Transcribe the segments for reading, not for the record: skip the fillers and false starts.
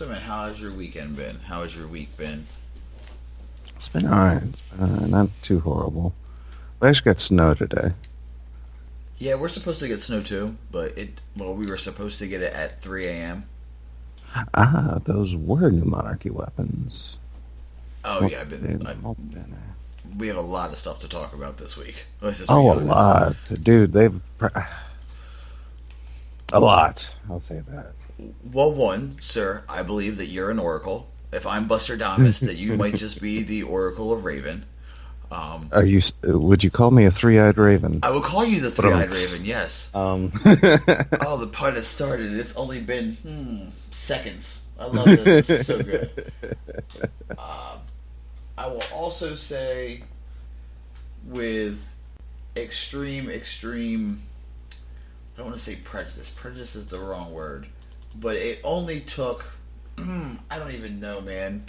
So, man, how has your weekend been? How has your week been? It's been alright. Not too horrible. We actually got snow today. Yeah, we're supposed to get snow too, but we were supposed to get it at 3 a.m. Ah, those were new monarchy weapons. Oh, yeah, Multi-banner. we have a lot of stuff to talk about this week. Let's just be Oh, a honest. lot. Dude, a lot. I'll say that. Well, one, sir, I believe that you're an oracle. If I'm Buster Damas, that you might just be the Oracle of Raven. Would you call me a three-eyed raven? I will call you the Three-Eyed Raven, yes. Oh, the pun has started. It's only been, seconds. I love this. This is so good. I will also say with extreme, I don't want to say prejudice. Prejudice is the wrong word. But it only took, I don't even know, man,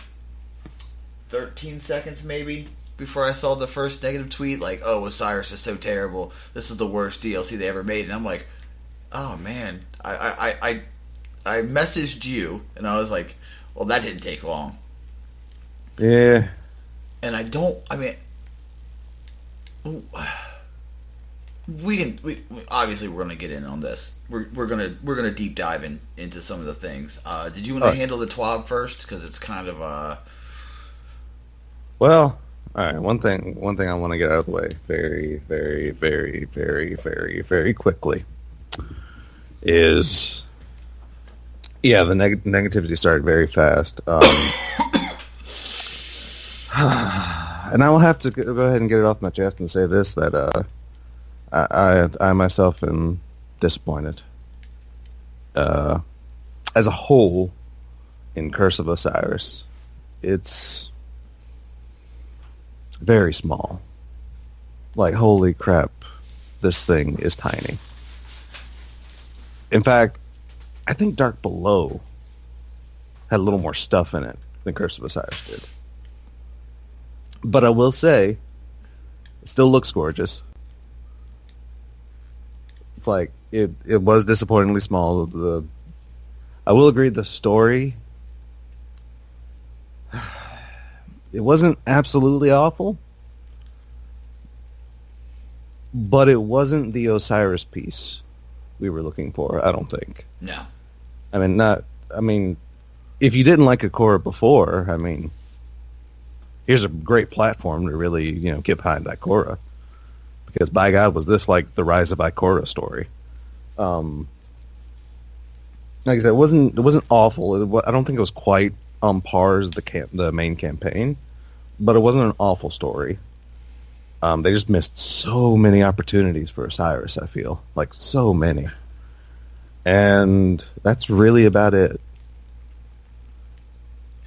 13 seconds maybe before I saw the first negative tweet, like, oh, Osiris is so terrible. This is the worst DLC they ever made. And I'm like, oh, man. I messaged you, and I was like, well, that didn't take long. Yeah. And we obviously we're gonna get in on this. We're gonna deep dive into some of the things. Did you want to handle the TWAB first, because it's kind of Well, all right. One thing I want to get out of the way very, very, very, very, very, very quickly is, yeah, the negativity started very fast. And I will have to go ahead and get it off my chest and say this, that I myself am disappointed. As a whole, in Curse of Osiris, it's very small. Like, holy crap, this thing is tiny. In fact, I think Dark Below had a little more stuff in it than Curse of Osiris did. But I will say, it still looks gorgeous. It's like, it was disappointingly small. I will agree, the story, it wasn't absolutely awful, but it wasn't the Osiris piece we were looking for, I don't think. no. I mean, if you didn't like Ikora before, here's a great platform to really, get behind Ikora. Because, by God, was this like the Rise of Ikora story. Like I said, it wasn't awful. I don't think it was quite on par as the main campaign, but it wasn't an awful story. They just missed so many opportunities for Osiris, I feel. Like, so many. And that's really about it.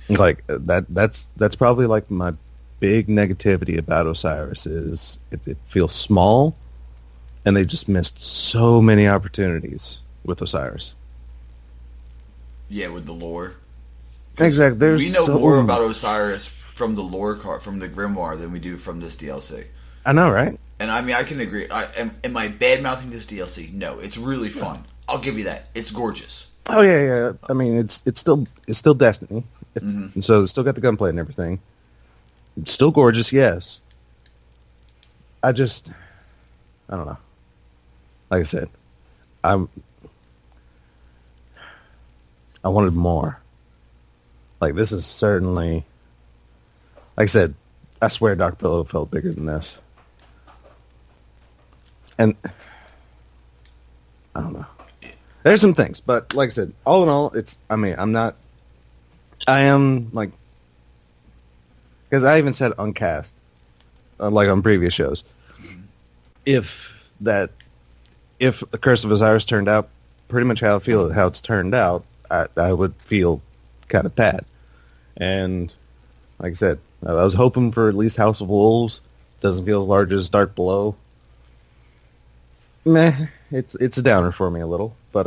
Like, that's probably like my big negativity about Osiris is it feels small, and they just missed so many opportunities with Osiris. Yeah, with the lore. Exactly. We know more about Osiris from the lore card, from the Grimoire, than we do from this DLC. I know, right? And I can agree. Am I bad mouthing this DLC? No, it's really fun. I'll give you that. It's gorgeous. Oh yeah. It's still Destiny. And so it's still got the gunplay and everything. It's still gorgeous, yes. I don't know. Like I said, I wanted more. Like, this is certainly, like I said, I swear Dark Pillow felt bigger than this. And I don't know. There's some things, but like I said, all in all, I am, like, because I even said uncast, like on previous shows. If the Curse of Osiris turned out pretty much how it's turned out, I would feel kind of bad. And like I said, I was hoping for at least House of Wolves. Doesn't feel as large as Dark Below. Meh, it's a downer for me a little, but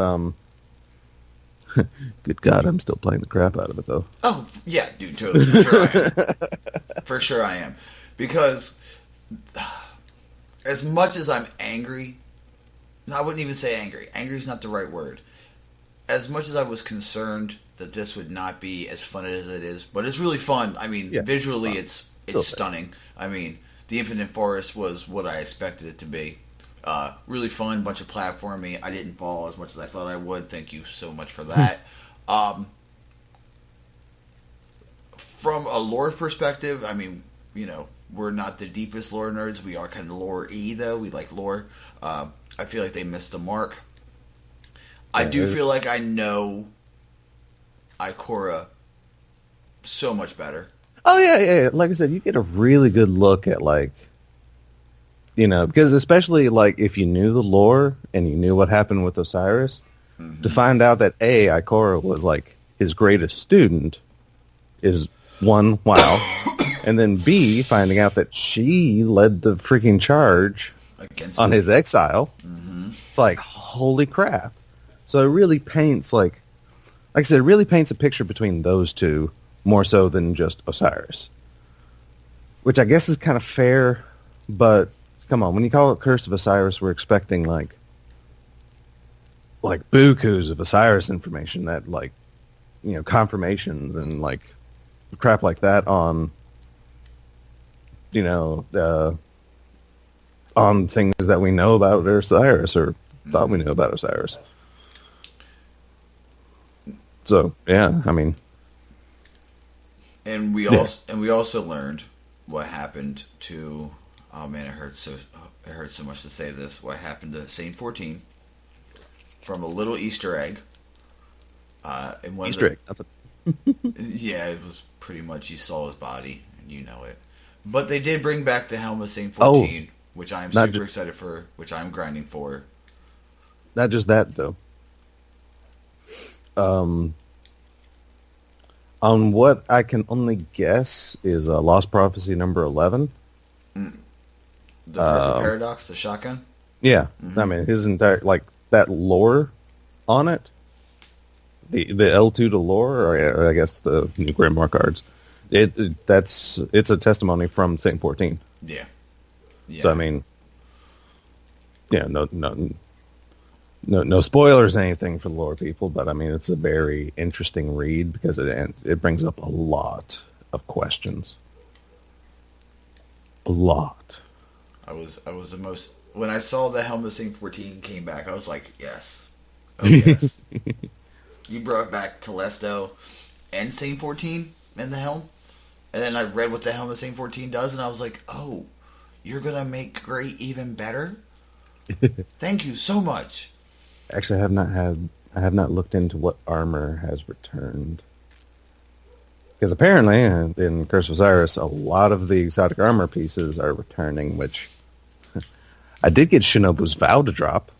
good God, I'm still playing the crap out of it though. Oh yeah, dude, totally. For sure I am. For sure I am, because as much as I'm angry, I wouldn't even say angry. Angry is not the right word. As much as I was concerned that this would not be as fun as it is, but it's really fun. I mean, Yeah, visually, fun. it's Still stunning. I mean, the Infinite Forest was what I expected it to be. Really fun, bunch of platforming. I didn't fall as much as I thought I would. Thank you so much for that. From a lore perspective, I mean, you know, we're not the deepest lore nerds. We are kind of lore-y, though. We like lore. I feel like they missed the mark. I do feel like I know Ikora so much better. Oh yeah. Like I said, you get a really good look at like, you know, because especially like if you knew the lore and you knew what happened with Osiris, to find out that Ikora was like his greatest student is one, wow, and then B, finding out that she led the freaking charge Against on him. his exile. It's like, holy crap. So it really paints like I said, it really paints a picture between those two more so than just Osiris. Which I guess is kind of fair, but come on, when you call it Curse of Osiris, we're expecting like bukus of Osiris information that like, you know, confirmations and like crap like that on, you know, on things that we know about Osiris or thought we knew about Osiris. So yeah, I mean, and we also learned what happened to. Oh man, it hurts so much to say this. What happened to Saint 14 from a little Easter egg? And Easter egg. Yeah, it was pretty much you saw his body and you know it. But they did bring back the helm of Saint 14, which I'm super excited for, which I'm grinding for. Not just that though. On what I can only guess is Lost Prophecy number 11. The Perfect Paradox, the shotgun? Yeah. I mean, his entire, like, that lore on it, the L2 to lore, or I guess the new Grimoire cards, it's a testimony from Saint 14. Yeah. So, I mean, yeah, no spoilers or anything for the lore people, but I mean it's a very interesting read because it brings up a lot of questions. A lot. I was the most when I saw the helm of Saint 14 came back. I was like, yes, oh yes. You brought back Telesto and Saint 14 in the helm, and then I read what the helm of Saint 14 does, and I was like, oh, you're gonna make Grey even better. Thank you so much. Actually, I have not looked into what armor has returned. Because apparently, in Curse of Osiris, a lot of the exotic armor pieces are returning, which I did get Shinobu's Vow to drop.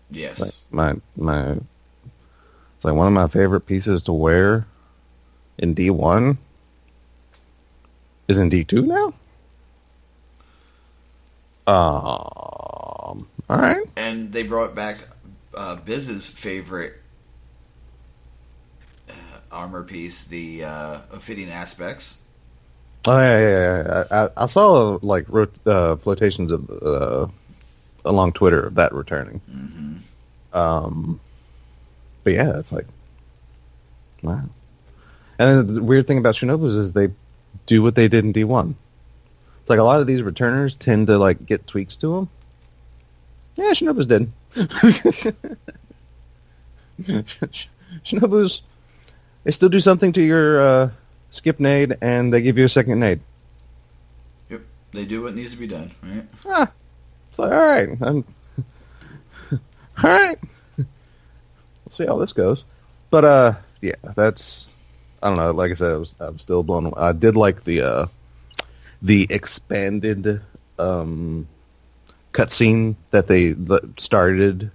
Yes. Like it's like one of my favorite pieces to wear in D1 is in D2 now? All right. And they brought back Biz's favorite armor piece, the Ophidian Aspects. Oh yeah. I saw like flotations of along Twitter of that returning. But yeah, it's like wow. And then the weird thing about Shinobu's is they do what they did in D1. It's like a lot of these returners tend to like get tweaks to them. Yeah, Shinobu's did. Shinobu's, they still do something to your skip nade, and they give you a second nade. Yep, they do what needs to be done, right? It's like, all right. All right. We'll see how this goes. But, yeah, that's, I don't know, like I said, I'm still blown away. I did like the expanded cutscene that they started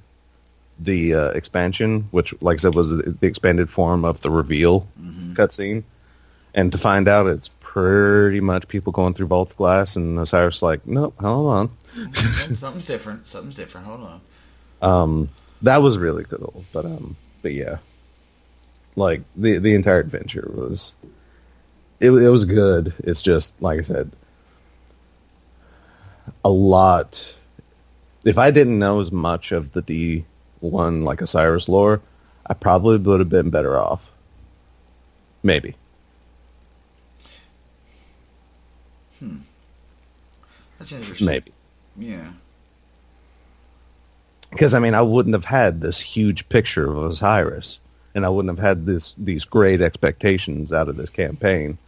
the expansion, which, like I said, was the expanded form of the reveal cutscene. And to find out it's pretty much people going through Vault of Glass, and Osiris like, nope, hold on. Something's different. Hold on. That was really cool. But yeah. Like, the entire adventure was... It was good. It's just, like I said, a lot... If I didn't know as much of the D1, like, Osiris lore, I probably would have been better off. Maybe. That's interesting. Maybe. Yeah. Because, I mean, I wouldn't have had this huge picture of Osiris, and I wouldn't have had these great expectations out of this campaign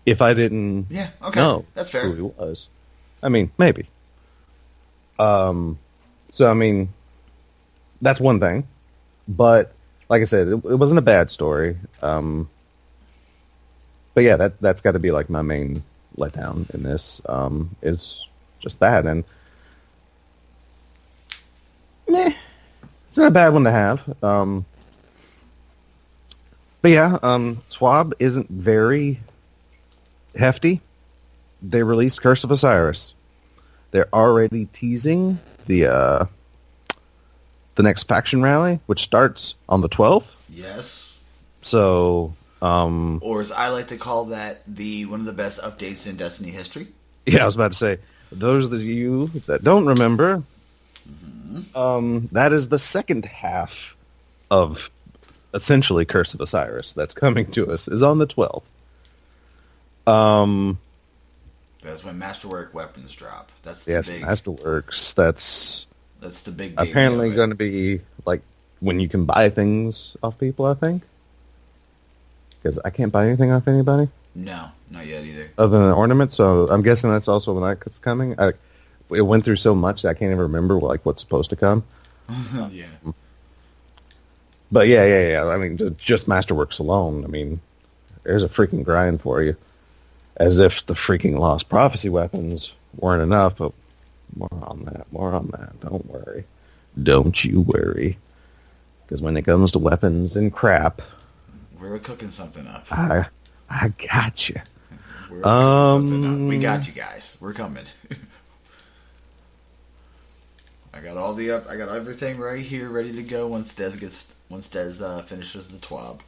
if I didn't know that's fair. who he was. I mean, maybe. So, I mean, that's one thing. But, like I said, it wasn't a bad story. But, yeah, that's got to be, like, my main letdown in this, is just that. And, it's not a bad one to have. But yeah, Swab isn't very hefty. They released Curse of Osiris. They're already teasing the next faction rally, which starts on the 12th. Yes. So, or as I like to call that, one of the best updates in Destiny history. Yeah, I was about to say, those of you that don't remember, that is the second half of essentially Curse of Osiris that's coming to us, is on the 12th. That's when Masterwork weapons drop. That's big Masterworks. That's the big apparently going to be like when you can buy things off people, I think. Because I can't buy anything off anybody. No, not yet either. Other than an ornament, so I'm guessing that's also when that's coming. It went through so much that I can't even remember like what's supposed to come. Yeah. But yeah. I mean, just Masterworks alone. I mean, there's a freaking grind for you. As if the freaking Lost Prophecy weapons weren't enough. But more on that. Don't worry. Don't you worry. Because when it comes to weapons and crap, we're cooking something up. I got you. We're cooking something up. We got you guys. We're coming. I got I got everything right here, ready to go once Des finishes the TWAB.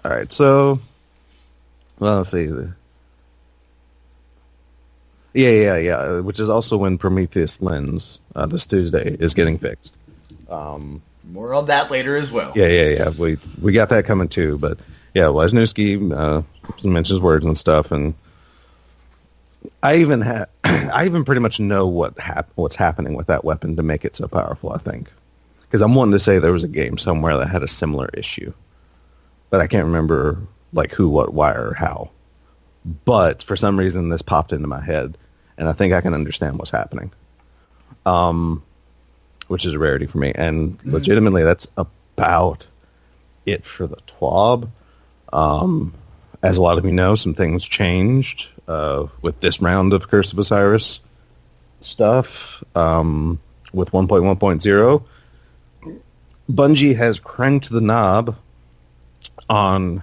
All right, so let's see. Yeah. Which is also when Prometheus Lens this Tuesday is getting fixed. More on that later as well. Yeah. We got that coming too, but yeah, Wisniewski mentions words and stuff, and I even pretty much know what's happening with that weapon to make it so powerful, I think. Because I'm wanting to say there was a game somewhere that had a similar issue. But I can't remember like who, what, why, or how. But for some reason this popped into my head, and I think I can understand what's happening. Which is a rarity for me. And legitimately that's about it for the TWAB. As a lot of you know, some things changed with this round of Curse of Osiris stuff. With 1.1.0, Bungie has cranked the knob on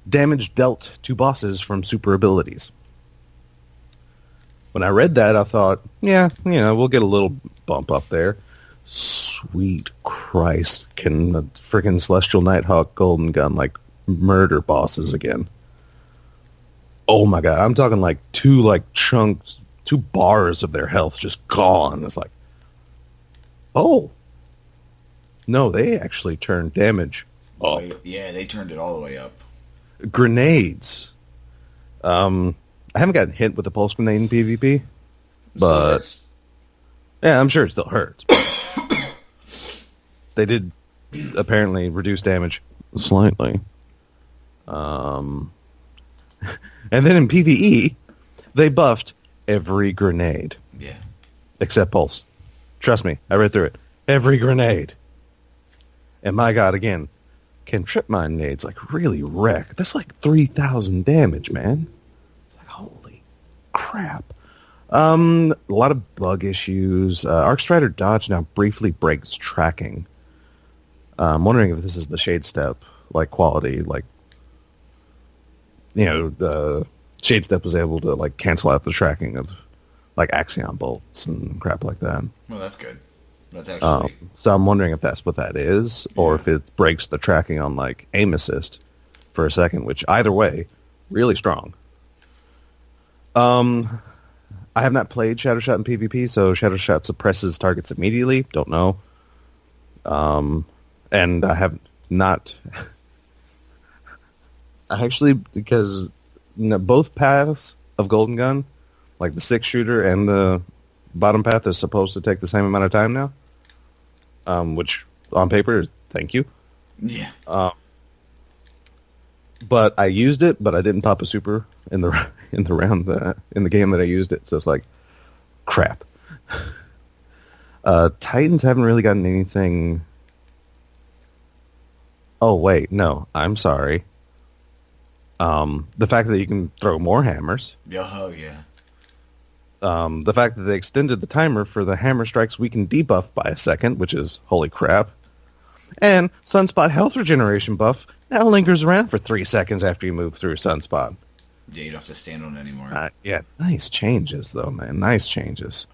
damage dealt to bosses from super abilities. When I read that, I thought, yeah, we'll get a little bump up there. Sweet Christ, can the freaking Celestial Nighthawk Golden Gun like murder bosses again? Oh my god, I'm talking like two bars of their health just gone. It's like, oh no, they actually turned damage up. Yeah, they turned it all the way up. Grenades. I haven't gotten hit with a pulse grenade in PvP, but yeah, I'm sure it still hurts. They did apparently reduce damage slightly. And then in PvE, they buffed every grenade. Yeah. Except pulse. Trust me, I read through it. Every grenade. And my god, again, can trip mine nades like really wreck? That's like 3,000 damage, man. It's like, holy crap. A lot of bug issues. Arcstrider Dodge now briefly breaks tracking. I'm wondering if this is the Shade Step like quality, like Shade Step was able to like cancel out the tracking of like Axion bolts and crap like that. Well, that's good. That's actually so I'm wondering if that's what that is, or if it breaks the tracking on like aim assist for a second, which either way, really strong. I have not played Shadowshot in PvP, so Shadowshot suppresses targets immediately. Don't know. And I have not... Actually, because both paths of Golden Gun, like the 6-shooter and the bottom path, is supposed to take the same amount of time now. Which, on paper, thank you. Yeah. But I used it, but I didn't pop a super in the round in the game that I used it. So it's like, crap. Titans haven't really gotten anything. Oh wait, no, I'm sorry. The fact that you can throw more hammers. Oh yeah. The fact that they extended the timer for the hammer strikes we can debuff by a second, which is holy crap. And Sunspot health regeneration buff now lingers around for 3 seconds after you move through Sunspot. Yeah, you don't have to stand on it anymore. Yeah, nice changes, though, man. Nice changes.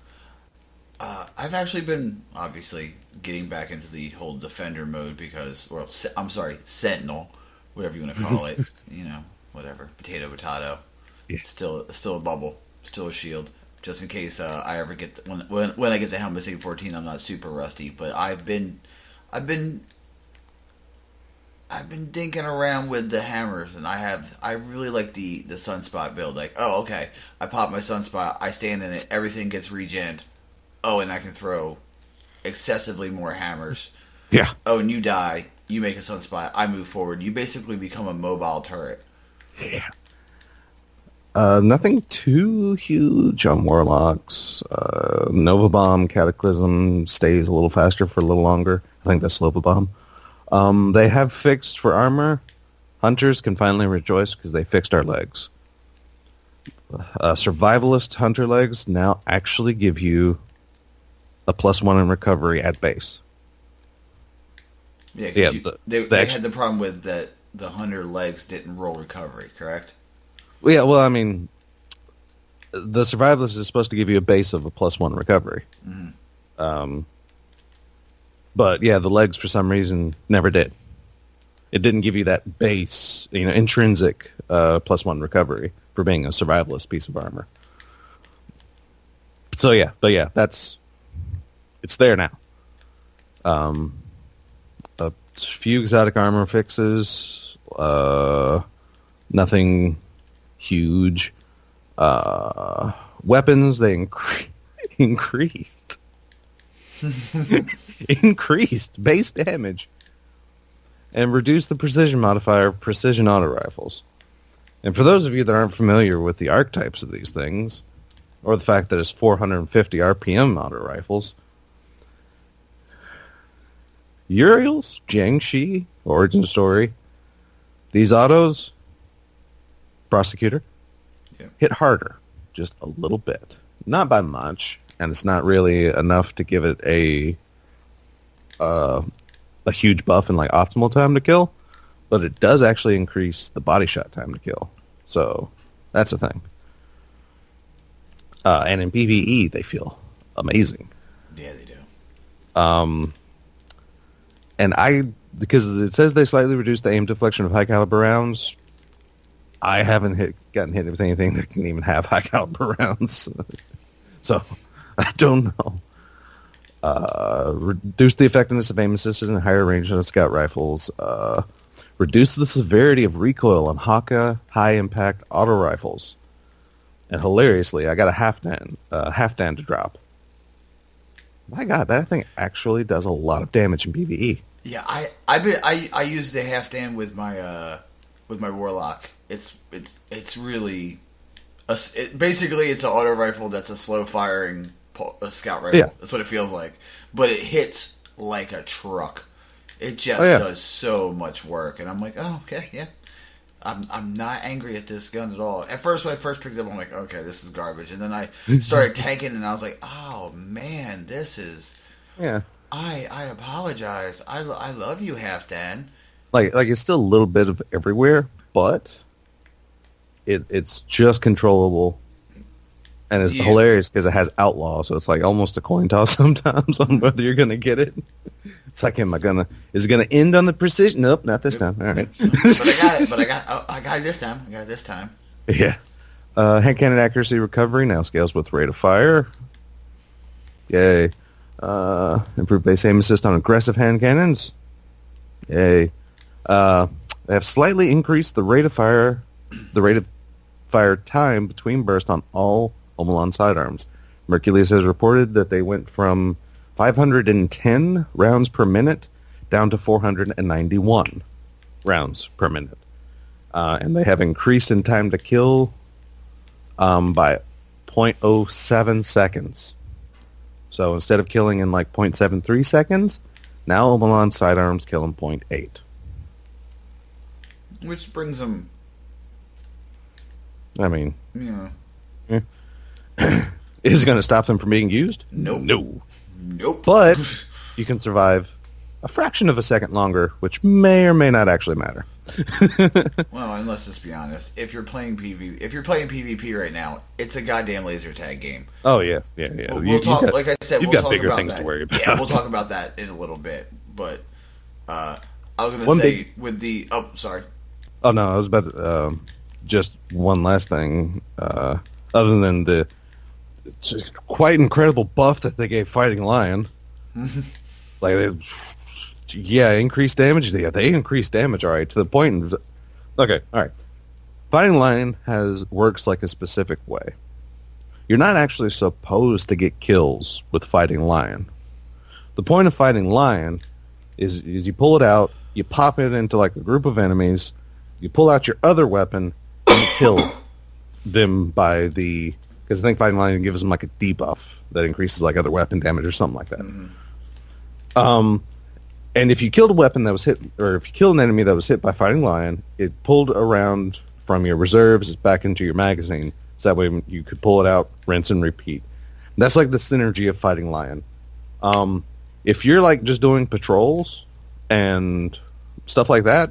I've actually been, obviously, getting back into the whole Defender mode because, I'm sorry, Sentinel, whatever you want to call it. Whatever. Potato. Yeah. Still a bubble. Still a shield. Just in case I ever get... When I get the Helmet Save 14, I'm not super rusty. But I've been dinking around with the hammers, and I really like the Sunspot build. Like, oh, okay, I pop my Sunspot, I stand in it, everything gets regened. Oh, and I can throw excessively more hammers. Yeah. Oh, and you die, you make a Sunspot, I move forward. You basically become a mobile turret. Yeah. Nothing too huge on Warlocks. Nova Bomb, Cataclysm stays a little faster for a little longer. I think that's Nova Bomb. They have fixed for armor. Hunters can finally rejoice because they fixed our legs. Survivalist hunter legs now actually give you a +1 in recovery at base. Yeah, they had the problem with that the hunter legs didn't roll recovery, correct? Yeah, well, I mean, the survivalist is supposed to give you a base of a +1 recovery. Mm-hmm. But yeah, the legs for some reason never did. It didn't give you that base, intrinsic +1 recovery for being a survivalist piece of armor. So yeah, it's there now. A few exotic armor fixes, nothing huge. Weapons, they increased. Increased base damage and reduced the precision modifier of precision auto rifles. And for those of you that aren't familiar with the archetypes of these things, or the fact that it's 450 RPM auto rifles, Uriel's Jiangxi origin story, these autos, Prosecutor, hit harder, just a little bit, not by much. And it's not really enough to give it a huge buff and like optimal time to kill, but it does actually increase the body shot time to kill. So that's a thing. And in PvE, they feel amazing. Yeah, they do. And because it says they slightly reduced the aim deflection of high caliber rounds, I haven't gotten hit with anything that can even have high caliber rounds. So I don't know. Reduce the effectiveness of aim assisted and higher range on scout rifles. Reduce the severity of recoil on Haka high impact auto rifles. And hilariously, I got a half-dan to drop. My God, that thing actually does a lot of damage in PvE. Yeah, I use the half-dan with my Warlock. It's really basically it's an auto rifle that's a slow firing scout rifle. Yeah. That's what it feels like, but it hits like a truck. It just does so much work, and I'm like, oh, okay, yeah. I'm not angry at this gun at all. At first, when I first picked it up, I'm like, okay, this is garbage, and then I started tanking, and I was like, oh man, this is. Yeah. I apologize. I love you, Halfdan. Like it's still a little bit of everywhere, but it's just controllable. And it's hilarious because it has outlaw, so it's like almost a coin toss sometimes on whether you're going to get it. It's like, is it going to end on the precision? Nope, not this time. All right. But I got it this time. I got it this time. Yeah. Hand cannon accuracy recovery now scales with rate of fire. Yay. Improved base aim assist on aggressive hand cannons. Yay. They have slightly increased the rate of fire time between bursts on all Omelon sidearms. Mercules has reported that they went from 510 rounds per minute down to 491 rounds per minute. And they have increased in time to kill by 0.07 seconds. So instead of killing in like 0.73 seconds, now Omelon sidearms kill in 0.8. Which brings them... I mean... Yeah. Is it going to stop them from being used? Nope. No. Nope. But you can survive a fraction of a second longer, which may or may not actually matter. Well, and let's just be honest. If you're playing PvP right now, it's a goddamn laser tag game. Oh yeah. We'll talk. Like I said, you've we'll got talk bigger about things that. to worry about. Yeah, we'll talk about that in a little bit. But I was going to say with the. Oh, sorry. Oh no, I was about to, just one last thing. Other than the quite incredible buff that they gave Fighting Lion, increased damage. Yeah, they increased damage. All right, to the point. Okay, all right. Fighting Lion works like a specific way. You're not actually supposed to get kills with Fighting Lion. The point of Fighting Lion is you pull it out, you pop it into like a group of enemies, you pull out your other weapon, and you kill them because I think Fighting Lion gives them like a debuff that increases like other weapon damage or something like that. Mm-hmm. And if you killed a weapon that was hit, or if you killed an enemy that was hit by Fighting Lion, it pulled around from your reserves back into your magazine, so that way you could pull it out, rinse and repeat. That's like the synergy of Fighting Lion. If you're like just doing patrols and stuff like that,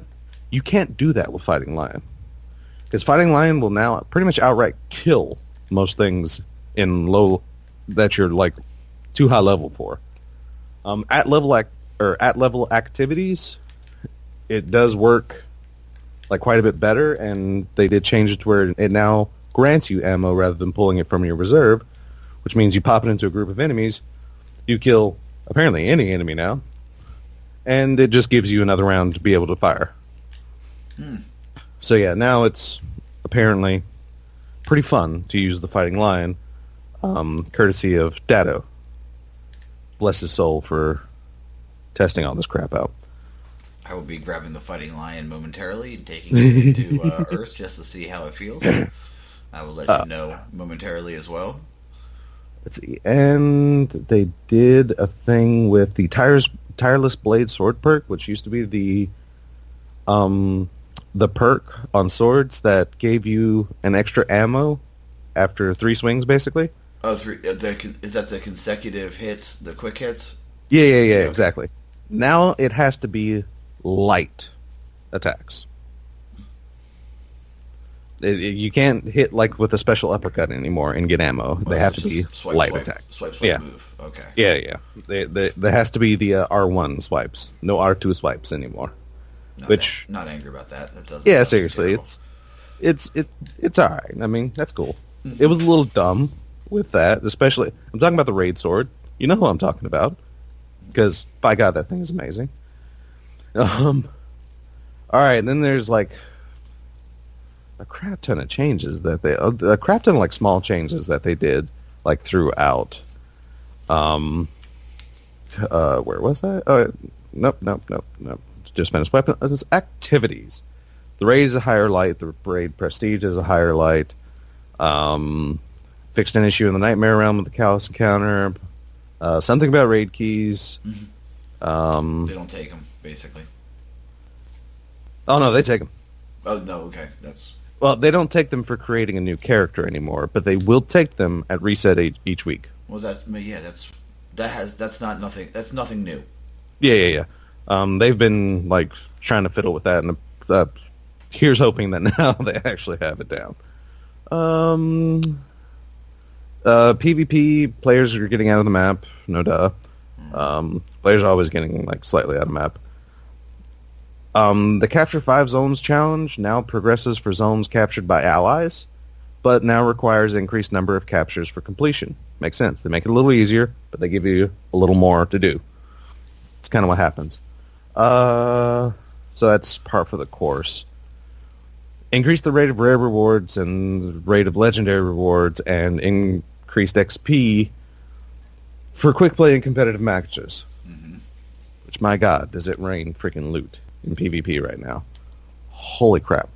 you can't do that with Fighting Lion. Because Fighting Lion will now pretty much outright kill most things in low that you're like too high level for. At level activities, it does work like quite a bit better, and they did change it to where it now grants you ammo rather than pulling it from your reserve, which means you pop it into a group of enemies, you kill apparently any enemy now, and it just gives you another round to be able to fire. So yeah, now it's apparently pretty fun to use the Fighting Lion, courtesy of Datto. Bless his soul for testing all this crap out. I will be grabbing the Fighting Lion momentarily and taking it into Earth just to see how it feels. I will let you know momentarily as well. Let's see. And they did a thing with the Tireless Blade Sword perk, which used to be the perk on swords that gave you an extra ammo after 3 swings, basically. Oh, is that the consecutive hits, the quick hits? Yeah, exactly. Now it has to be light attacks. You can't hit like with a special uppercut anymore and get ammo. They have to be light attacks. Swipe, move. Okay. Yeah. There has to be the R1 swipes. No R2 swipes anymore. Not angry about that. That doesn't. Yeah, seriously, it's all right. I mean, that's cool. It was a little dumb with that, especially. I'm talking about the raid sword. You know who I'm talking about, because by God, that thing is amazing. All right, and then there's like a crap ton of changes that a crap ton of like small changes that they did like throughout. Where was I? Nope. Just finished weapons activities. The raid is a higher light. The raid prestige is a higher light. Fixed an issue in the Nightmare Realm with the Callous Encounter. Something about raid keys. Mm-hmm. They don't take them, basically. Oh no, they take them. Oh no, okay, well, they don't take them for creating a new character anymore, but they will take them at reset each week. Well, that's nothing new. Yeah. They've been like trying to fiddle with that, and here's hoping that now they actually have it down. PvP players are getting out of the map, no duh. Players are always getting like slightly out of the map. The Capture 5 Zones challenge now progresses for zones captured by allies, but now requires increased number of captures for completion. Makes sense. They make it a little easier, but they give you a little more to do. It's kind of what happens. So that's par for the course. Increase the rate of rare rewards and rate of legendary rewards, and increased XP for quick play and competitive matches. Mm-hmm. Which, my God, does it rain freaking loot in PvP right now? Holy crap!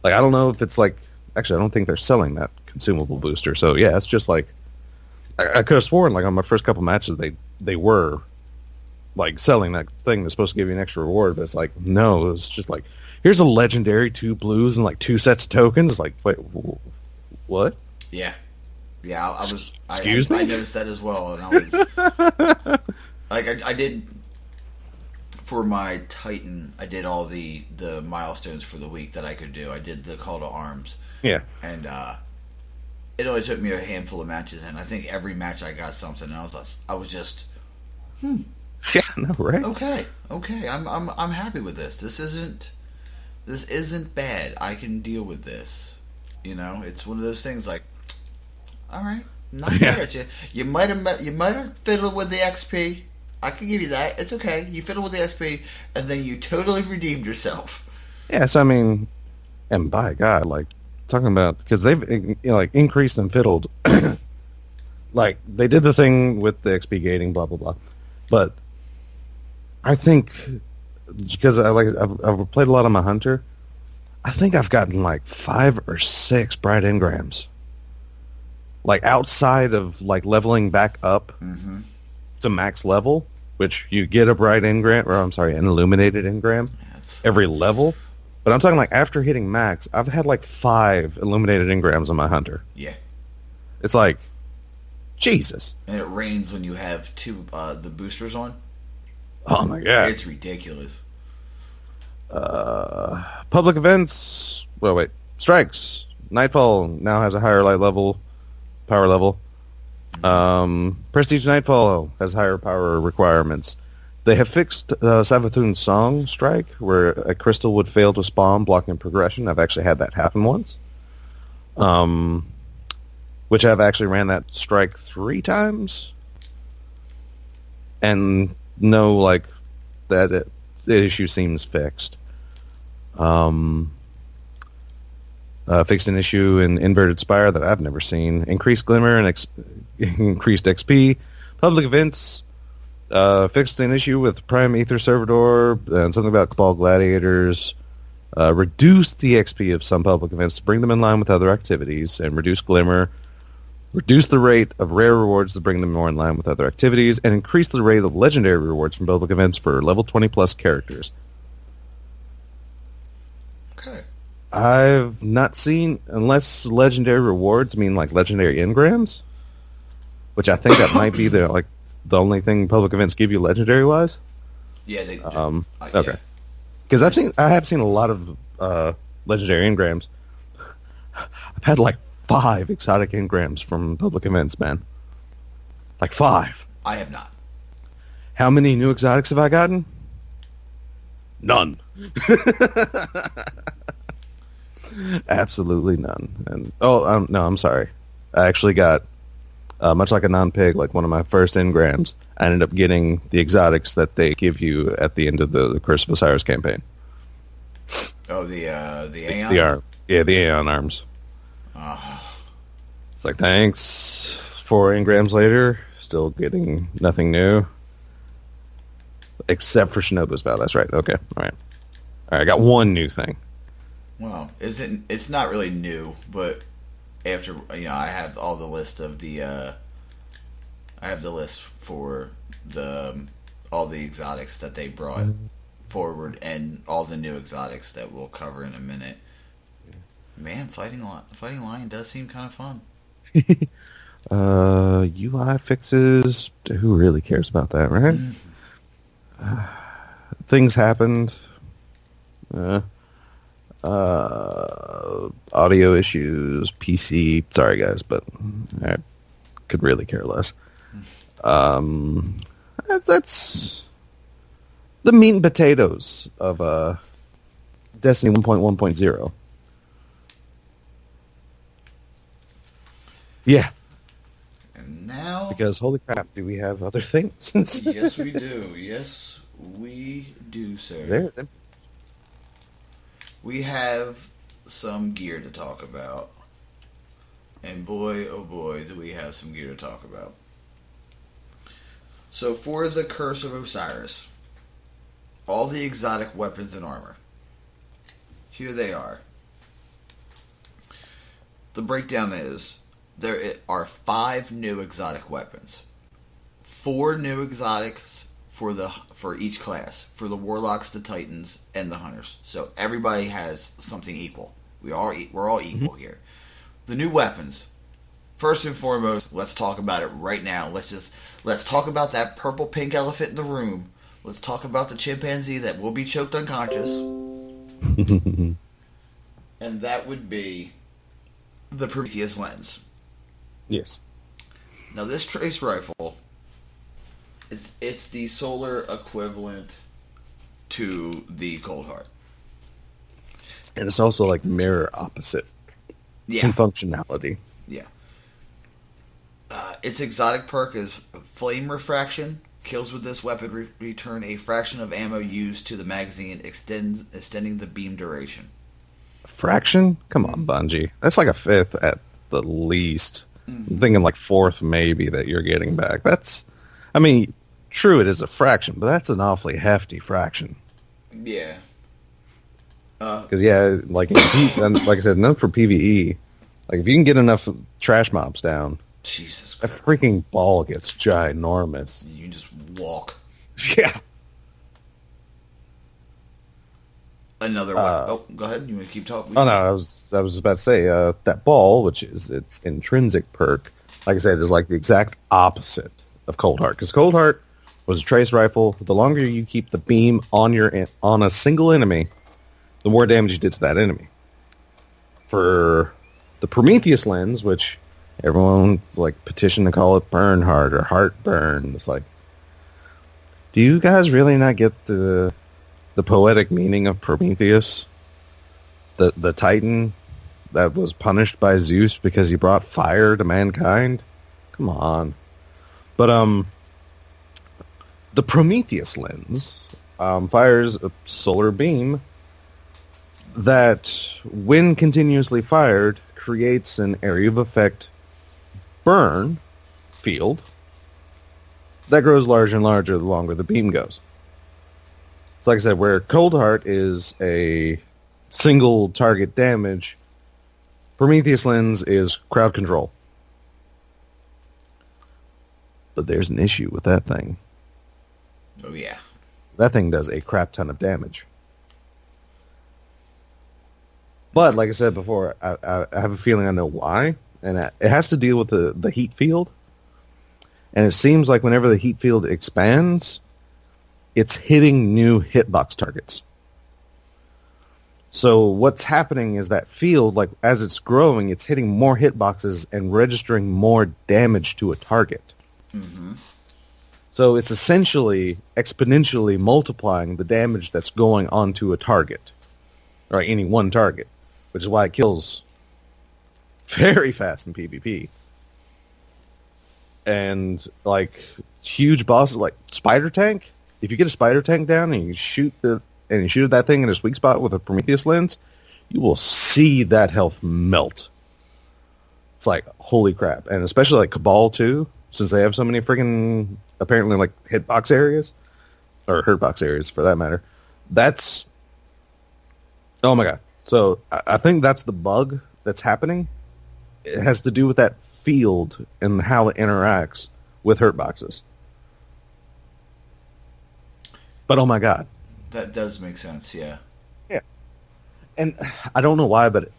Like, I don't know if it's like. Actually, I don't think they're selling that consumable booster. So yeah, it's just like I could have sworn like on my first couple matches they were like selling that thing that's supposed to give you an extra reward, but it's like no, it's just like here's a legendary, 2 blues, and like 2 sets of tokens. Like wait, what? Yeah, yeah. I was. Excuse me. I noticed that as well, and I was like, I did for my Titan. I did all the milestones for the week that I could do. I did the call to arms. Yeah, and it only took me a handful of matches, and I think every match I got something. And I was just, yeah, no, right? okay. I'm happy with this. This isn't bad. I can deal with this. You know, it's one of those things like, all right, not mad at you. You might have fiddled with the XP. I can give you that. It's okay. You fiddled with the XP, and then you totally redeemed yourself. Yeah, so I mean, and by God, like talking about because they've like increased and fiddled, like they did the thing with the XP gating, blah blah blah. But I think because I've played a lot on my hunter, I think I've gotten like 5 or 6 bright engrams, like outside of like leveling back up to max level, which you get a bright engram, or I'm sorry, an illuminated engram every level. But I'm talking like after hitting max, I've had like 5 illuminated engrams on my hunter. Yeah. It's like, Jesus. And it rains when you have the boosters on. Oh my God. It's ridiculous. Public events. Well, wait. Strikes. Nightfall now has a higher power level. Prestige Nightfall has higher power requirements. They have fixed Savathun's Song Strike, where a crystal would fail to spawn, blocking progression. I've actually had that happen once. Which I've actually ran that strike 3 times. And no, like, the issue seems fixed. Fixed an issue in Inverted Spire that I've never seen. Increased Glimmer and increased XP. Public events. Fixed an issue with Prime Ether Servitor and something about Cabal Gladiators. Reduced the XP of some public events to bring them in line with other activities, and reduced Glimmer. Reduce the rate of rare rewards to bring them more in line with other activities, and increase the rate of legendary rewards from public events for level 20 plus characters. Okay. I've not seen, unless legendary rewards mean like legendary engrams, which I think that might be the only thing public events give you legendary wise. Yeah, they do. Okay. Because I have seen a lot of legendary engrams. I've had like 5 exotic engrams from public events, man. Like 5. I have not. How many new exotics have I gotten? None. Absolutely none. And no, I'm sorry. I actually got much like a non-pig, like one of my first engrams. I ended up getting the exotics that they give you at the end of the Curse of Osiris campaign. Oh, the Aeon? The arm. Yeah, the Aeon arms. Oh. It's like, thanks. 4 engrams later, still getting nothing new. Except for Shinobu's Bow. That's right. Okay. All right. I got one new thing. Well, it's not really new, but after, I have all the list of the I have the list for all the exotics that they brought forward, and all the new exotics that we'll cover in a minute. Man, fighting Lion does seem kind of fun. UI fixes. Who really cares about that, right? Things happened. Audio issues, PC. Sorry, guys, but I could really care less. That's the meat and potatoes of Destiny 1.1.0. Yeah. And now... Because, holy crap, do we have other things? Yes, we do. Yes, We do, sir. There. We have some gear to talk about. And boy, oh boy, do we have some gear to talk about. So for the Curse of Osiris, all the exotic weapons and armor. Here they are. The breakdown is, there are 5 new exotic weapons. 4 new exotics for each class. For the Warlocks, the Titans, and the Hunters. So everybody has something equal. We're all equal here. The new weapons. First and foremost, let's talk about it right now. Let's talk about that purple pink elephant in the room. Let's talk about the chimpanzee that will be choked unconscious. And that would be the Prometheus lens. Yes. Now this trace rifle, it's the solar equivalent to the Cold Heart. And it's also like mirror opposite in functionality. Yeah. Its exotic perk is Flame Refraction. Kills with this weapon return a fraction of ammo used to the magazine, extending the beam duration. Fraction? Come on, Bungie. That's like a 5th at the least. I'm thinking like 4th maybe that you're getting back. I mean, true it is a fraction, but that's an awfully hefty fraction. Yeah. Because like like I said, enough for PvE. Like if you can get enough trash mobs down, Jesus that Christ. freaking ball gets ginormous. You can just walk. Yeah. Another weapon. Oh, go ahead. You want to keep talking? Oh no, I was about to say that ball, which is its intrinsic perk, like I said, is like the exact opposite of Cold Heart. Because Cold Heart was a trace rifle. The longer you keep the beam on a single enemy, the more damage you did to that enemy. For the Prometheus lens, which everyone like petitioned to call it Burn Heart or Heartburn, it's like, do you guys really not get the poetic meaning of Prometheus? The Titan that was punished by Zeus because he brought fire to mankind? Come on. But the Prometheus lens fires a solar beam that, when continuously fired, creates an area of effect burn field that grows larger and larger the longer the beam goes. So like I said, where Cold Heart is a single target damage, Prometheus lens is crowd control. But there's an issue with that thing. Oh, yeah. That thing does a crap ton of damage. But, like I said before, I have a feeling I know why. And it has to deal with the heat field. And it seems like whenever the heat field expands, it's hitting new hitbox targets. So what's happening is that field, like as it's growing, it's hitting more hitboxes and registering more damage to a target. Mm-hmm. So it's essentially exponentially multiplying the damage that's going onto a target, or any one target, which is why it kills very fast in PvP. And like huge bosses like Spider Tank, if you get a Spider Tank down and you shoot that thing in a sweet spot with a Prometheus lens, you will see that health melt. It's like, holy crap. And especially like Cabal too, since they have so many freaking, apparently like hitbox areas, or hurtbox areas for that matter. That's, oh my god. So I think that's the bug that's happening. It has to do with that field and how it interacts with hurtboxes. But oh my god. That does make sense, yeah. Yeah. And I don't know why, but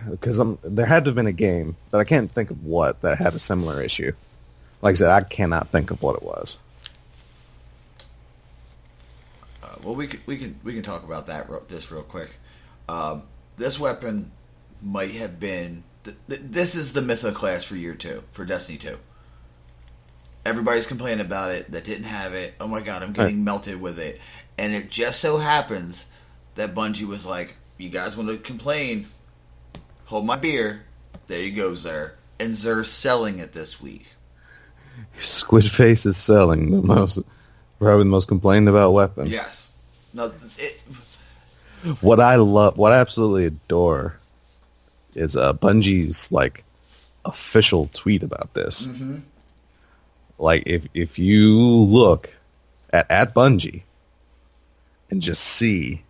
because there had to have been a game, but I can't think of what, that had a similar issue. Like I said, I cannot think of what it was. Well, we can talk about this real quick. This weapon might have been. This is the mythic class for year 2 for Destiny 2. Everybody's complaining about it that didn't have it. Oh my god, I'm getting melted with it. And it just so happens that Bungie was like, "You guys want to complain? Hold my beer." There you go, Zer. And Zer's selling it this week. Squid Face is selling the most Probably the most complained about weapon. Yes. No, What I love, what I absolutely adore, is Bungie's like official tweet about this. mm-hmm. Like if you look at Bungie and just see,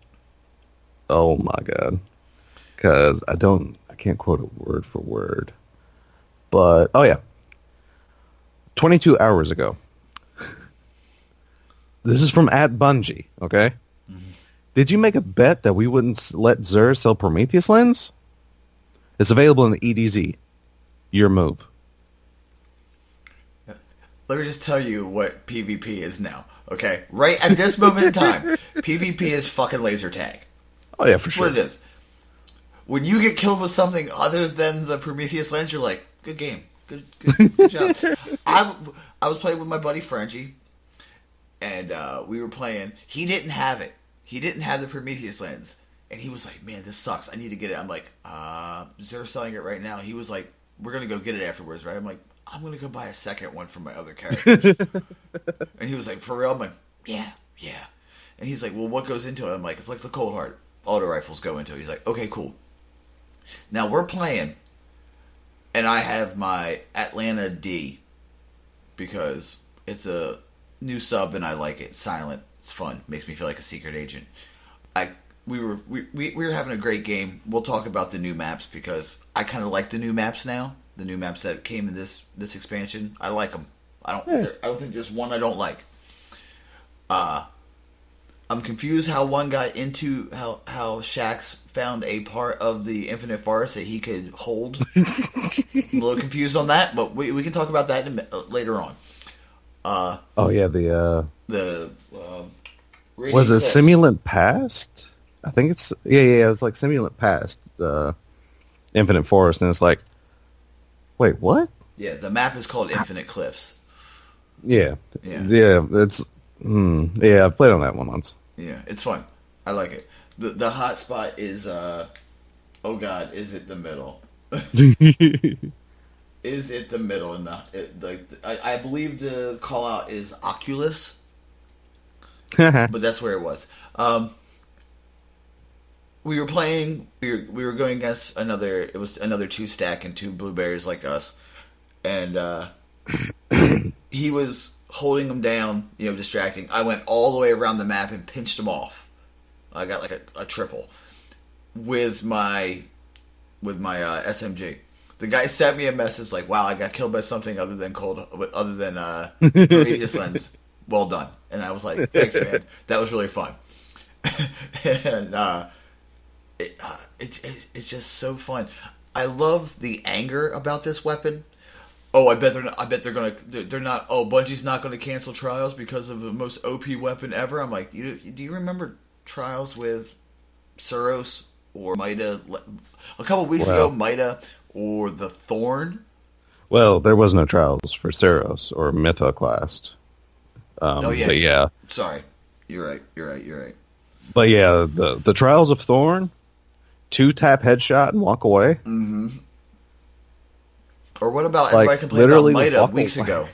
oh my god, because I can't quote it word for word, but oh yeah, 22 hours ago. This is from at Bungie, okay? Mm-hmm. Did you make a bet that we wouldn't let Xur sell Prometheus lens? It's available in the EDZ. Your move. Let me just tell you what PvP is now, okay? Right at this moment in time, PvP is fucking laser tag. Oh yeah, for sure. That's what it is. When you get killed with something other than the Prometheus lens, you're like, good game. Good job. I was playing with my buddy Frenchie, and we were playing. He didn't have it. He didn't have the Prometheus lens. And he was like, man, this sucks. I need to get it. I'm like, Xur's selling it right now. He was like, we're going to go get it afterwards, right? I'm like, I'm going to go buy a second one for my other characters. And he was like, for real? I'm like, yeah. And he's like, well, what goes into it? I'm like, it's like the Cold Heart. Auto rifles go into it. He's like, okay, cool. Now we're playing, and I have my Atlanta D because it's a new sub and I like it. It's silent. It's fun. Makes me feel like a secret agent. We were having a great game. We'll talk about the new maps because I kind of like the new maps now. The new maps that came in this expansion, I like them. I don't think there's one I don't like. I'm confused how one got into how Shaxx found a part of the Infinite Forest that he could hold. I'm a little confused on that, but we can talk about that later on. Oh yeah, the Radiant was it Cliffs. Simulant Past? I think it's yeah. It's like Simulant Past, Infinite Forest, and it's like, wait, what? Yeah, the map is called Infinite Cliffs. Yeah. It's yeah. I played on that one once. Yeah, it's fun. I like it. The hot spot is oh god, is it the middle? Is it the middle? And I believe the call out is Oculus, but that's where it was. We were playing. We were going against another. It was another 2-stack and 2 blueberries like us, and he was holding them down, distracting. I went all the way around the map and pinched him off. I got like a triple with my SMG. The guy sent me a message like, "Wow, I got killed by something other than Prometheus lens. Well done." And I was like, "Thanks, man. That was really fun." And it's just so fun. I love the anger about this weapon. Oh, I bet they're not. Oh, Bungie's not going to cancel Trials because of the most OP weapon ever. I'm like, do you remember Trials with Suros or Mida? A couple weeks ago, Mida or the Thorn. Well, there was no Trials for Suros or Mythoclast. But yeah. Sorry, you're right. But yeah, the Trials of Thorn, 2-tap headshot and walk away. Mm-hmm. Or what about everybody complained about Mida weeks ago?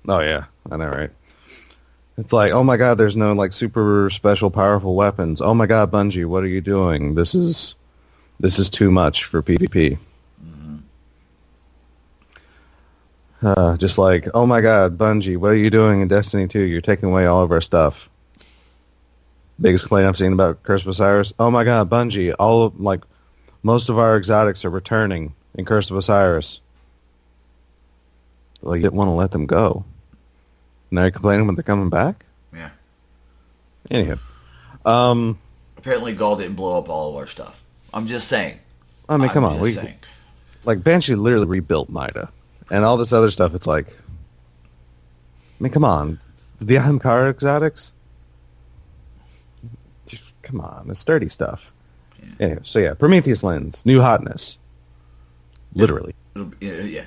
Oh yeah, I know, right? It's like, oh my god, there's no like super special powerful weapons. Oh my god, Bungie, what are you doing? This is too much for PvP. Mm-hmm. Just like, oh my god, Bungie, what are you doing in Destiny 2? You're taking away all of our stuff. Biggest complaint I've seen about Curse of Osiris. Oh my god, Bungie, most of our exotics are returning in Curse of Osiris. Well, you didn't want to let them go. Now you're complaining when they're coming back? Yeah. Anyhow. Apparently Gaul didn't blow up all of our stuff. I'm just saying. I mean, come on. Like, Banshee literally rebuilt Mida. And all this other stuff, it's like... I mean, come on. The Ahamkara exotics? Come on. It's dirty stuff. Yeah. Anyway, so yeah, Prometheus lens. New hotness. Literally. Yeah.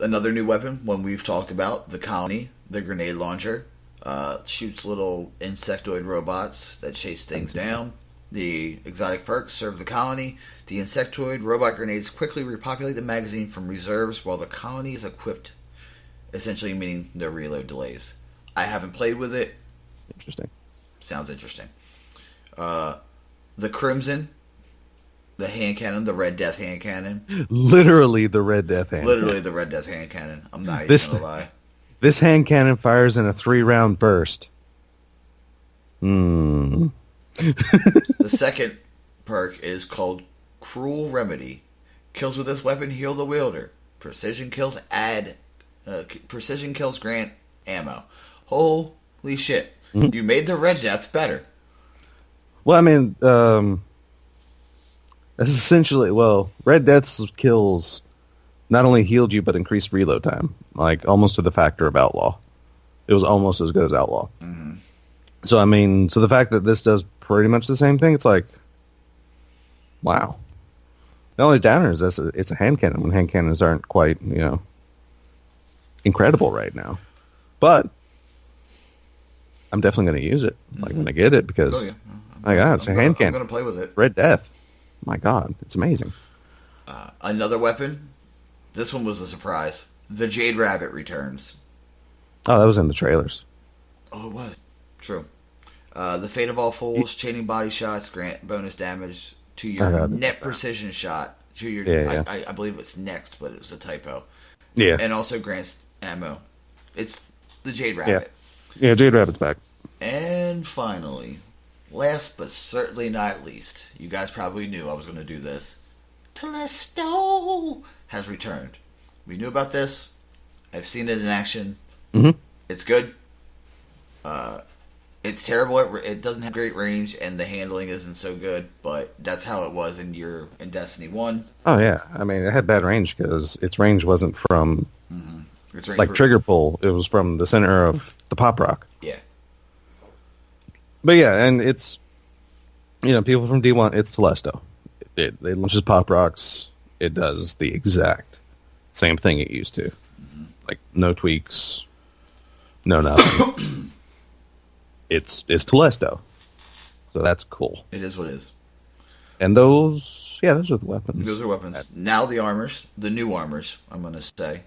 Another new weapon, one we've talked about, the Colony, the grenade launcher. Shoots little insectoid robots that chase things down. The exotic perks serve the Colony. The insectoid robot grenades quickly repopulate the magazine from reserves while the Colony is equipped, essentially meaning no reload delays. I haven't played with it. Interesting. Sounds interesting. The Crimson, the hand cannon, the Red Death hand cannon. Literally the Red Death hand Literally cannon. the Red Death hand cannon. I'm not even going to lie. This hand cannon fires in a 3-round burst. The second perk is called Cruel Remedy. Kills with this weapon heal the wielder. Precision kills grant ammo. Holy shit. Mm-hmm. You made the Red Death better. Well, I mean, that's essentially, Red Death's kills not only healed you, but increased reload time. Like, almost to the factor of Outlaw. It was almost as good as Outlaw. Mm-hmm. So, I mean, the fact that this does pretty much the same thing, it's like, wow. The only downer is it's a hand cannon, when hand cannons aren't quite, incredible right now. But I'm definitely going to use it, like, when I get it, because, my God, it's a hand cannon. I'm going to play with it. Red Death. My God, it's amazing. Another weapon. This one was a surprise. The Jade Rabbit returns. Oh, that was in the trailers. Oh, it was. True. The Fate of All Fools, chaining body shots, grant bonus damage to your net precision shot. To your, I believe it's next, but it was a typo. Yeah. And also grants ammo. It's the Jade Rabbit. Yeah, Jade Rabbit's back. And finally, last but certainly not least, you guys probably knew I was going to do this. Telesto has returned. We knew about this. I've seen it in action. Mm-hmm. It's good. It's terrible. It doesn't have great range, and the handling isn't so good. But that's how it was in Destiny 1. Oh yeah, I mean it had bad range because its range wasn't from trigger pull. It was from the center of the pop rock. Yeah. But yeah, and it's people from D1. It's Telesto. It launches pop rocks. It does the exact same thing it used to. Mm-hmm. Like no tweaks, no nothing. It's Telesto. So that's cool. It is what it is. And those are the weapons. Those are weapons. Now the armors, the new armors, I'm going to say.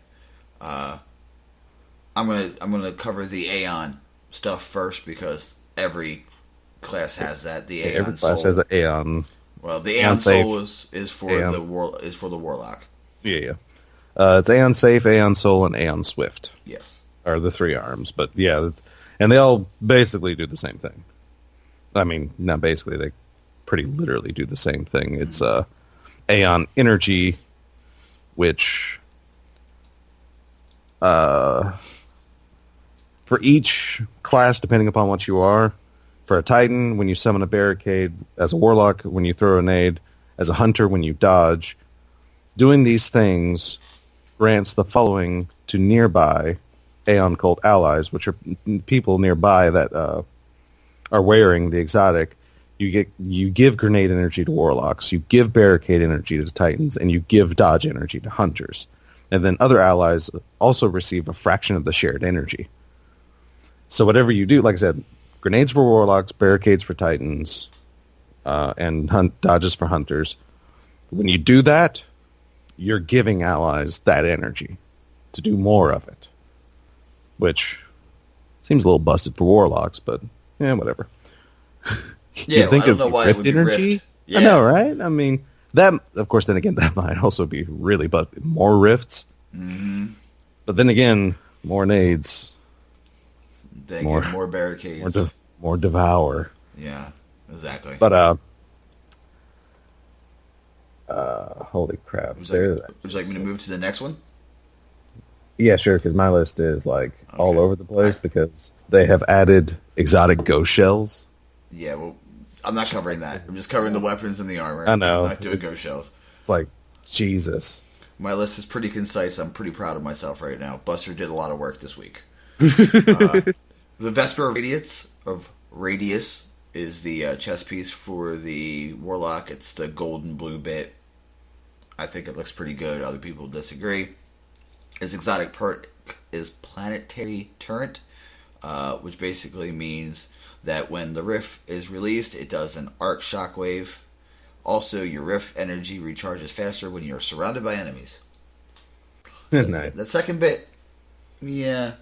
I'm going to cover the Aeon stuff first because every class has that. The Aeon every class has an Aeon. Well, the Aeon Soul is for the Warlock. Yeah. It's Aeon Safe, Aeon Soul, and Aeon Swift. Yes. Are the 3 arms, but yeah, and they all basically do the same thing. I mean, not basically, they pretty literally do the same thing. It's Aeon Energy, which for each class, depending upon what you are, for a Titan, when you summon a barricade, as a Warlock, when you throw a nade, as a Hunter, when you dodge, doing these things grants the following to nearby Aeon Cult allies, which are people nearby that are wearing the exotic. You give grenade energy to Warlocks, you give barricade energy to Titans, and you give dodge energy to Hunters. And then other allies also receive a fraction of the shared energy. So whatever you do, like I said, grenades for Warlocks, barricades for Titans, and dodges for Hunters. When you do that, you're giving allies that energy to do more of it. Which seems a little busted for Warlocks, but whatever. Yeah, I don't know why it would be Rift. Yeah. I know, right? I mean, that, of course, then again, that might also be really busted. More rifts. Mm-hmm. But then again, more nades. More barricades. More devour. Yeah, exactly. But, holy crap. Would you like me to move to the next one? Yeah, sure, because my list is, all over the place because they have added exotic ghost shells. Yeah, well, I'm not covering that. I'm just covering the weapons and the armor. I know. I'm not doing ghost shells. It's like, Jesus. My list is pretty concise. I'm pretty proud of myself right now. Buster did a lot of work this week. The Vesper Radius is the chest piece for the Warlock. It's the golden blue bit. I think it looks pretty good. Other people disagree. His exotic perk is Planetary Turret, which basically means that when the Rift is released, it does an arc shockwave. Also, your Rift energy recharges faster when you're surrounded by enemies. Nice. The second bit, yeah.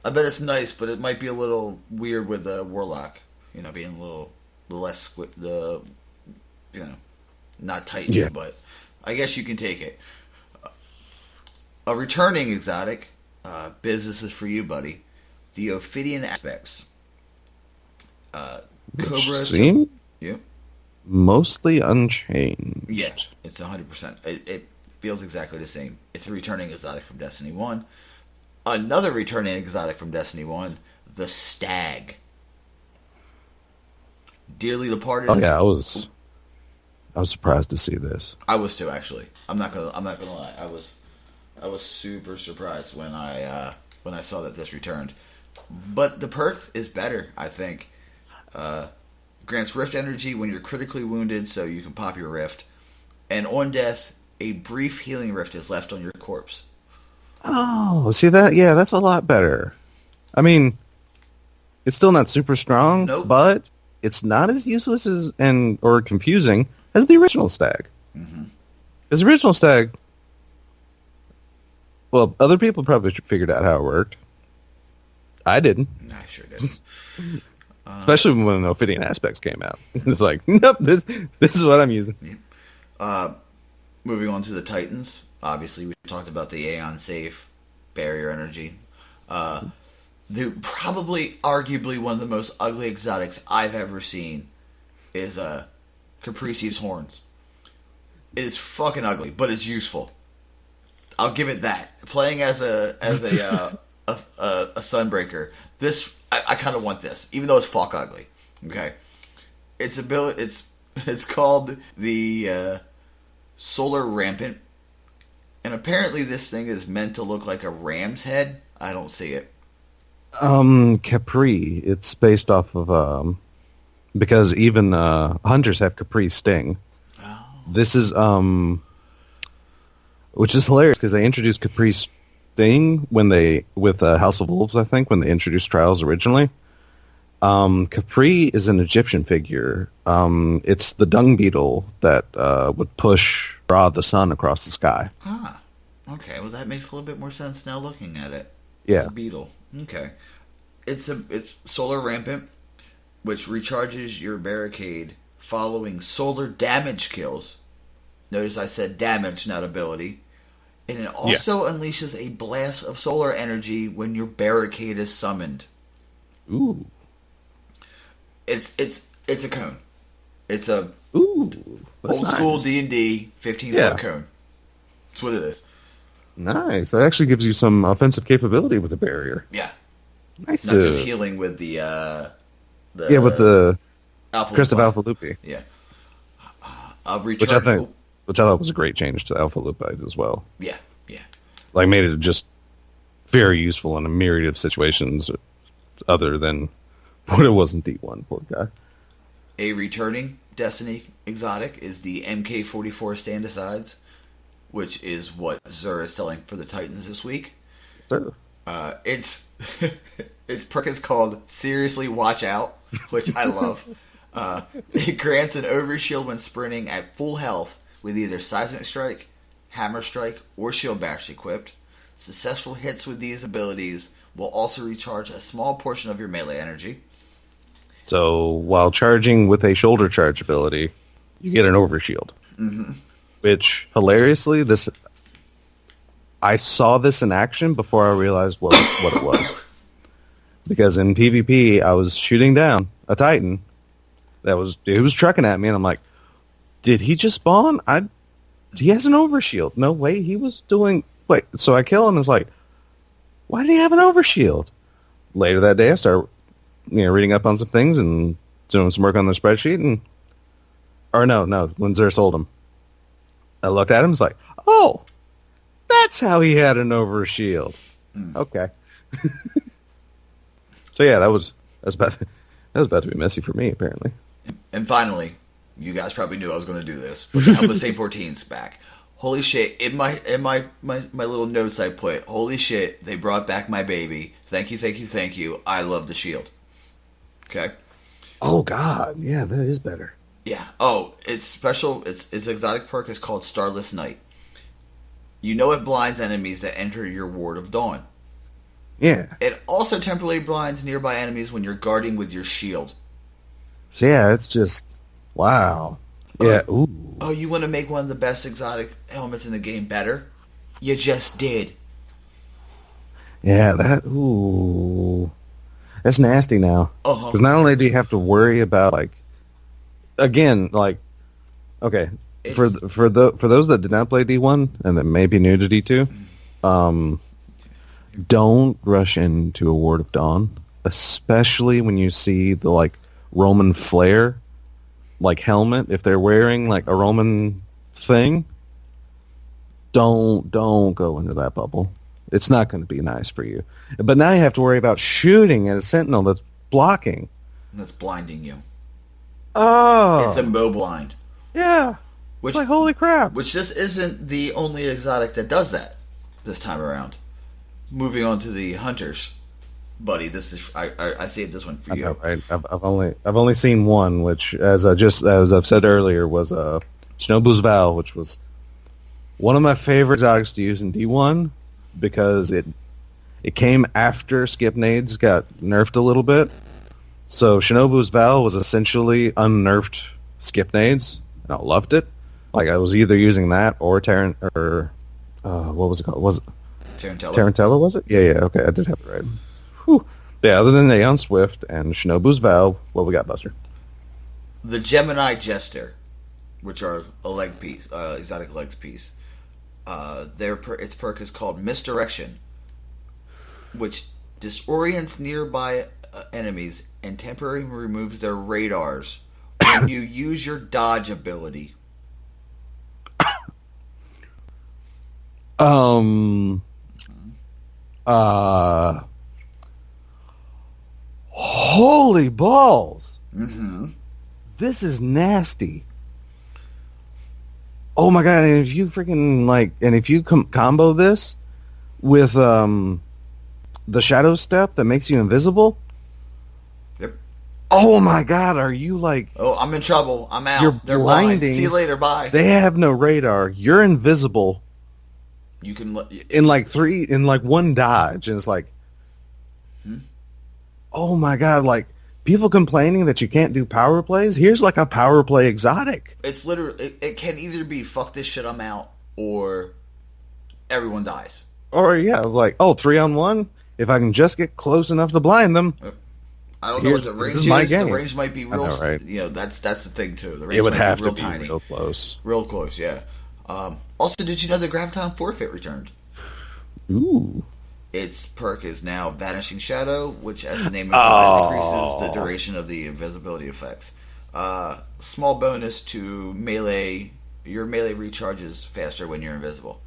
I bet it's nice, but it might be a little weird with the Warlock. You know, being a little less not Titan, Yeah. but I guess you can take it. A returning exotic, business is for you, buddy. The Ophidian aspects. Cobra. Seem Yep. mostly unchanged. Yeah, it's 100%. It feels exactly the same. It's a returning exotic from Destiny 1. Another returning exotic from Destiny 1, the Stag. Dearly departed. Oh yeah, I was surprised to see this. I was too, actually. I'm not gonna lie. I was super surprised when I saw that this returned. But the perk is better, I think. Grants rift energy when you're critically wounded, so you can pop your rift. And on death, a brief healing rift is left on your corpse. Oh, see that? Yeah, that's a lot better. I mean, it's still not super strong, Nope. but it's not as useless or confusing as the original Stag. Mm-hmm. His original Stag, well, other people probably figured out how it worked. I didn't, I sure did. especially when Ophidian Aspects came out. It's like, nope, this is what I'm using. Moving on to the Titans. Obviously, we talked about the Aeon Safe, Barrier Energy. Probably, arguably, one of the most ugly exotics I've ever seen is Caprici's Horns. It is fucking ugly, but it's useful. I'll give it that. Playing as a Sunbreaker, this I kind of want this, even though it's fuck ugly. Okay, it's called the Solar Rampant. And apparently this thing is meant to look like a ram's head. I don't see it. Capri. It's based off of because even hunters have Capri Sting. Oh. This is which is hilarious because they introduced Capri Sting with House of Wolves, I think, when they introduced Trials originally. Capri is an Egyptian figure. It's the dung beetle that would push Ra the sun across the sky. Ah, okay. Well, that makes a little bit more sense now looking at it. Yeah. It's a beetle. Okay. It's Solar Rampant, which recharges your barricade following solar damage kills. Notice I said damage, not ability. And it also unleashes a blast of solar energy when your barricade is summoned. Ooh. It's a cone. It's a Ooh. That's old school nice. D&D 15-foot cone. That's what it is. Nice. That actually gives you some offensive capability with the barrier. Yeah. Nice. Not just healing with the with the Alpha Crest of Lupi. Alpha Lupi. Yeah. Of recharge. Which I thought was a great change to Alpha Lupi as well. Yeah. Like, made it just very useful in a myriad of situations other than when it wasn't D1, poor guy. A returning Destiny exotic is the MK44 Stand-Asides, which is what Xur is selling for the Titans this week. Sure. Its perk is called Seriously Watch Out, which I love. It grants an overshield when sprinting at full health with either Seismic Strike, Hammer Strike, or Shield Bash equipped. Successful hits with these abilities will also recharge a small portion of your melee energy. So, while charging with a shoulder charge ability, you get an overshield. Mm-hmm. Which, hilariously, I saw this in action before I realized what it was. Because in PvP, I was shooting down a Titan it was trucking at me, and I'm like, did he just spawn? He has an overshield. No way, he was doing... Wait, so I kill him, and it's like, why did he have an overshield? Later that day, I start reading up on some things and doing some work on the spreadsheet, when Xur sold him. I looked at him, it's like, oh, that's how he had an overshield. Okay. So yeah, that was about to be messy for me, apparently. And finally, you guys probably knew I was going to do this, but the Helpless A14's back. Holy shit! In my little notes I put, holy shit! They brought back my baby. Thank you. I love the shield. Okay. Oh God, yeah, that is better. Yeah. Oh, it's special. Its exotic perk is called Starless Night. You know it blinds enemies that enter your Ward of Dawn. Yeah. It also temporarily blinds nearby enemies when you're guarding with your shield. So yeah, it's just wow. Yeah. Ooh. Oh, you want to make one of the best exotic helmets in the game better? You just did. Yeah. That. Ooh. That's nasty now. Because not only do you have to worry about like, again, like, okay, for those that did not play D1 and that may be new to D2, don't rush into a Ward of Dawn, especially when you see the like Roman flare, like helmet. If they're wearing like a Roman thing, don't go into that bubble. It's not going to be nice for you. But now you have to worry about shooting at a sentinel that's blocking. That's blinding you. Oh. It's immobilized. Yeah. Which, it's like, holy crap. Which this isn't the only exotic that does that this time around. Moving on to the hunters. Buddy, this is I saved this one for you. I know, right? I've only seen one, which as I've said earlier was Shinobu's Vow, which was one of my favorite exotics to use in D1 because it came after Skip Nades got nerfed a little bit. So Shinobu's Vow was essentially unnerfed Skip Nades, and I loved it. Like I was either using that or what was it called? Was it Tarantella? Tarantella, was it? Yeah, okay, I did have it right. Whew. Yeah, other than Aeon Swift and Shinobu's Vow, what we got, Buster? The Gemini Jester, which are a leg piece, exotic legs piece. Its perk is called Misdirection, which disorients nearby enemies and temporarily removes their radars when you use your dodge ability. Holy balls! Mm-hmm. This is nasty. Oh my god! And if you freaking if you combo this with the shadow step that makes you invisible. Yep. Oh my god! Are you like? Oh, I'm in trouble. I'm out. They're blinding. blind. See you later. Bye. They have no radar. You're invisible. You can in one dodge, and it's like, oh my god! Like people complaining that you can't do power plays. Here's like a power play exotic. It's literally it can either be fuck this shit, I'm out, or everyone dies. Or yeah, like 3-on-1. If I can just get close enough to blind them. I don't know what the range is. The range might be real. I know, right? You know, that's the thing too. The range it would might have be real to be tiny. real close. Real close, yeah. Also, did you know the Graviton Forfeit returned? Ooh. Its perk is now Vanishing Shadow, which, as the name implies, increases the duration of the invisibility effects. Small bonus to melee. Your melee recharges faster when you're invisible.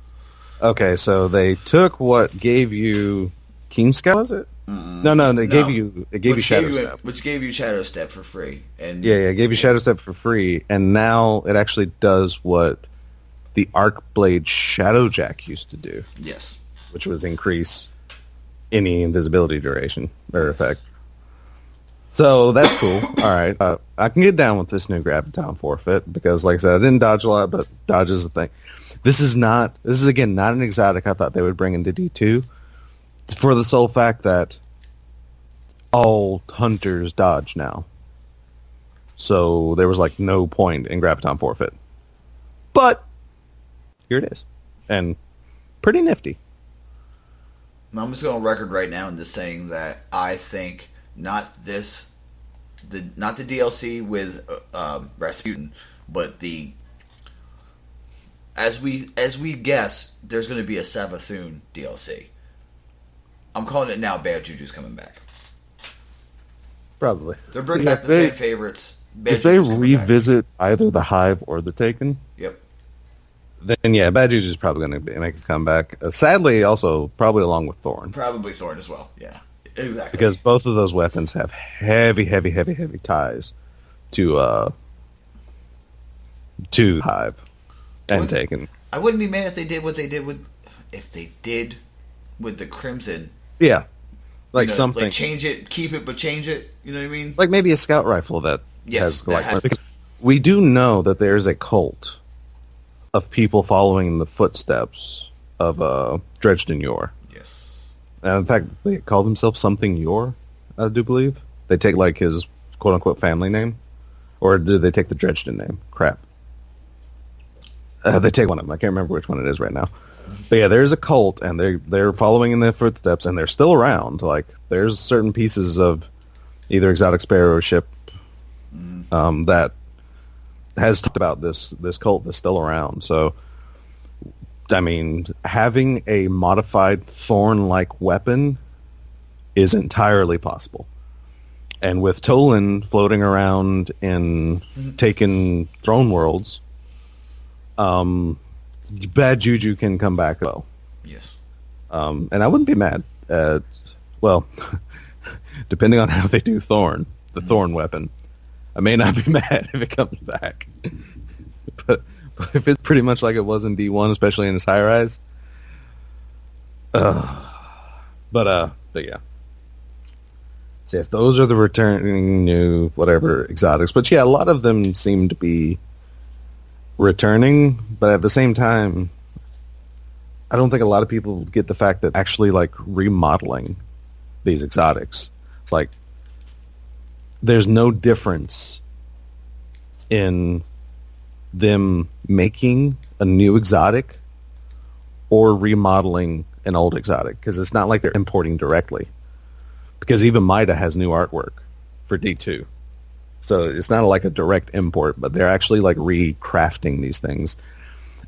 Okay, so they took what gave you Keen Scout, was it? No, they gave you Shadow Step. Which gave you Shadow Step for free. And yeah, it gave you Shadow Step for free, and now it actually does what the Arcblade Shadowjack used to do. Yes. Which was increase any invisibility duration or effect. So that's cool. All right. I can get down with this new Graviton Forfeit because, like I said, I didn't dodge a lot, but dodge is the thing. This is again not an exotic I thought they would bring into D2 for the sole fact that all hunters dodge now. So there was like no point in Graviton Forfeit. But here it is. And pretty nifty. I'm just going on record right now and just saying that I think not the DLC with Rasputin, but as we guess, there's going to be a Savathun DLC. I'm calling it now. Bad Juju's coming back. Probably. They're bringing back the fan favorites. If they revisit either the Hive or the Taken, yep. Then yeah, Bad Juju's probably going to make a comeback. Sadly, also probably along with Thorn. Probably Thorn as well. Yeah, exactly. Because both of those weapons have heavy ties to Hive and Taken. I wouldn't be mad if they did what they did with the Crimson. Yeah, like something. Like change it, keep it, but change it. You know what I mean? Like maybe a scout rifle that because we do know that there's a cult of people following the footsteps of Dredged and Yor. Yes. And in fact, they call themselves something Yor, I do believe. They take like his quote-unquote family name. Or do they take the Dredgen name? Crap. They take one of them. I can't remember which one it is right now. But yeah, there's a cult, and they're following in their footsteps, and they're still around. Like, there's certain pieces of either Exotic Sparrow ship that has talked about this cult that's still around. So, I mean, having a modified thorn-like weapon is entirely possible. And with Toland floating around in taken throne worlds, bad juju can come back though. Yes. And I wouldn't be mad. Well, depending on how they do Thorn, the Thorn weapon, I may not be mad if it comes back. but if it's pretty much like it was in D1, especially in its high rise. But yeah. So yes, those are the returning new whatever exotics. But yeah, a lot of them seem to be returning, but at the same time, I don't think a lot of people get the fact that actually like remodeling these exotics. It's like there's no difference in them making a new exotic or remodeling an old exotic, because it's not like they're importing directly. Because even Mida has new artwork for D2. So it's not like a direct import, but they're actually like recrafting these things.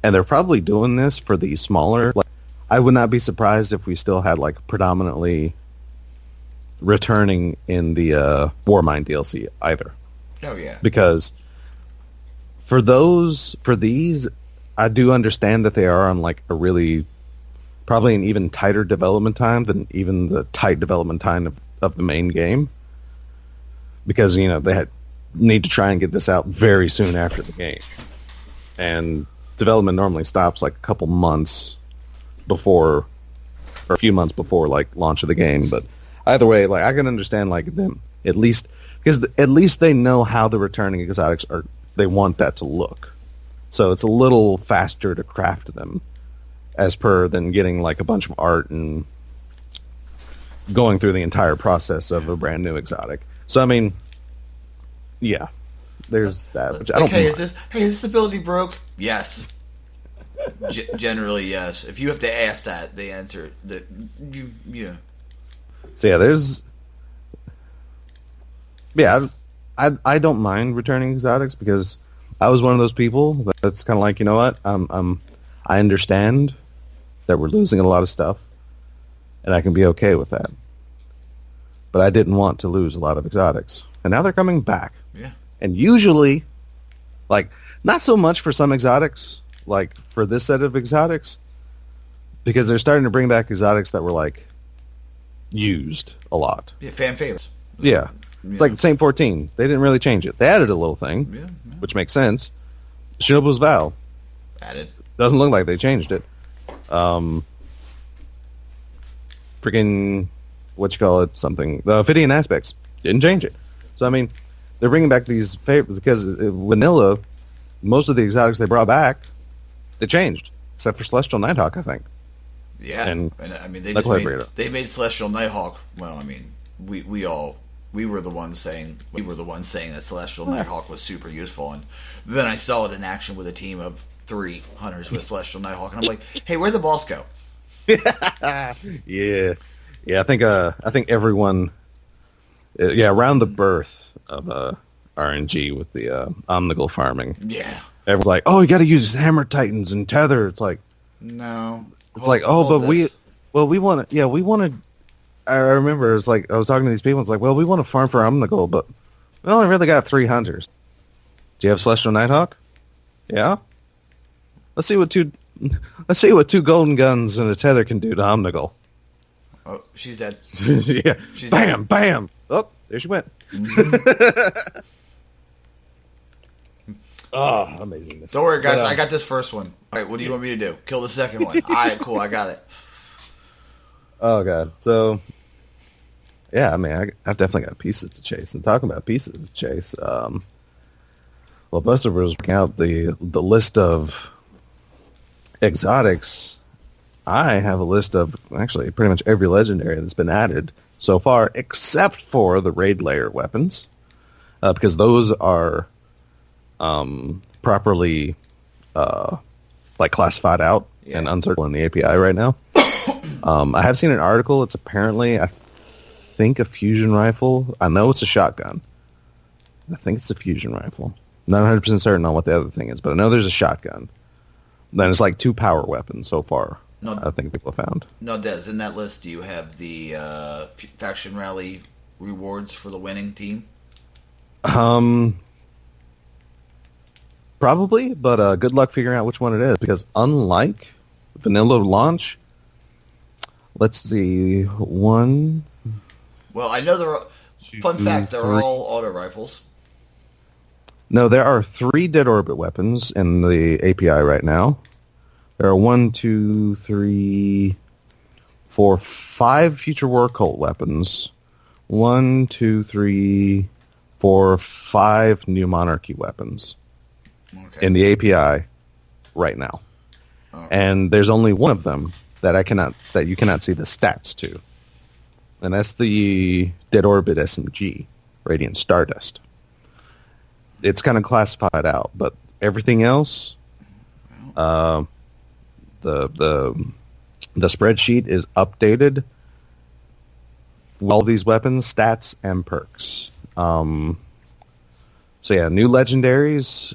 And they're probably doing this for the smaller. Like, I would not be surprised if we still had like predominantly returning in the Warmind DLC either. Oh, yeah. Because for these, I do understand that they are on like a really, probably an even tighter development time than even the tight development time of the main game. Because, you know, they need to try and get this out very soon after the game. And development normally stops like a couple months before, or a few months before like launch of the game. But either way, like I can understand like them at least, because at least they know how the returning exotics are. They want that to look, so it's a little faster to craft them, as per than getting like a bunch of art and going through the entire process of a brand new exotic. So I mean, yeah, there's that. Which I don't. Hey, is this ability broke? Yes. Generally, yes. If you have to ask that, the answer that yeah. So yeah, there's. Yeah, I don't mind returning exotics because I was one of those people that's kind of like, you know what, I understand that we're losing a lot of stuff, and I can be okay with that. But I didn't want to lose a lot of exotics, and now they're coming back. Yeah. And usually, like, not so much for some exotics, like for this set of exotics, because they're starting to bring back exotics that were like used a lot. Yeah, fan favorites. Yeah. It's like Saint 14. They didn't really change it. They added a little thing, which makes sense. Shinobu's Vow. Added. Doesn't look like they changed it. Freaking, what you call it, something. The Ophidian Aspects. Didn't change it. So, I mean, they're bringing back these favorites because vanilla, most of the exotics they brought back, they changed. Except for Celestial Nighthawk, I think. Yeah. And I mean, they made Celestial Nighthawk, well, I mean, we were the ones saying that Celestial Nighthawk was super useful, and then I saw it in action with a team of 3 hunters with Celestial Nighthawk, and I'm like, hey, where'd the boss go? yeah. I think everyone, around the birth of RNG with the Omnigul farming. Yeah. Everyone's like, oh, you got to use Hammer Titans and Tether. It's like, no. It's like, oh, but we want to. I remember it's like I was talking to these people. It's like, well, we want to farm for Omnigul, but we only really got 3 hunters. Do you have Celestial Nighthawk? Yeah. Let's see what two golden guns and a tether can do to Omnigul. Oh, she's dead. Yeah. She's bam, dead. Bam. Oh, there she went. Mm-hmm. Oh, amazingness. Don't worry, guys. I got this first one. All right, what do you want me to do? Kill the second one. All right, cool. I got it. Oh, God. So, yeah, I mean, I've definitely got pieces to chase. And talking about pieces to chase, well, Buster was working out the list of exotics I have a list of actually pretty much every legendary that's been added so far, except for the raid layer weapons, because those are properly like classified out and uncircled in the API right now. I have seen an article. It's apparently, I think, a fusion rifle. I know it's a shotgun. I think it's a fusion rifle. Not 100% certain on what the other thing is, but I know there's a shotgun. Then it's like 2 power weapons so far. No, I think people have found. No, Des, in that list, do you have the faction rally rewards for the winning team? Probably, but good luck figuring out which one it is, because unlike vanilla launch, let's see, one... Well, I know they're... Fun fact, they're all auto rifles. No, there are 3 dead orbit weapons in the API right now. There are 1, 2, 3, 4, 5 future war cult weapons. 1, 2, 3, 4, 5 new monarchy weapons in the API right now. Okay. And there's only one of them that you cannot see the stats to. And that's the Dead Orbit SMG, Radiant Stardust. It's kind of classified out, but everything else, the spreadsheet is updated with all these weapons, stats, and perks. So yeah, new legendaries,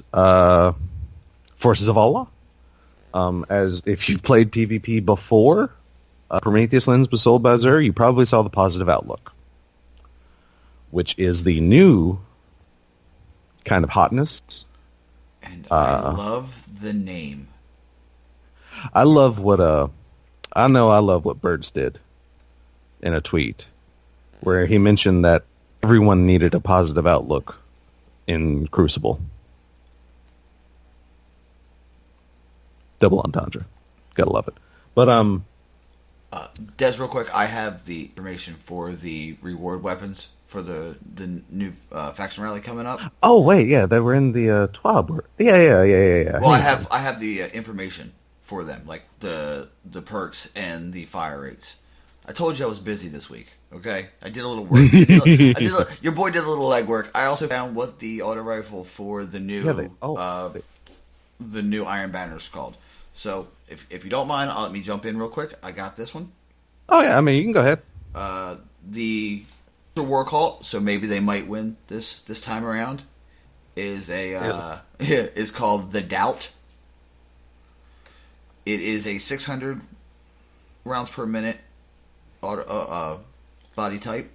Forces of Allah. As if you played PvP before Prometheus Lens was sold by Azure, you probably saw the Positive Outlook, which is the new kind of hotness. And I love the name. I love what Birds did in a tweet where he mentioned that everyone needed a positive outlook in Crucible. Double entendre. Gotta love it. But Des, real quick, I have the information for the reward weapons for the new faction rally coming up. Oh wait, yeah, they were in the TWAB. Yeah. Well, I have the information for them, like the perks and the fire rates. I told you I was busy this week. Okay, I did a little work. Your boy did a little legwork. I also found what the auto rifle for the new the new Iron Banner is called. So if you don't mind, let me jump in real quick. I got this one. Oh yeah, I mean you can go ahead. The war cult, so maybe they might win this time around. Is is called the Doubt. It is a 600 rounds per minute body type.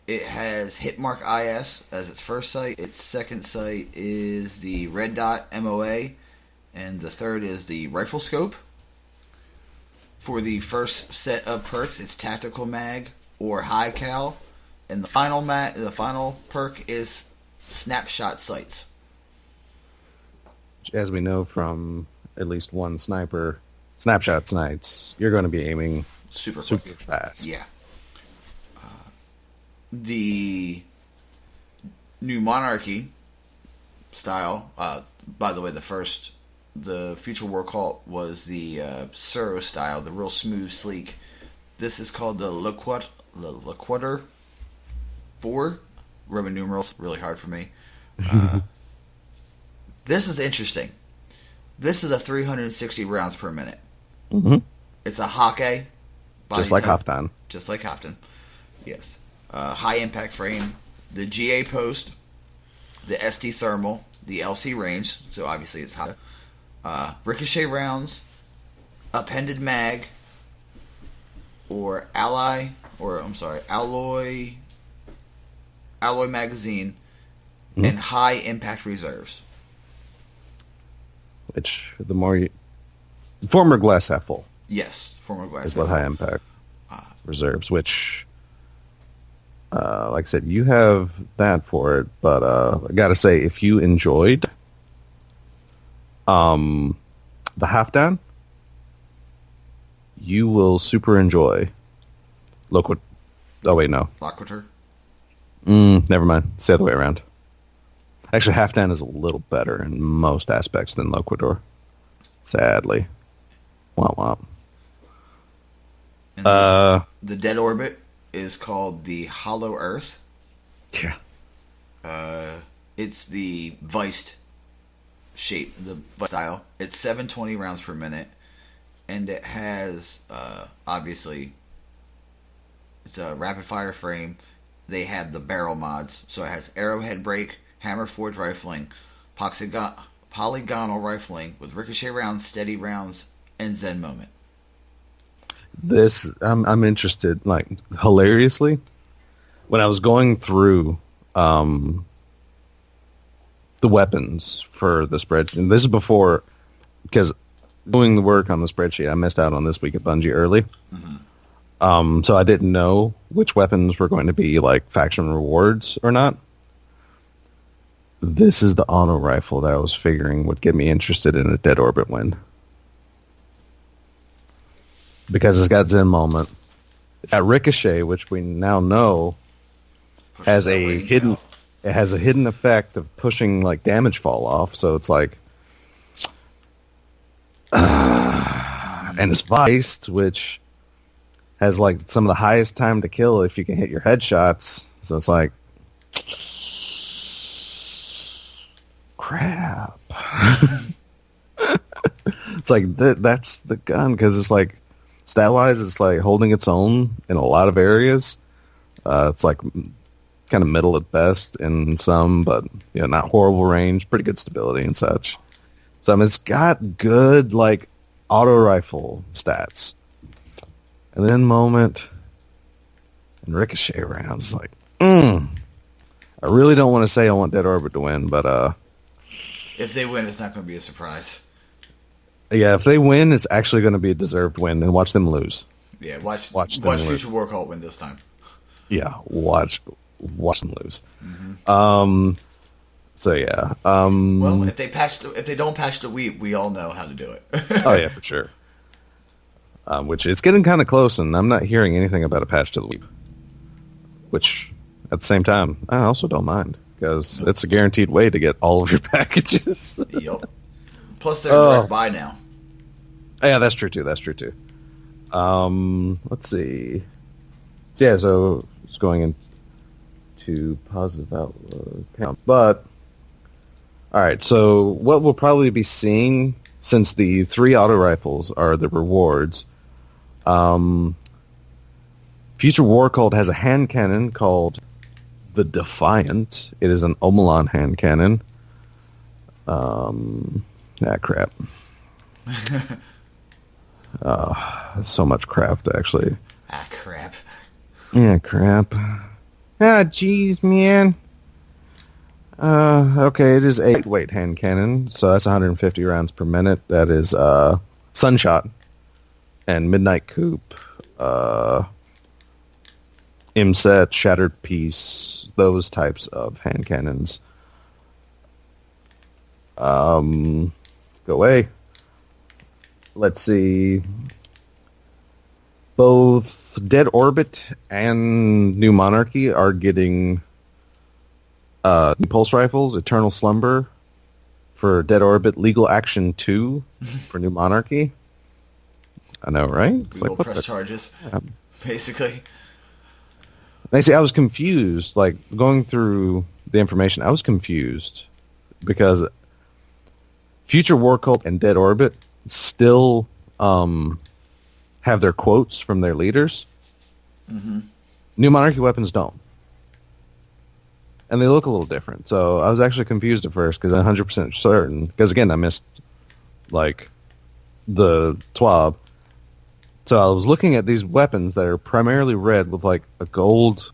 It has Hitmark IS as its first sight. Its second sight is the Red Dot MOA, and the third is the Rifle Scope. For the first set of perks, it's Tactical Mag or High Cal, and the final perk is Snapshot Sights. As we know from at least one sniper, Snapshot Snipes, you're going to be aiming super fast. Yeah. The new Monarchy style, by the way, the Future War Cult was the Suro style, the real smooth, sleek. This is called the Liquider 4. Roman numerals, really hard for me. This is interesting. This is a 360 rounds per minute. Mm-hmm. It's a Hake. Just like Haftan. Just like Haftan. Yes. High impact frame, the GA post, the SD thermal, the LC range, so obviously it's high. Ricochet rounds, appended mag, alloy magazine, and high impact reserves. Which former glass half full. Yes, former glass half full. Is what high impact reserves, which. Like I said, you have that for it, but I gotta say, if you enjoyed the Halfdan, you will super enjoy Loquit. Oh wait, no. Loquitur? Never mind. It's the other way around. Actually, Halfdan is a little better in most aspects than Loquitur. Sadly. Womp womp. And the dead orbit is called the Hollow Earth. Yeah. It's the Viced shape, the Viced style. It's 720 rounds per minute, and it has obviously it's a rapid fire frame. They have the barrel mods, so it has arrowhead break, hammer forge rifling, polygonal rifling with ricochet rounds, steady rounds, and Zen moment. This I'm interested. Like hilariously, when I was going through the weapons for the spreadsheet, and this is before because doing the work on the spreadsheet, I missed out on this week at Bungie early. Mm-hmm. So I didn't know which weapons were going to be like faction rewards or not. This is the auto rifle that I was figuring would get me interested in a dead orbit win. Because it's got Zen moment. It's got Ricochet, which we now know has a hidden effect of pushing like damage fall off. So it's like and it's Viced, which has like some of the highest time to kill if you can hit your headshots. So it's like crap. It's like that's the gun because it's like stat-wise, it's like holding its own in a lot of areas. It's like kind of middle at best in some, but not horrible range, pretty good stability and such. So I mean, it's got good like auto rifle stats, and then moment and ricochet rounds. Like, I really don't want to say I want Dead Orbit to win, but if they win, it's not going to be a surprise. Yeah, if they win, it's actually going to be a deserved win, and watch them lose. Yeah, watch Future War Cult win this time. Yeah, watch them lose. Mm-hmm. So yeah. Well, if they don't patch the Weep, we all know how to do it. Oh yeah, for sure. Which it's getting kind of close, and I'm not hearing anything about a patch to the Weep. Which, at the same time, I also don't mind because it's a guaranteed way to get all of your packages. Yep. Plus, they're direct buy now. Yeah, that's true too. Let's see. So yeah, so it's going into positive outlook. But all right, so what we'll probably be seeing, since the 3 auto rifles are the rewards, Future War Cult has a hand cannon called the Defiant. It is an Omelon hand cannon. Crap. So much crap, actually. Crap. Yeah, crap. Jeez, man. Okay, it is a lightweight hand cannon, so that's 150 rounds per minute. That is Sunshot and Midnight Coupe, Imset, Shattered Piece, those types of hand cannons. Go away. Let's see. Both Dead Orbit and New Monarchy are getting new pulse rifles. Eternal Slumber for Dead Orbit. Legal Action 2 for New Monarchy. I know, right? It's like, press charges, basically. I see. I was confused. Like going through the information, I was confused because Future War Cult and Dead Orbit still have their quotes from their leaders. Mm-hmm. New Monarchy weapons don't. And they look a little different. So I was actually confused at first because I'm 100% certain. Because again, I missed like the TWAB. So I was looking at these weapons that are primarily red with like a gold,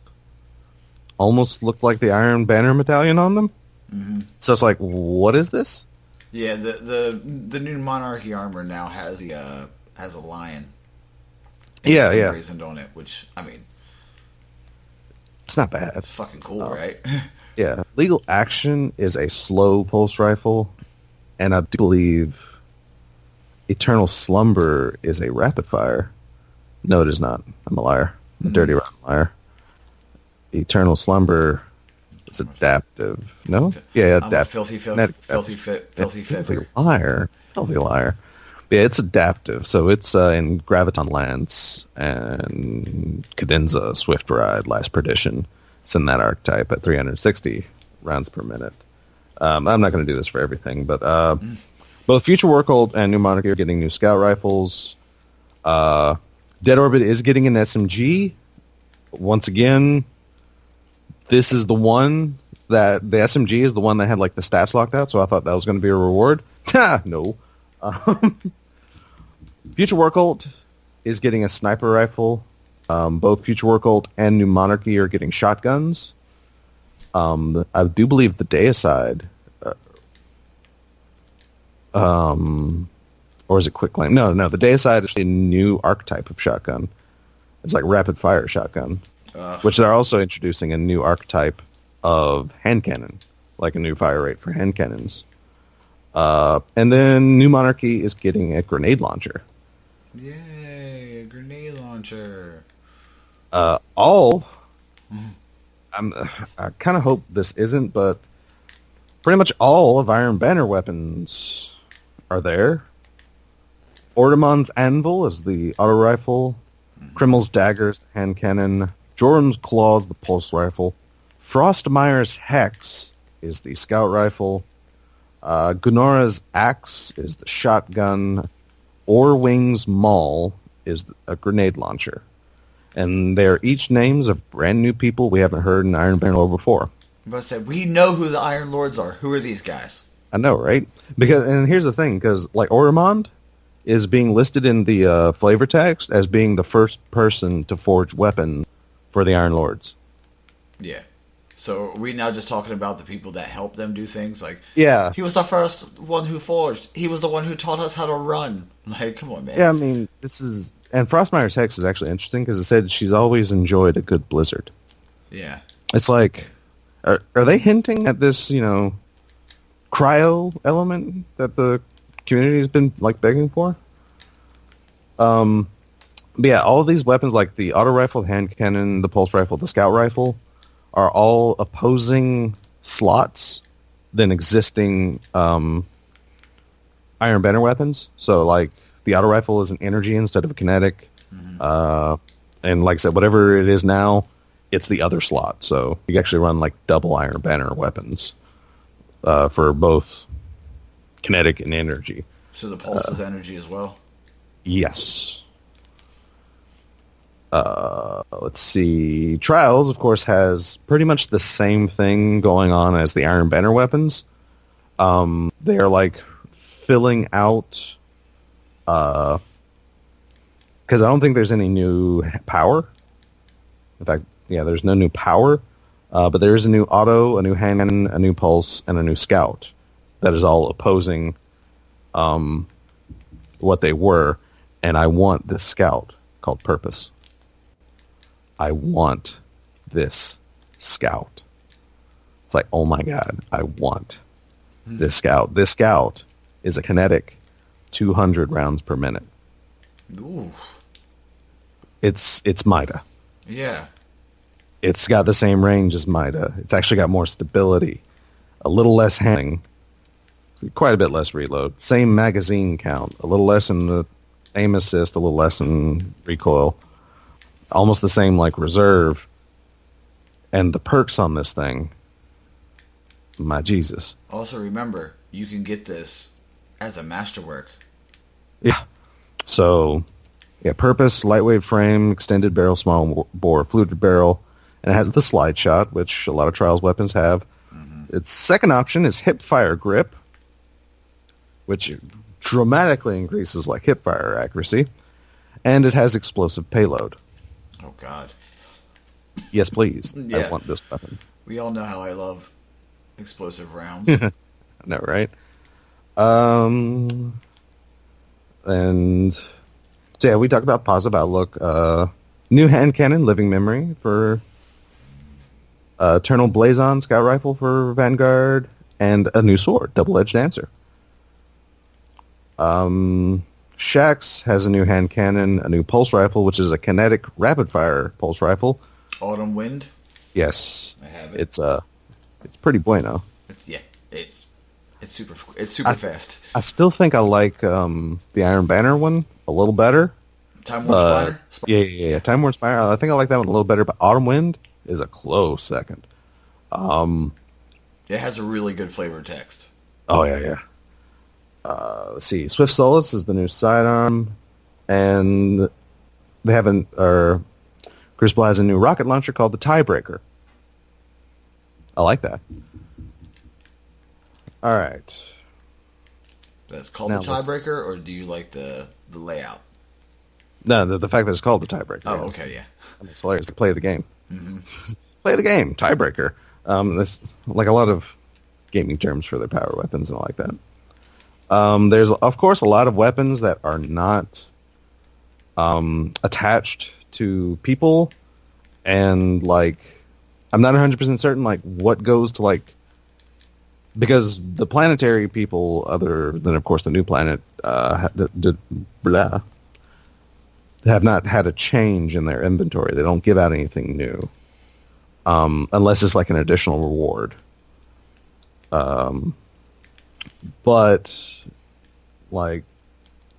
almost looked like the Iron Banner medallion on them. Mm-hmm. So it's like, what is this? Yeah, the new Monarchy armor now has a lion. Yeah. Emblazoned on it, which I mean, it's not bad. It's fucking cool, right? Yeah. Legal Action is a slow pulse rifle, and I do believe Eternal Slumber is a rapid fire. No, it is not. I'm a liar. I'm a dirty rotten liar. Eternal Slumber is adaptive. No? Yeah, adaptive. Filthy liar. Filthy liar. Yeah, it's adaptive, so it's in Graviton Lance and Cadenza, Swift Ride, Last Perdition. It's in that archetype at 360 rounds per minute. I'm not going to do this for everything, but both Future World and New Monarchy are getting new scout rifles. Dead Orbit is getting an SMG. Once again, this is the one that the SMG is the one that had like the stats locked out, so I thought that was going to be a reward. No. Future World is getting a sniper rifle. Both Future World and New Monarchy are getting shotguns. I do believe the Deicide, or is it Quicklime? No, the Deicide is a new archetype of shotgun. It's like rapid fire shotgun, which they're also introducing a new archetype of hand cannon, like a new fire rate for hand cannons. And then New Monarchy is getting a grenade launcher. Yay, a grenade launcher. I kind of hope this isn't, but pretty much all of Iron Banner weapons are there. Ordemon's Anvil is the auto rifle. Krimel's Daggers, the hand cannon. Jorun's Claws, the pulse rifle. Frostmire's Hex is the scout rifle. Gunora's Axe is the shotgun. Orwing's Maul is a grenade launcher. And they're each names of brand new people we haven't heard in Iron Banner lore before. But I said, we know who the Iron Lords are. Who are these guys? I know, right? And here's the thing, because like Oremond is being listed in the flavor text as being the first person to forge weapons for the Iron Lords. Yeah. So are we now just talking about the people that help them do things? Like, yeah, he was the first one who forged. He was the one who taught us how to run. Like, come on, man. Yeah, I mean, this is... And Frostmire's Hex is actually interesting because it said she's always enjoyed a good blizzard. Yeah. It's like, are they hinting at this, cryo element that the community has been, like, begging for? But yeah, all of these weapons, like the auto rifle, the hand cannon, the pulse rifle, the scout rifle, are all opposing slots than existing Iron Banner weapons. So, like, the auto rifle is an energy instead of a kinetic. Mm-hmm. And like I said, whatever it is now, it's the other slot. So you actually run like double Iron Banner weapons for both kinetic and energy. So the pulse is energy as well? Yes. Let's see. Trials, of course, has pretty much the same thing going on as the Iron Banner weapons. They are like filling out... because I don't think there's any new power. In fact, yeah, there's no new power. But there is a new auto, a new hand cannon, a new pulse, and a new scout. That is all opposing what they were. And I want this scout called Purpose. I want this scout. It's like, oh my god, I want this scout. This scout is a kinetic 200 rounds per minute. Ooh. It's Mida. Yeah. It's got the same range as Mida. It's actually got more stability, a little less handling, quite a bit less reload, same magazine count, a little less in the aim assist, a little less in recoil, almost the same like reserve, and the perks on this thing, my Jesus. Also remember, you can get this as a masterwork. Yeah. So, yeah, Purpose, lightweight frame, extended barrel, small bore, fluted barrel, and it has the slide shot, which a lot of Trials weapons have. Mm-hmm. Its second option is hip fire grip, which dramatically increases like hip fire accuracy, and it has explosive payload. Oh God. Yes, please. Yeah. I want this weapon. We all know how I love explosive rounds. I know, right? And so yeah, we talked about positive outlook. New hand cannon, living memory for Eternal Blazon scout rifle for Vanguard, and a new sword, double-edged answer. Shax has a new hand cannon, a new pulse rifle, which is a kinetic rapid-fire pulse rifle. Autumn Wind? Yes. I have it. It's pretty bueno. It's It's super fast. I still think I like the Iron Banner one a little better. Time War Spider? Yeah. Time War Spider. I think I like that one a little better, but Autumn Wind is a close second. It has a really good flavor text. Oh, yeah. Let's see. Swift Solace is the new sidearm, and they have Crucible has a new rocket launcher called the Tiebreaker. I like that. All right. That's called the Tiebreaker, or do you like the layout? No, the fact that it's called the Tiebreaker. Oh, okay, yeah. It's hilarious. Play the game. Mm-hmm. Play the game. Tiebreaker. That's like a lot of gaming terms for their power weapons and all like that. There's, of course, a lot of weapons that are not attached to people, and like I'm not 100% certain like what goes to like, because the planetary people, other than of course the new planet, have not had a change in their inventory. They don't give out anything new, unless it's like an additional reward. But like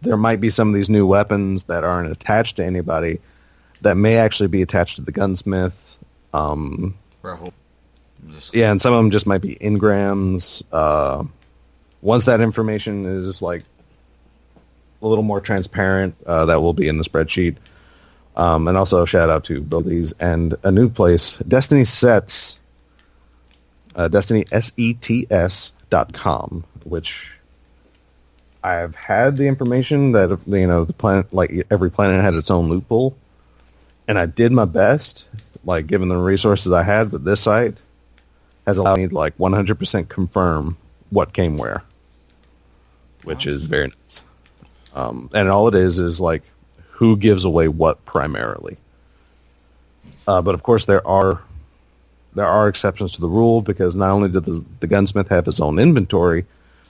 there might be some of these new weapons that aren't attached to anybody that may actually be attached to the gunsmith. Yeah, and some of them just might be engrams. Once that information is like a little more transparent, that will be in the spreadsheet. And also shout out to Buildies and a new place, Destiny Sets, DestinySets.com, which I've had the information that the planet, like every planet had its own loophole, and I did my best, like given the resources I had. But this site has allowed me to like 100% confirm what came where, which is very nice. And all it is like who gives away what primarily. But of course there are exceptions to the rule, because not only does the gunsmith have his own inventory,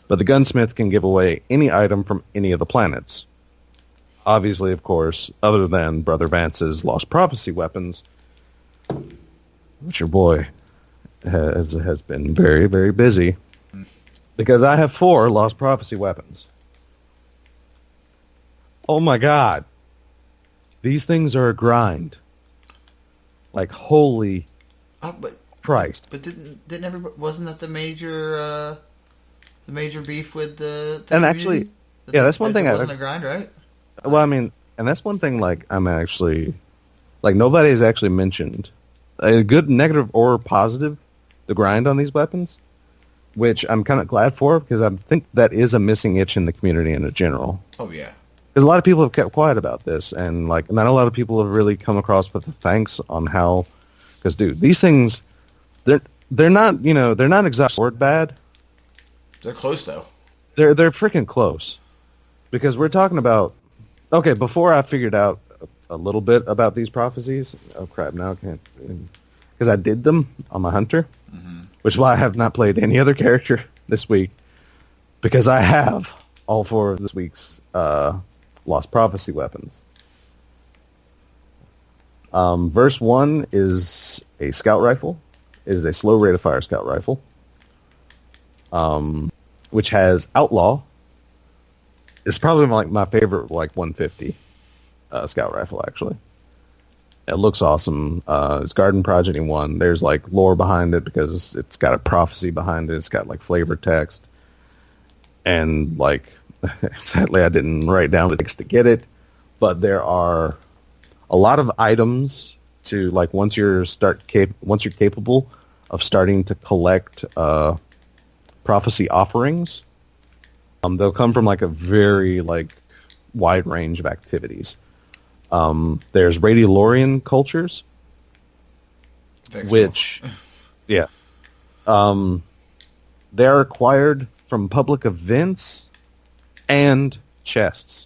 but the gunsmith can give away any item from any of the planets. Obviously, of course, other than Brother Vance's Lost Prophecy weapons, which your boy has been very, very busy, because I have 4 Lost Prophecy weapons. Oh my God. These things are a grind. Like, holy Christ. But didn't everybody, wasn't that the major beef with the and community? Actually, yeah, that's one thing. It wasn't a grind, right? Well, I mean, and that's one thing, like, I'm actually, like, nobody has actually mentioned a good negative or positive, the grind on these weapons, which I'm kind of glad for, because I think that is a missing itch in the community in general. Oh, yeah. Because a lot of people have kept quiet about this, and, like, not a lot of people have really come across with the thanks on how, because, dude, these things, they're not, they're not exactly bad. They're close, though. They're freaking close. Because we're talking about, okay, before I figured out a little bit about these prophecies, oh crap, now I can't, because I did them on my hunter, which is why I have not played any other character this week, because I have all 4 of this week's Lost Prophecy weapons. Verse 1 is a scout rifle. It is a slow rate of fire scout rifle, which has Outlaw. It's probably like my favorite, like 150 scout rifle, actually. It looks awesome. It's Garden Progeny 1. There's like lore behind it because it's got a prophecy behind it. It's got like flavor text. And like, sadly I didn't write down the text to get it, but there are a lot of items to, like, once you're capable of starting to collect prophecy offerings, they'll come from like a very like wide range of activities. There's Radiolorian cultures, which, yeah, they're acquired from public events and chests.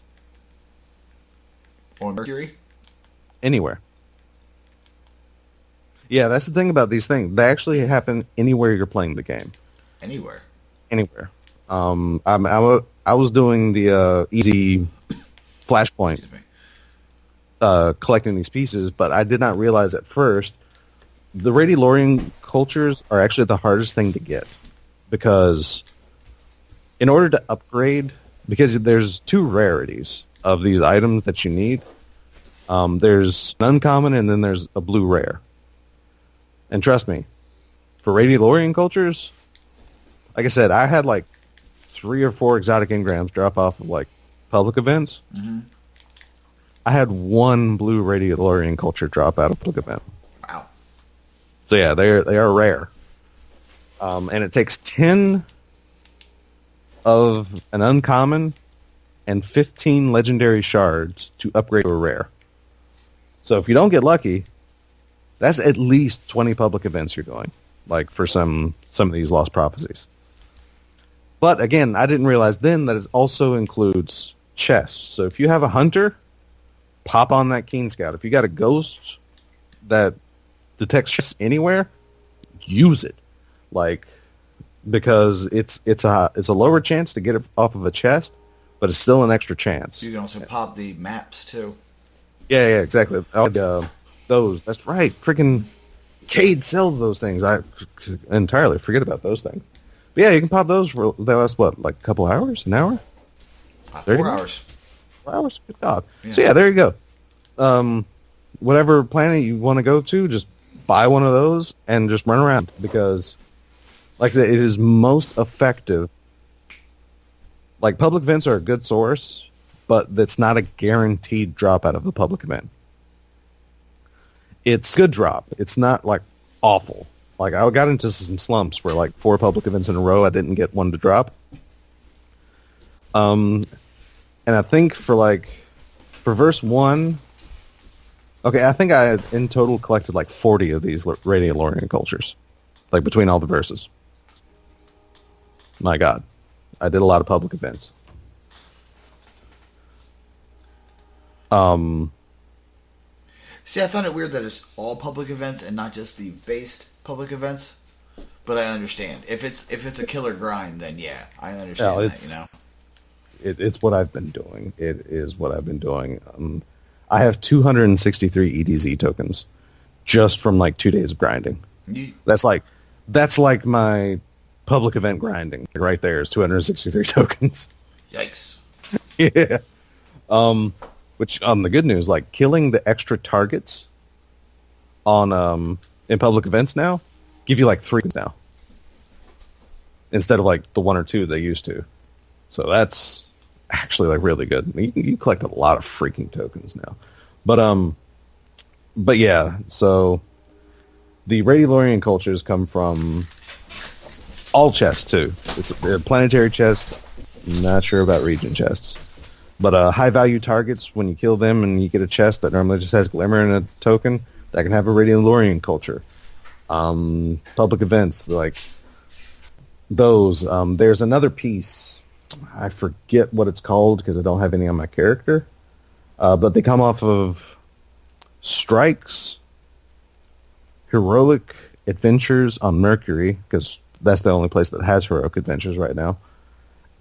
Or Mercury? Anywhere. Yeah, that's the thing about these things. They actually happen anywhere you're playing the game. Anywhere. I was doing the easy flashpoint, collecting these pieces, but I did not realize at first the Radiolorian cultures are actually the hardest thing to get, because in order to upgrade, because there's 2 rarities of these items that you need. There's an uncommon and then there's a blue rare. And trust me, for Radiolarian cultures, like I said, I had like 3 or 4 exotic engrams drop off of like public events. Mm-hmm. I had 1 blue Radiolarian culture drop out of public event. Wow. So yeah, they are rare. And it takes 10 of an uncommon and 15 legendary shards to upgrade to a rare. So if you don't get lucky, that's at least 20 public events you're going, like for some of these Lost Prophecies. But again, I didn't realize then that it also includes chests. So if you have a hunter, pop on that Keen Scout. If you got a ghost that detects chests anywhere, use it. Like, because it's a lower chance to get it off of a chest, but it's still an extra chance. You can also pop the maps too. Yeah, exactly. Those. That's right. Freaking Cade sells those things. I entirely forget about those things. But yeah, you can pop those for, they last, what, like a couple hours? An hour? 4 hours. 4 hours? Good God. Yeah. So yeah, there you go. Whatever planet you want to go to, just buy one of those and just run around. Because, like I said, it is most effective. Like, public events are a good source, but that's not a guaranteed drop out of the public event. It's good drop. It's not, like, awful. Like, I got into some slumps where, like, 4 public events in a row, I didn't get one to drop. And I think for verse 1, okay, I think I had in total collected, like, 40 of these Radiolarian cultures. Like, between all the verses. My God. I did a lot of public events. See, I found it weird that it's all public events and not just the based public events. But I understand. If it's a killer grind, then yeah, I understand that, you know. It's what I've been doing. It is what I've been doing. I have 263 EDZ tokens just from like 2 days of grinding. That's like my public event grinding right there is 263 tokens. Yikes. Yeah. Which on the good news, like killing the extra targets on in public events now give you like 3 now instead of like the 1 or 2 they used to. So that's actually like really good. You collect a lot of freaking tokens now. But yeah, so the Radiolarian cultures come from all chests too. It's a planetary chest. Not sure about region chests. But high value targets, when you kill them and you get a chest that normally just has Glimmer and a token, that can have a Radiolarian culture. Public events, like those. There's another piece. I forget what it's called because I don't have any on my character. But they come off of strikes, heroic adventures on Mercury, because that's the only place that has heroic adventures right now,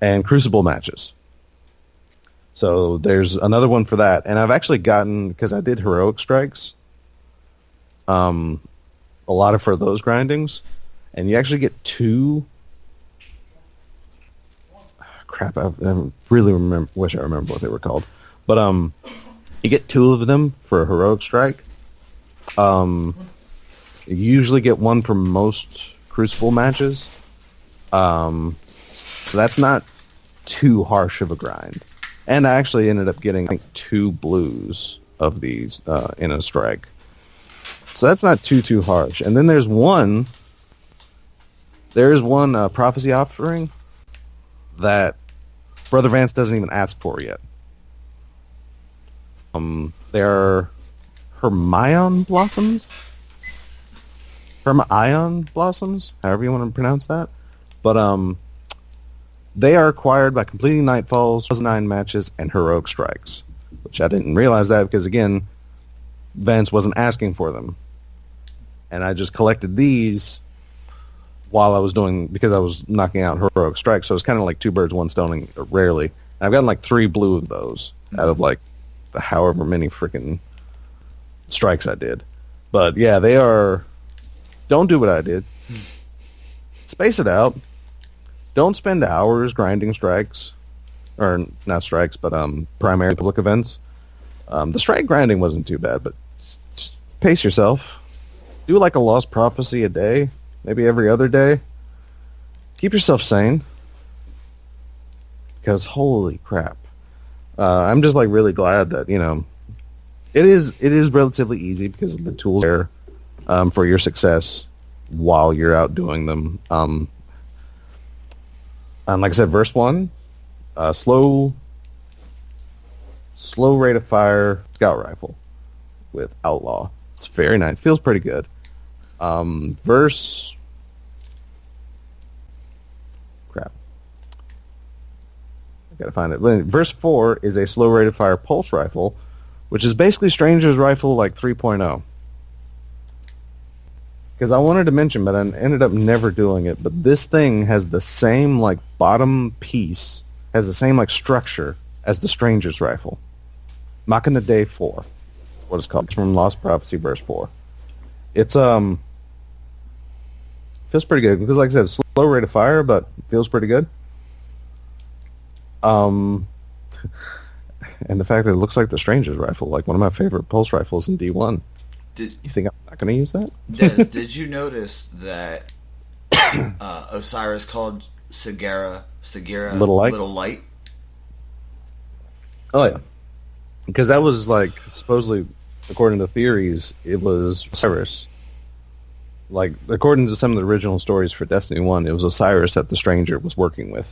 and crucible matches. So there's another one for that. And I've actually gotten, because I did heroic strikes, a lot of for those grindings, and you actually get 2. Crap, I really wish I remember what they were called. But you get 2 of them for a heroic strike. You usually get 1 for most crucible matches. So that's not too harsh of a grind. And I actually ended up getting, I think, 2 blues of these in a strike. So that's not too harsh. And then there's one prophecy offering that Brother Vance doesn't even ask for yet. They're Hermione blossoms? Hermione blossoms? However you want to pronounce that. But, they are acquired by completing Nightfalls, 9 matches, and heroic strikes. Which I didn't realize that because, again, Vance wasn't asking for them. And I just collected these while I was because I was knocking out heroic strikes. So it's kind of like 2 birds, 1 stone, rarely. And I've gotten like 3 blue of those out of like the however many freaking strikes I did. But yeah, they are... Don't do what I did. Space it out. Don't spend hours grinding strikes, or not strikes, but primary public events. The strike grinding wasn't too bad, but just pace yourself. Do like a Lost Prophecy a day, maybe every other day. Keep yourself sane. Because holy crap. I'm just like really glad that, it is relatively easy because of the tools there for your success while you're out doing them. And like I said, verse 1, slow rate of fire scout rifle with outlaw. It's very nice. Feels pretty good. Verse crap. I gotta find it. Verse 4 is a slow rate of fire pulse rifle, which is basically Stranger's Rifle like 3.0. Because I wanted to mention, but I ended up never doing it. But this thing has the same like bottom piece, has the same like structure as the Stranger's Rifle. Machina Day 4, what it's called. It's from Lost Prophecy verse 4. It's feels pretty good because, like I said, slow rate of fire, but feels pretty good. And the fact that it looks like the Stranger's Rifle, like one of my favorite pulse rifles in D1. You think I'm not going to use that? Des, did you notice that Osiris called Sagira Little Light? Oh, yeah. Because that was, like, supposedly, according to theories, it was Osiris. Like, according to some of the original stories for Destiny 1, it was Osiris that the Stranger was working with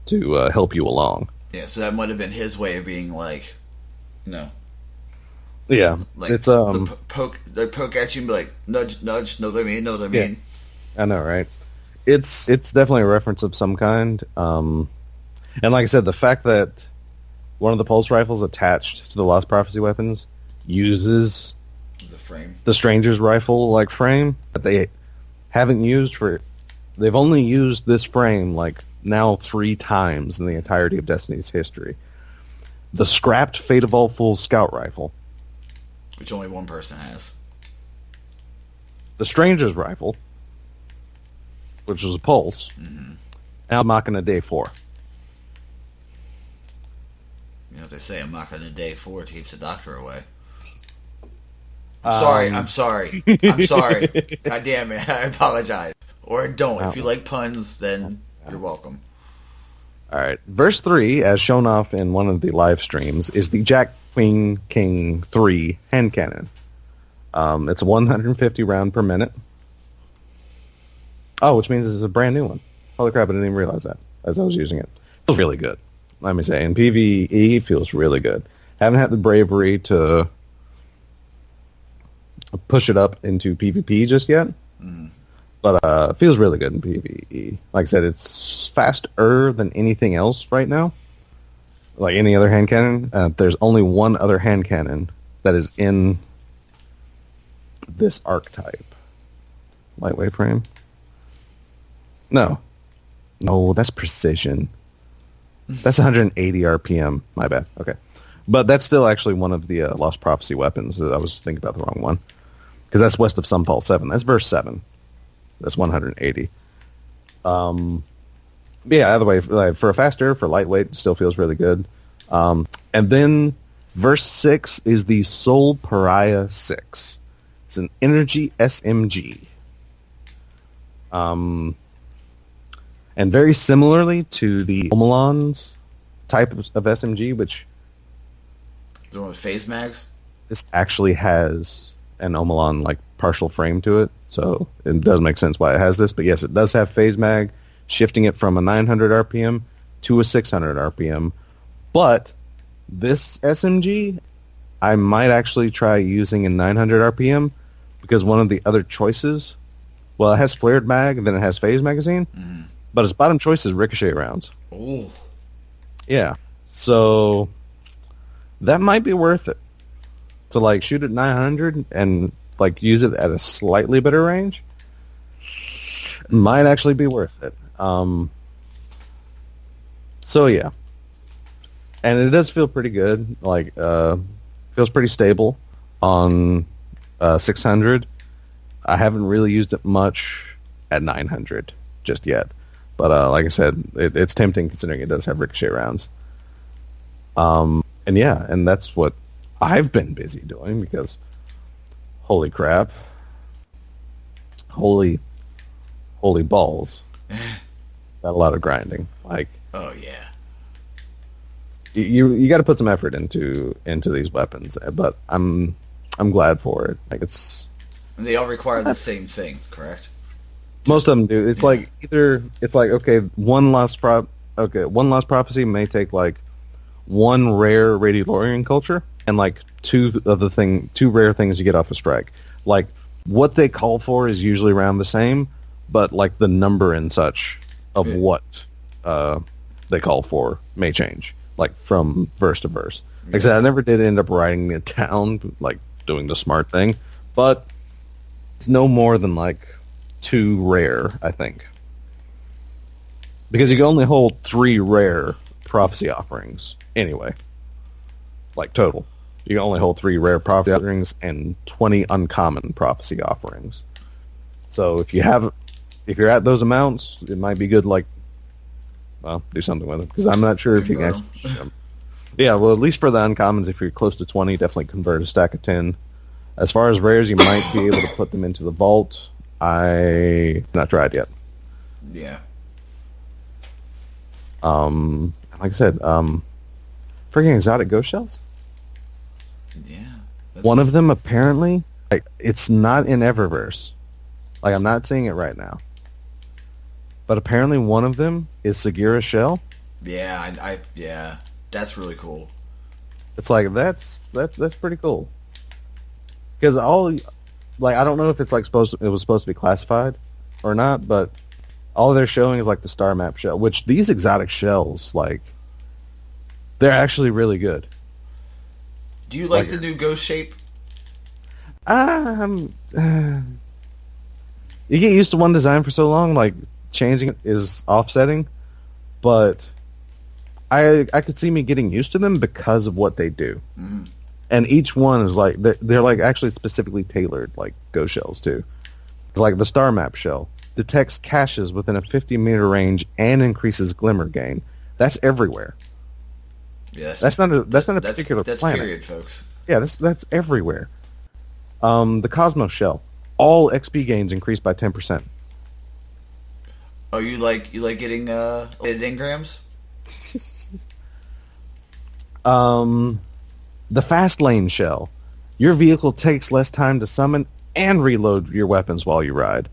to help you along. Yeah, so that might have been his way of being like, Yeah, like it's they poke at you and be like, nudge, nudge, know what I mean, know what I mean. I know, right? It's definitely a reference of some kind. And like I said, the fact that one of the pulse rifles attached to the Lost Prophecy weapons uses The frame, the Stranger's Rifle like frame that they haven't used they've only used this frame like now 3 times in the entirety of Destiny's history. The scrapped Fate of All Fools Scout Rifle, which only one person has. the Stranger's Rifle, which was a pulse, and Machina Day 4. You know what they say, a Machina Day 4 keeps the doctor away. I'm sorry. God damn it, I apologize. Or don't. If you like puns, then you're welcome. All right. Verse 3, as shown off in one of the live streams, is the Jack Queen King 3 hand cannon. It's 150 round per minute. Oh, which means it's a brand new one. Holy crap, I didn't even realize that as I was using it. It feels really good, let me say. In PvE, it feels really good. Haven't had the bravery to push it up into PvP just yet. But it feels really good in PvE. Like I said, it's faster than anything else right now. Like any other hand cannon. There's only one other hand cannon that is in this archetype. Lightweight frame? No, that's precision. That's 180 RPM. My bad. Okay. But that's still actually one of the Lost Prophecy weapons. I was thinking about the wrong one. Because that's west of Sunpulse 7. That's verse 7. That's 180. Yeah, either way, like, for a faster, for lightweight, it still feels really good. And then verse 6 is the Soul Pariah 6. It's an energy SMG. And very similarly to the Omelan's type of SMG, which... The one with phase mags? This actually has an Omelan, like, partial frame to it. So it does make sense why it has this. But yes, it does have phase mag, shifting it from a 900 RPM to a 600 RPM. But this SMG, I might actually try using in 900 RPM because one of the other choices, well, it has flared mag and then it has phase magazine, but its bottom choice is ricochet rounds. Oh. Yeah. So that might be worth it to like shoot at 900 and like use it at a slightly better range. Might actually be worth it. So yeah. And it does feel pretty good. Like, feels pretty stable on 600. I haven't really used it much at 900 just yet. But like I said, it's tempting considering it does have ricochet rounds. And yeah, and that's what I've been busy doing because, holy crap, holy balls, got a lot of grinding. Like, oh yeah, you got to put some effort into these weapons, but I'm glad for it. Like and they all require the same thing, correct? Most of them do. It's like okay, one lost prophecy may take like one rare Radiolarian culture and like two rare things you get off a strike. Like what they call for is usually around the same, but like the number and such of what they call for may change, like from verse to verse. Like I said, I never did end up writing it down, like doing the smart thing, but it's no more than like 2 rare, I think. Because you can only hold 3 rare prophecy offerings anyway. Like total. You can only hold 3 rare prophecy offerings and 20 uncommon prophecy offerings. So if you're at those amounts, it might be good, like, well, do something with them. Because I'm not sure if you can actually... Yeah, well, at least for the uncommons, if you're close to 20, definitely convert a stack of 10. As far as rares, you might be able to put them into the vault. I've not tried yet. Yeah. Like I said, freaking exotic ghost shells. Yeah. One of them apparently, like, it's not in Eververse. Like, I'm not seeing it right now. But apparently one of them is Segura's shell. Yeah, yeah, that's really cool. It's like that's pretty cool. Because I don't know if it's like it was supposed to be classified or not, but all they're showing is like the star map shell, which these exotic shells, like, they're actually really good. Do you like the new ghost shape? You get used to one design for so long, like changing it is offsetting, but I could see me getting used to them because of what they do. Mm-hmm. And each one is like they're like actually specifically tailored, like ghost shells too. It's like the star map shell detects caches within a 50-meter range and increases glimmer gain. That's everywhere. Yeah, that's not a particular that's planet. Period, folks. Yeah, that's everywhere. The Cosmos shell, all XP gains increase by 10%. Oh, you like getting engrams? The fast lane shell. Your vehicle takes less time to summon and reload your weapons while you ride.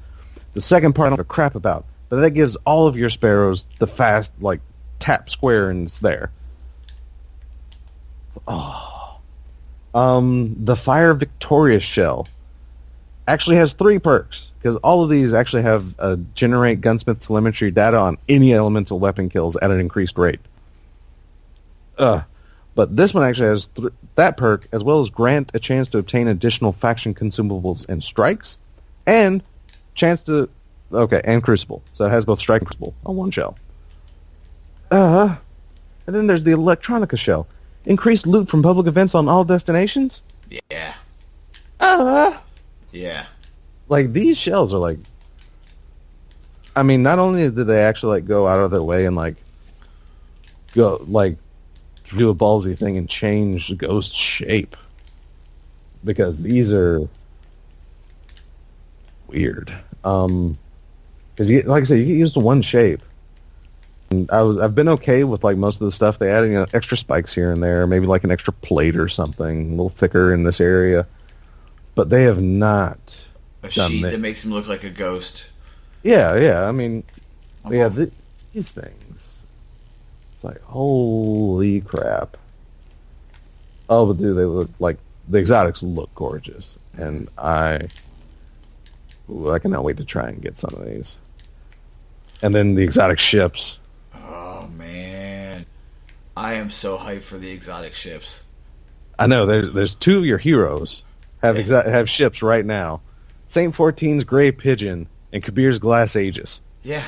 The second part I don't give a crap about, but that gives all of your sparrows the fast, like, tap square and it's there. Oh. The Fire Victorious shell actually has 3 perks, because all of these actually have generate gunsmith telemetry data on any elemental weapon kills at an increased rate. But this one actually has that perk, as well as grant a chance to obtain additional faction consumables and strikes, and and Crucible. So it has both Strike and Crucible on one shell. And then there's the Electronica shell. Increased loot from public events on all destinations? Yeah. Yeah. Like, these shells are like... I mean, not only did they actually, like, go out of their way and, like, go, like, do a ballsy thing and change Ghost shape. Because these are weird. Because, like I said, you get used to one shape. And I've been okay with, like, most of the stuff they added, extra spikes here and there, maybe like an extra plate or something, a little thicker in this area. But they have not a sheet that makes him look like a ghost. Yeah. I mean, these things. It's like, holy crap. Oh, but dude, they look like, the exotics look gorgeous. And I cannot wait to try and get some of these. And then the exotic ships. Oh, man. I am so hyped for the exotic ships. I know, there's 2 of your heroes have ships right now. Saint 14's Grey Pigeon and Kabir's Glass Aegis. Yeah.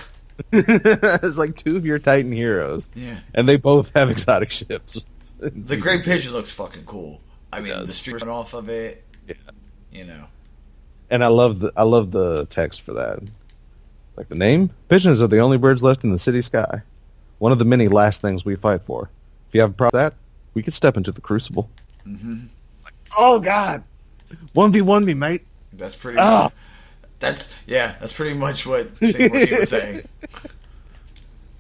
It's like 2 of your Titan heroes. Yeah. And they both have exotic ships. The Grey Pigeon looks fucking cool. I mean, the streaks off of it. Yeah. You know. And I love the text for that. Like the name? Pigeons are the only birds left in the city sky. One of the many last things we fight for. If you have a problem with that, we could step into the crucible. Mm-hmm. Oh, God! 1v1 me, mate. That's pretty much... That's pretty much what Singapore King was saying.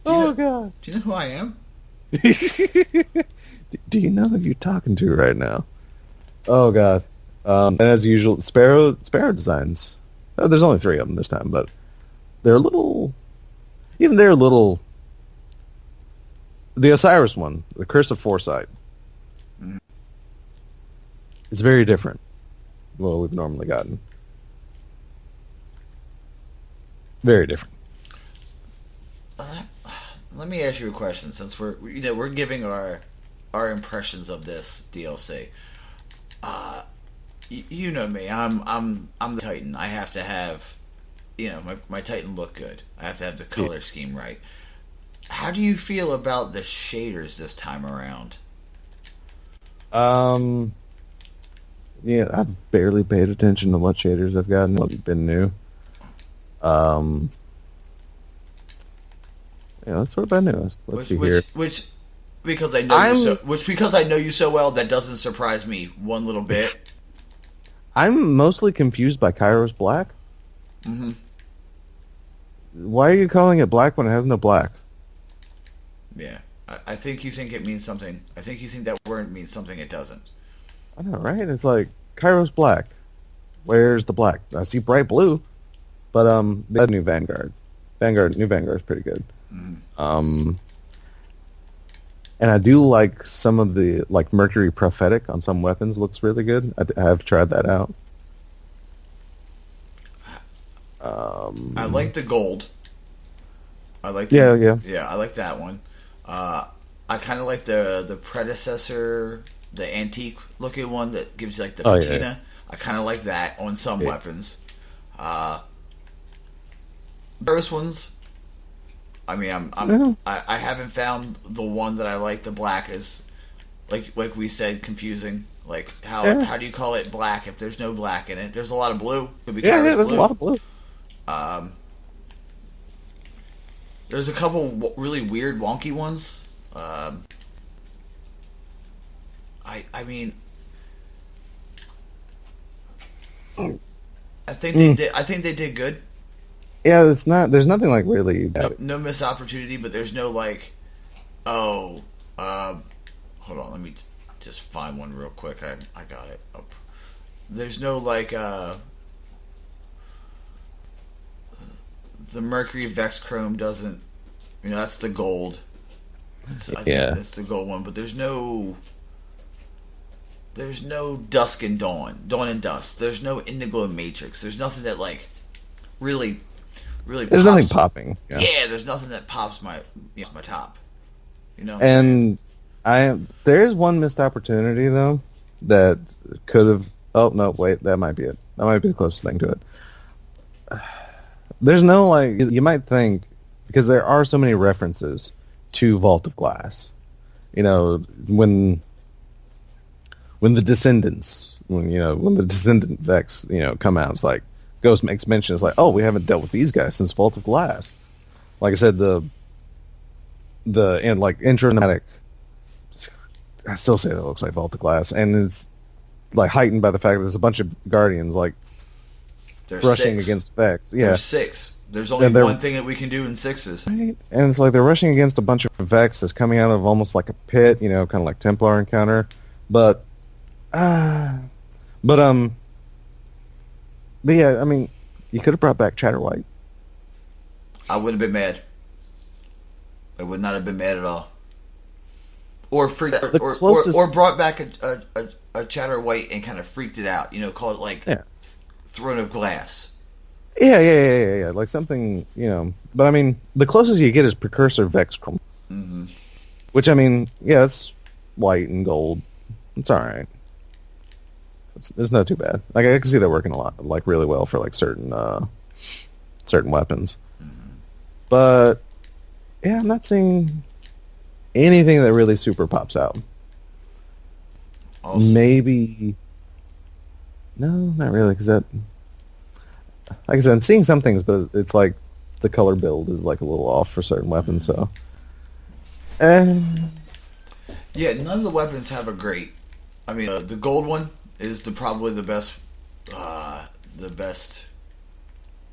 God. Do you know who I am? Do you know who you're talking to right now? Oh, God. And as usual, Sparrow designs. Oh, there's only 3 of them this time, but they're a little... Even they're a little... The Osiris one, the Curse of Foresight. Mm. It's very different than what we've normally gotten. Very different. Let me ask you a question, since we're giving our impressions of this DLC. You know me. I'm the Titan. I have to have, my Titan look good. I have to have the color scheme right. How do you feel about the shaders this time around? Yeah, I've barely paid attention to what shaders I've gotten. What's been new. Yeah, that's what about new. Let's see here. Which, because I know you so well, that doesn't surprise me one little bit. I'm mostly confused by Kairos Black. Mm-hmm. Why are you calling it black when it has no black? Yeah, I think you think it means something. I think you think that word means something it doesn't. I know, right? It's like Kairos Black. Where's the black? I see bright blue, but they had new Vanguard. New Vanguard's pretty good. Mm-hmm. And I do like some of the Mercury Prophetic on some weapons looks really good. I have tried that out. I like the gold. I like yeah. I like that one. I kind of like the predecessor, the antique looking one that gives you the patina. Yeah. I kind of like that on some weapons. Those ones. I mean, I haven't found the one that I like. The black is like we said, confusing. Like how do you call it black if there's no black in it? There's a lot of blue. Could be there's blue. A lot of blue. There's a couple really weird, wonky ones. I mean, I think they did. I think they did good. Yeah, it's not. There's nothing really. No missed opportunity, but there's no hold on. Let me just find one real quick. I got it up. There's no the Mercury Vex Chrome doesn't. That's the gold. I think that's the gold one, but there's no Dusk and Dawn and Dusk. There's no Indigo and Matrix. There's nothing that really. There's nothing popping. Yeah, there's nothing that pops my top. And there's one missed opportunity though that could have. Oh no, wait, that might be it. That might be the closest thing to it. There's no you might think, because there are so many references to Vault of Glass. When the Descendants, when the Descendant Vex, come out, it's like Ghost makes mention. It's like, oh, we haven't dealt with these guys since Vault of Glass. Like I said, the intramatic. I still say that looks like Vault of Glass, and it's heightened by the fact that there's a bunch of Guardians There's rushing 6. against Vex. Yeah, there's 6. There's only one thing that we can do in 6s. Right? And it's like they're rushing against a bunch of Vex that's coming out of almost like a pit, kind of like Templar encounter. But yeah, I mean, you could have brought back Chatterwhite. I would have been mad. I would not have been mad at all. Or brought back a Chatterwhite and kind of freaked it out. Call it Throne of Glass. Yeah. Like something, But I mean, the closest you get is Precursor Vex Chrome. Mm-hmm. Which, I mean, it's white and gold. It's all right. It's not too bad. I can see that working a lot, really well for certain weapons. Mm-hmm. But yeah, I'm not seeing anything that really super pops out. Awesome. Maybe no, not really, because that, like I said, I'm seeing some things, but it's the color build is like a little off for certain weapons. So, and yeah, none of the weapons have a great. I mean, the gold one is probably the best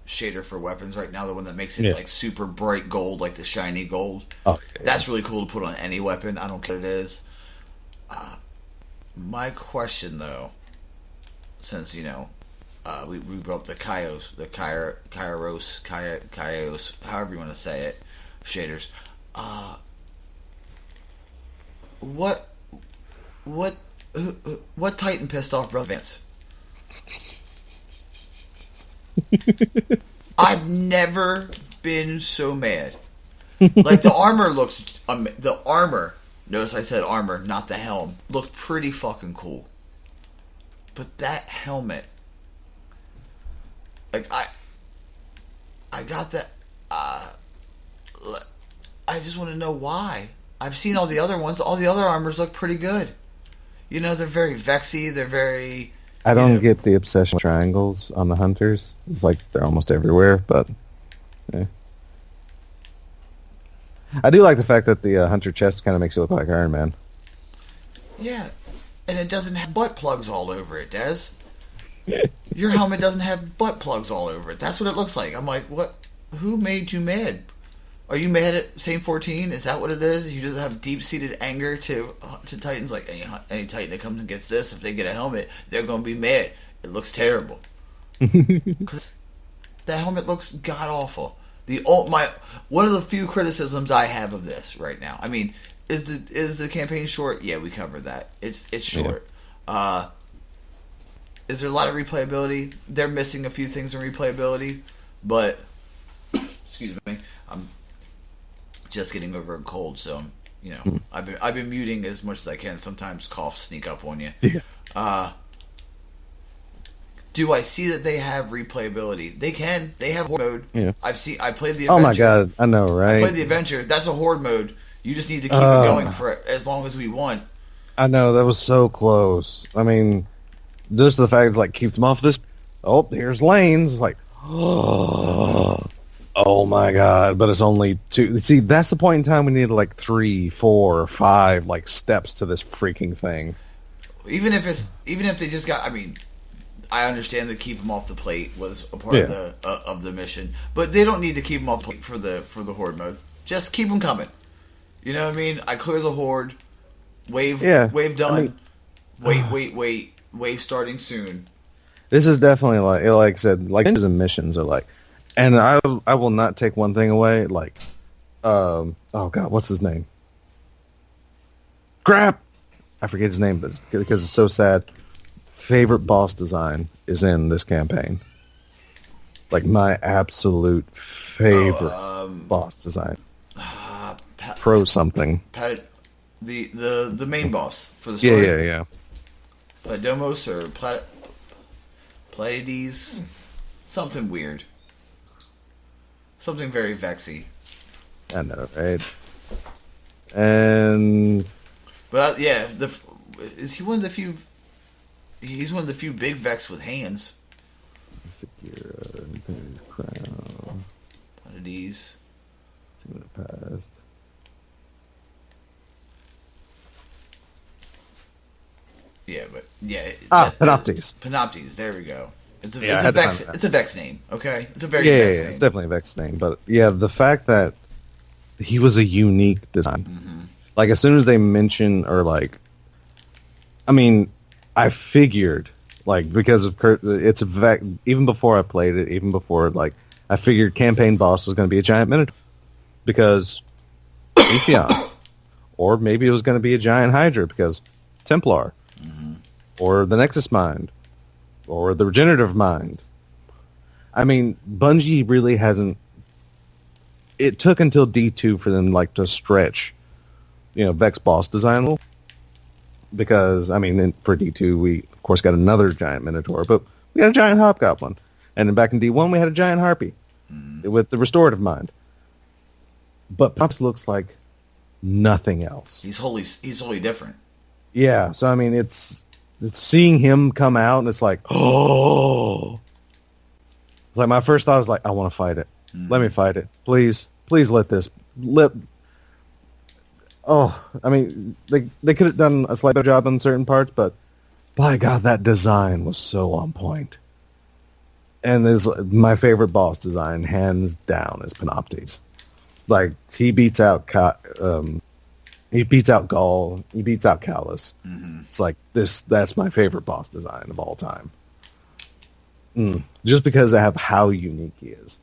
shader for weapons right now. The one that makes it like super bright gold, like the shiny gold. Oh, that's really cool to put on any weapon. I don't care what it is. My question though, since we brought up the Kairos, however you want to say it, shaders. What Titan pissed off Brother Vance? I've never been so mad. Like the armor looks, the armor. Notice I said armor, not the helm. Looked pretty fucking cool. But that helmet, like I got that. I just want to know why. I've seen all the other ones. All the other armors look pretty good. They're very vexy. They're very. I don't get the obsession with triangles on the hunters. It's like they're almost everywhere, but yeah. I do like the fact that the hunter chest kind of makes you look like Iron Man. Yeah, and it doesn't have butt plugs all over it, Des. Your helmet doesn't have butt plugs all over it. That's what it looks like. I'm like, what? Who made you mad? Are you mad at Same 14? Is that what it is? You just have deep-seated anger to Titans? Like, any Titan that comes and gets this, if they get a helmet, they're going to be mad. It looks terrible. Because that helmet looks god-awful. One of the few criticisms I have of this right now. I mean, is the campaign short? Yeah, we covered that. It's short. Yeah. Is there a lot of replayability? They're missing a few things in replayability, but excuse me, I'm just getting over a cold, so I've been muting as much as I can. Sometimes coughs sneak up on you. Yeah. Do I see that they have replayability? They can. They have horde mode. Yeah. I played the adventure. Oh my god, I know, right? I played the adventure. That's a horde mode. You just need to keep it going for as long as we want. I know, that was so close. I mean, just the fact it's like, keep them off this. Oh, here's lanes. Like, oh my god, but it's only 2. See, that's the point in time we need like 3, 4, 5 like steps to this freaking thing. Even if they just got, I mean, I understand that keep them off the plate was a part of the mission, but they don't need to keep them off the plate for the horde mode. Just keep them coming. You know what I mean? I clear the horde, wave done. I mean, wait, wave starting soon. This is definitely like I said, like and missions are like, and I will not take one thing away. Like, oh god, what's his name? Crap, I forget his name, but because it's so sad. Favorite boss design is in this campaign. Like my absolute favorite boss design. Pro something. The main boss for the story. Yeah. Pladomos or Pleiades, something weird. Something very vexy. I know, right? And but is he one of the few? He's one of the few big Vex with hands. Crown. Pleiades. Past. Yeah, but Panoptes. Panoptes. There we go. It's a Vex name. Okay, it's a very Vex name. It's definitely a Vex name. But yeah, the fact that he was a unique design. Mm-hmm. Like as soon as they mention or like, I mean, I figured like because of it's a Vex. Even before I played it, even before like I figured campaign boss was going to be a giant minotaur because Atheon, or maybe it was going to be a giant Hydra because Templar. Mm-hmm. Or the Nexus Mind, or the Regenerative Mind. I mean, Bungie really hasn't. It took until D2 for them like to stretch, Vex boss design a little. Because I mean, for D2 we of course got another giant Minotaur, but we got a giant Hobgoblin, and then back in D1 we had a giant Harpy with the Restorative Mind. But Pops looks like nothing else. He's wholly different. Yeah, so I mean, it's seeing him come out, and it's like, oh, like my first thought was like, I want to fight it. Let me fight it. Please let this... Oh, I mean, they could have done a slight better job on certain parts, but by God, that design was so on point. And my favorite boss design, hands down, is Panoptes. Like, he beats out Gaul, he beats out Callus. Mm-hmm. It's like, that's my favorite boss design of all time. Just because of how unique he is.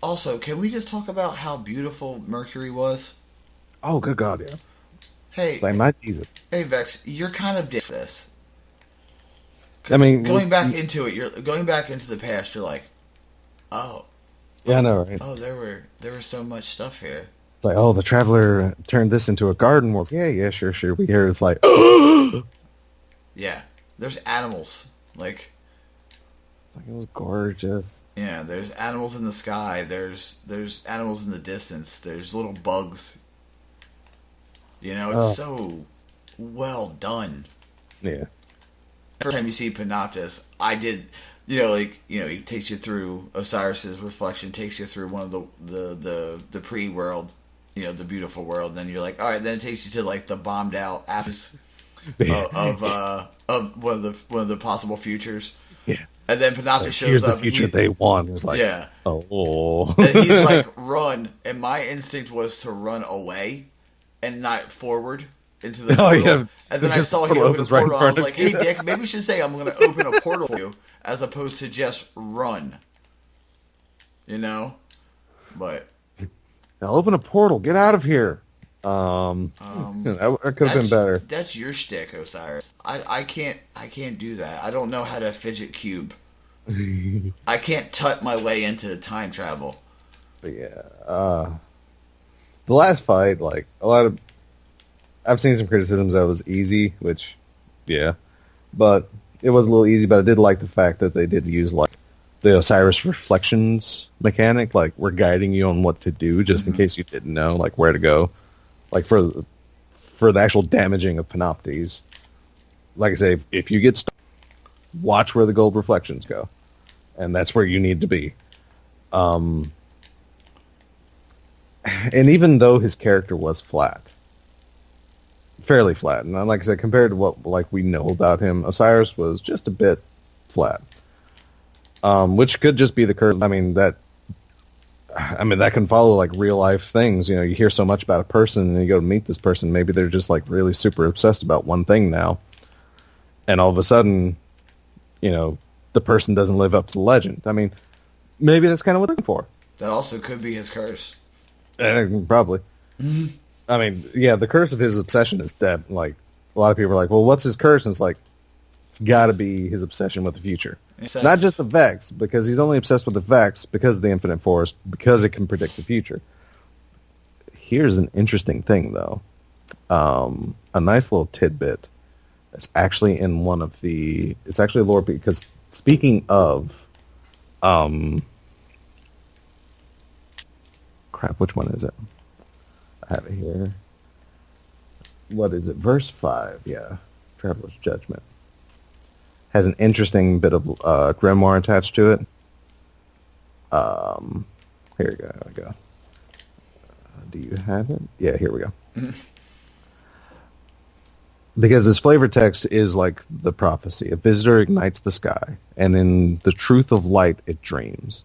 Also, can we just talk about how beautiful Mercury was? Oh, good God, yeah. Hey, like my Jesus. Hey, Vex, you're kind of different this. I mean, going back into the past. You're like, oh, yeah, I know, right? Oh, there was so much stuff here. It's like, oh, the Traveler turned this into a garden world. Yeah, sure. We hear it's like, yeah, there's animals. Like it was gorgeous. Yeah, there's animals in the sky. There's animals in the distance. There's little bugs. You know, it's so well done. Yeah. First time you see Panoptes, he takes you through Osiris's reflection, takes you through one of the pre-world, the beautiful world. And then you're like, all right. Then it takes you to like the bombed out apps of one of the possible futures. Yeah. And then Panoptes shows here's up. The future they want. It was like, yeah. Oh. And he's like, run. And my instinct was to run away and not forward into the portal. Yeah. And then I saw he opened a portal. I was like, hey, Dick, maybe we should say I'm going to open a portal for you as opposed to just run. But I'll open a portal. Get out of here. That could have been better. That's your shtick, Osiris. I can't do that. I don't know how to fidget cube. I can't tut my way into time travel. But yeah, the last fight, like I've seen some criticisms that it was easy, which, yeah, but it was a little easy. But I did like the fact that they did use like the Osiris reflections mechanic, like we're guiding you on what to do, just in case you didn't know, like where to go. Like for the actual damaging of Panoptes, like I say, if you get stuck, watch where the gold reflections go, and that's where you need to be. And even though his character was fairly flat, and like I said, compared to what we know about him, Osiris was just a bit flat, which could just be the curse. That can follow like real life things. You hear so much about a person and you go to meet this person. Maybe they're just like really super obsessed about one thing now. And all of a sudden, the person doesn't live up to the legend. I mean, maybe that's kind of what they're looking for. That also could be his curse. Probably. Mm-hmm. I mean, yeah, the curse of his obsession is dead. Like, a lot of people are like, well, what's his curse? And it's like, it's got to be his obsession with the future. Not just the Vex, because he's only obsessed with the Vex because of the Infinite Forest, because it can predict the future. Here's an interesting thing, though. A nice little tidbit. It's actually in one of the... It's actually a lore, because speaking of... Crap, which one is it? I have it here. What is it? Verse 5, yeah. Traveler's Judgment. Has an interesting bit of grimoire attached to it. Here we go. Do you have it? Yeah, here we go. Because this flavor text is like the prophecy. A visitor ignites the sky, and in the truth of light it dreams.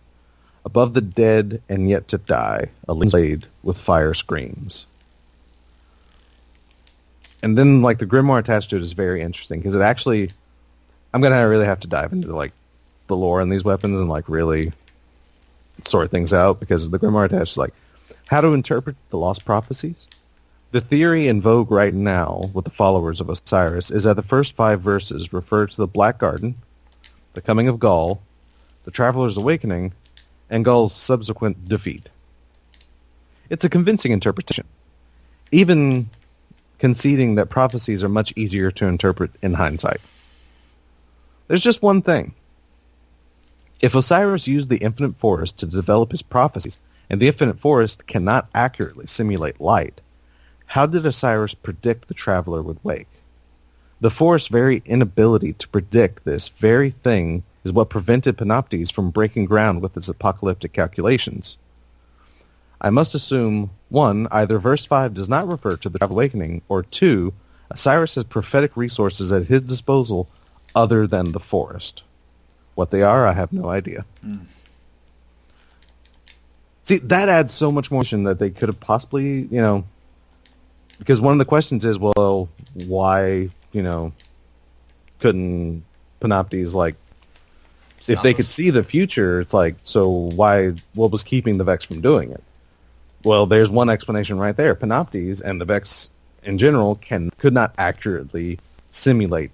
Above the dead and yet to die, a laid with fire screams. And then like the grimoire attached to it is very interesting, because it actually... I'm going to really have to dive into like the lore in these weapons and like really sort things out, because the grimoire attached is like how to interpret the lost prophecies. The theory in vogue right now with the followers of Osiris is that the first 5 verses refer to the Black Garden, the coming of Gaul, the Traveler's Awakening, and Gaul's subsequent defeat. It's a convincing interpretation, even conceding that prophecies are much easier to interpret in hindsight. There's just one thing. If Osiris used the Infinite Forest to develop his prophecies, and the Infinite Forest cannot accurately simulate light, how did Osiris predict the Traveler would wake? The Forest's very inability to predict this very thing is what prevented Panoptes from breaking ground with its apocalyptic calculations. I must assume, 1, either verse 5 does not refer to the awakening, or 2, Osiris has prophetic resources at his disposal other than the forest. What they are, I have no idea. See, that adds so much more that they could have possibly, because one of the questions is, well, why, couldn't Panoptes, if they could see the future, it's like, so what was keeping the Vex from doing it? Well, there's one explanation right there. Panoptes and the Vex in general could not accurately simulate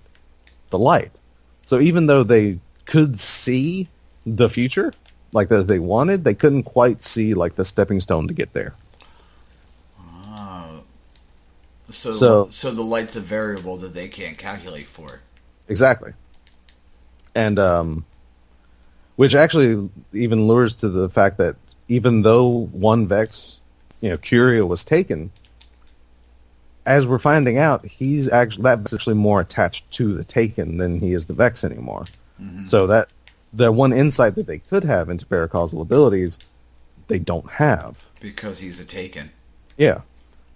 the light. So even though they could see the future, like that they wanted, they couldn't quite see the stepping stone to get there. Oh. So the light's a variable that they can't calculate for. Exactly. And which actually even lures to the fact that even though one Vex, Curia, was taken, as we're finding out, that's actually more attached to the Taken than he is the Vex anymore. Mm-hmm. So that the one insight that they could have into paracausal abilities, they don't have. Because he's a Taken. Yeah.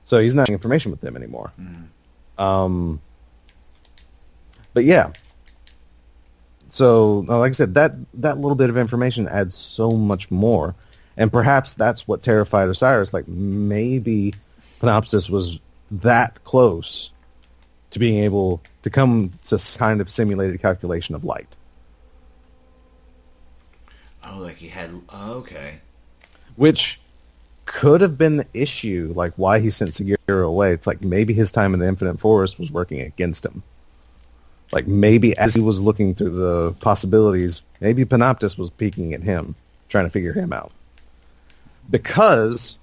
So he's not sharing information with them anymore. Mm-hmm. But yeah. So, like I said, that little bit of information adds so much more. And perhaps that's what terrified Osiris. Maybe Panopsis was that close to being able to come to kind of simulated calculation of light. Oh, he had... Oh, okay. Which could have been the issue, why he sent Segura away. It's maybe his time in the Infinite Forest was working against him. Maybe as he was looking through the possibilities, maybe Panoptis was peeking at him, trying to figure him out. Because,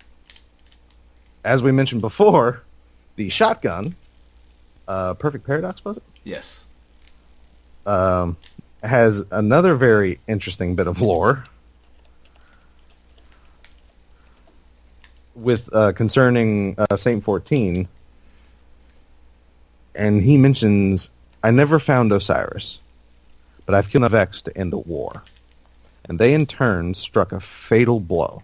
as we mentioned before, the shotgun, Perfect Paradox, was it? Yes. Has another very interesting bit of lore with concerning Saint 14, and he mentions, I never found Osiris, but I've killed a Vex to end a war, and they in turn struck a fatal blow.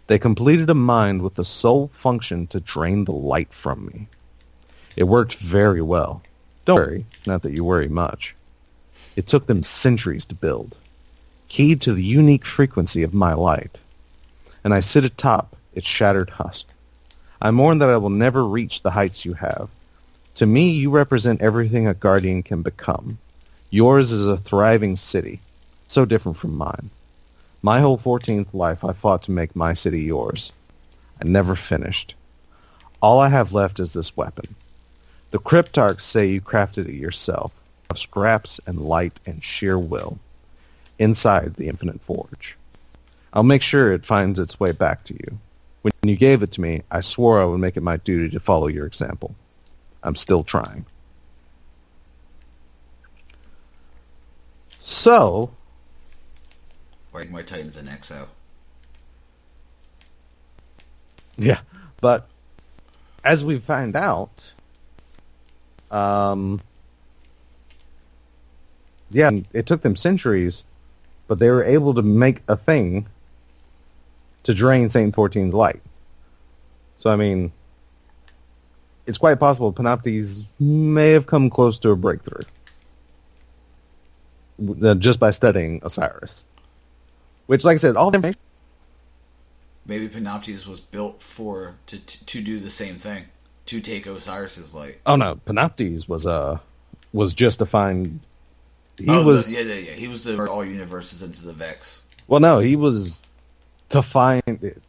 They completed a mind with the sole function to drain the light from me. It worked very well. Don't worry, not that you worry much. It took them centuries to build, keyed to the unique frequency of my light. And I sit atop its shattered husk. I mourn that I will never reach the heights you have. To me, you represent everything a guardian can become. Yours is a thriving city, so different from mine. My whole 14th life I fought to make my city yours. I never finished. All I have left is this weapon. The cryptarchs say you crafted it yourself, of scraps and light and sheer will, inside the infinite forge. I'll make sure it finds its way back to you. When you gave it to me, I swore I would make it my duty to follow your example. I'm still trying. So... Right, my Titan's an XO. Yeah, but as we find out, it took them centuries, but they were able to make a thing to drain Saint 14's light. So, it's quite possible Panoptes may have come close to a breakthrough just by studying Osiris. Which, like I said, all the information... Maybe Panoptes was built to do the same thing, to take Osiris's light. Oh no, Panoptes was just to find. He was to turn all universes into the Vex. Well, no, he was to find it.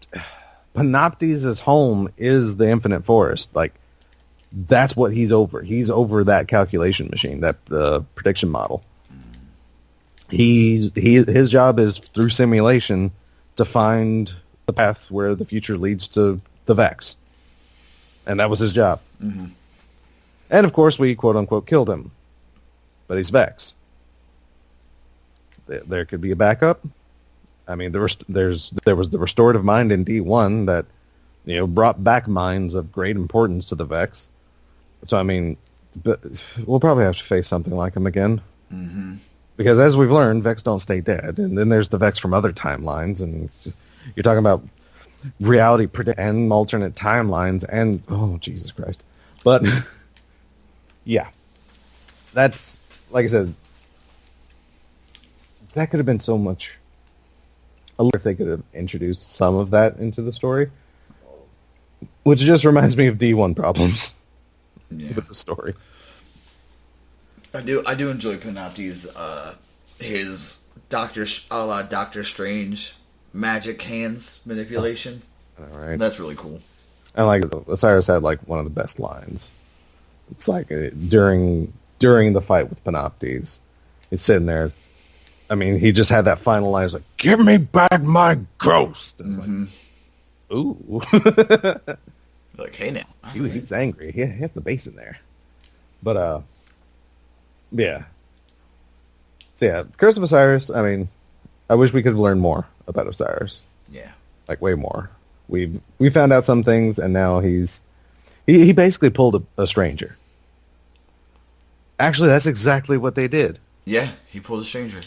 Panoptes' home is the Infinite Forest. That's what he's over. He's over that calculation machine, that prediction model. His job is through simulation to find the path where the future leads to the Vex, and that was his job. Mm-hmm. And of course, we quote unquote killed him, but he's Vex. There could be a backup. There was the restorative mind in D1 that brought back minds of great importance to the Vex. So but we'll probably have to face something like him again. Mm-hmm. Because as we've learned, Vex don't stay dead. And then there's the Vex from other timelines. And you're talking about reality and alternate timelines. And, oh, Jesus Christ. But, yeah. That's, like I said, that could have been so much. If they could have introduced some of that into the story. Which just reminds me of D1 problems with the story. I do enjoy Panopti's his Doctor Strange magic hands manipulation. All right. That's really cool. And like Osiris had like one of the best lines. It's like during the fight with Panoptes, it's sitting there. I mean, he just had that final line. It's like, "Give me back my ghost." And like, ooh. Like, hey now. He's angry. He has the bass in there. But yeah. So yeah, Curse of Osiris. I mean, I wish we could learn more about Osiris. Yeah. Like way more. We found out some things, and now he basically pulled a stranger. Actually, that's exactly what they did. Yeah, he pulled a stranger.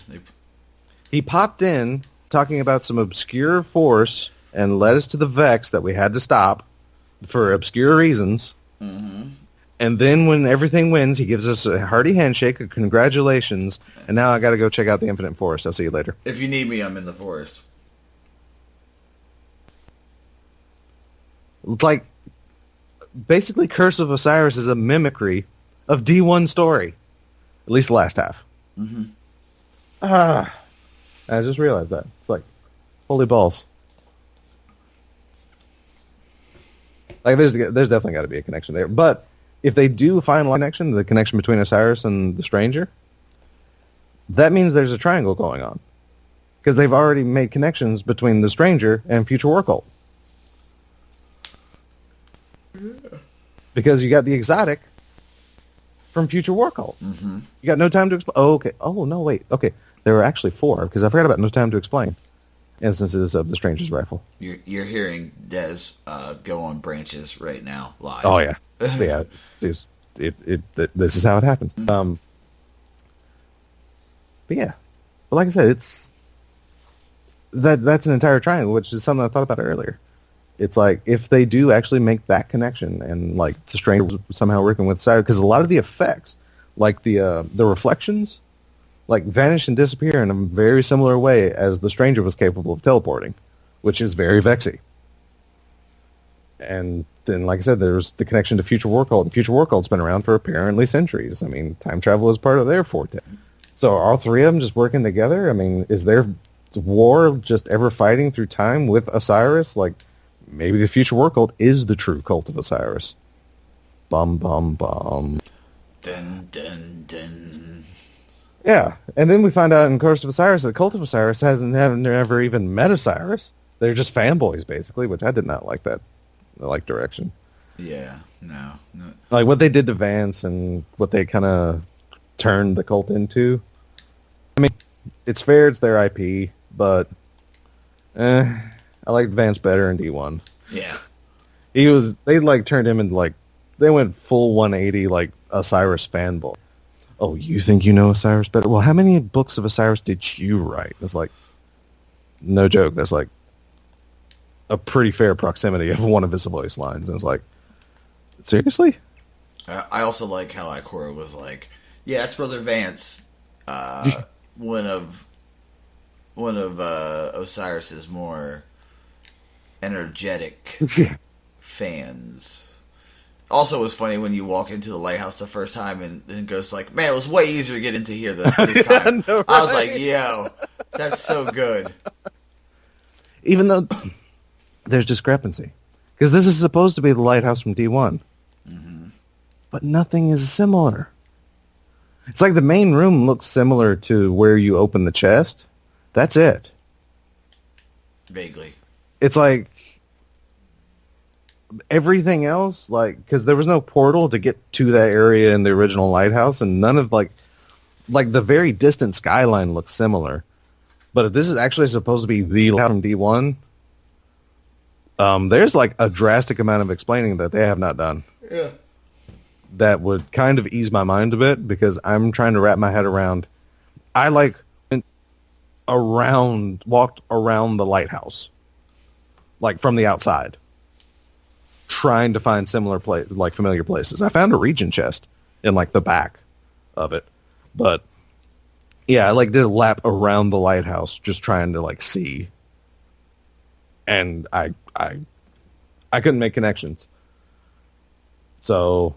He popped in talking about some obscure force and led us to the Vex that we had to stop for obscure reasons. Mm-hmm. And then when everything wins, he gives us a hearty handshake, a congratulations, and now I got to go check out the Infinite Forest. I'll see you later. If you need me, I'm in the forest. Like, basically Curse of Osiris is a mimicry of D1 story. At least the last half. Mm-hmm. I just realized that. It's like, holy balls. Like, there's definitely got to be a connection there. But if they do find a connection, the connection between Osiris and the stranger, that means there's a triangle going on. Because they've already made connections between the stranger and Future War Cult. Because you got the exotic from Future War Cult. Mm-hmm. You got No Time to Explain. Oh, okay. Oh, no, wait. Okay. There were actually 4, because I forgot about No Time to Explain. Instances of the Stranger's Rifle. You're hearing Dez go on branches right now, live. Oh, yeah. Yeah. This is how it happens. But yeah. But like I said, that's an entire triangle, which is something I thought about earlier. It's like, if they do actually make that connection, and like the Stranger somehow working with Osiris, because a lot of the effects, like the reflections, like vanish and disappear in a very similar way as the Stranger was capable of teleporting, which is very Vexy. And then, like I said, there's the connection to Future War Cult. Future War Cult's been around for apparently centuries. I mean, time travel is part of their forte. So are all 3 of them just working together? I mean, is their war just ever fighting through time with Osiris? Like, maybe the Future War Cult is the true cult of Osiris. Bum, bum, bum. Dun, dun, dun. Yeah, and then we find out in Curse of Osiris that the cult of Osiris never even met Osiris. They're just fanboys, basically, which I did not like that direction. Yeah, no. Like, what they did to Vance and what they kind of turned the cult into. I mean, it's fair, it's their IP, but I liked Vance better in D1. Yeah. They like turned him into like, they went full 180 like Osiris fanboy. Oh, you think you know Osiris better? Well, how many books of Osiris did you write? It's like, no joke, that's like a pretty fair proximity of one of his voice lines. And it's like, seriously? I also like how Ikora was like, yeah, it's Brother Vance, one of Osiris's more energetic fans. Also, it was funny when you walk into the lighthouse the first time and then goes like, man, it was way easier to get into here this time. I know, right? I was like, yo, that's so good. Even though there's discrepancy. Because this is supposed to be the lighthouse from D1. Mm-hmm. But nothing is similar. It's like the main room looks similar to where you open the chest. That's it. Vaguely. It's like everything else, like, because there was no portal to get to that area in the original lighthouse, and none of like the very distant skyline looks similar. But if this is actually supposed to be the lighthouse from D1, there's like a drastic amount of explaining that they have not done. Yeah. That would kind of ease my mind a bit, because I'm trying to wrap my head around I went walked around the lighthouse, like from the outside, trying to find familiar places. I found a region chest in like the back of it, but yeah, I did a lap around the lighthouse just trying to see, and I couldn't make connections. So,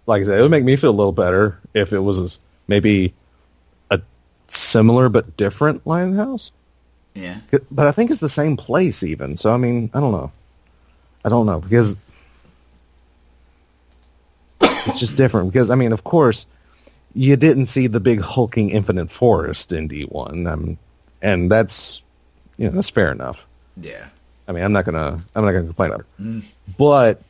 like I said, it would make me feel a little better if it was maybe a similar but different lighthouse. Yeah. But I think it's the same place even. So, I mean, I don't know. Because it's just different. Because, I mean, of course, you didn't see the big hulking infinite forest in D1. And that's, that's fair enough. Yeah. I mean, I'm not gonna complain about it. But,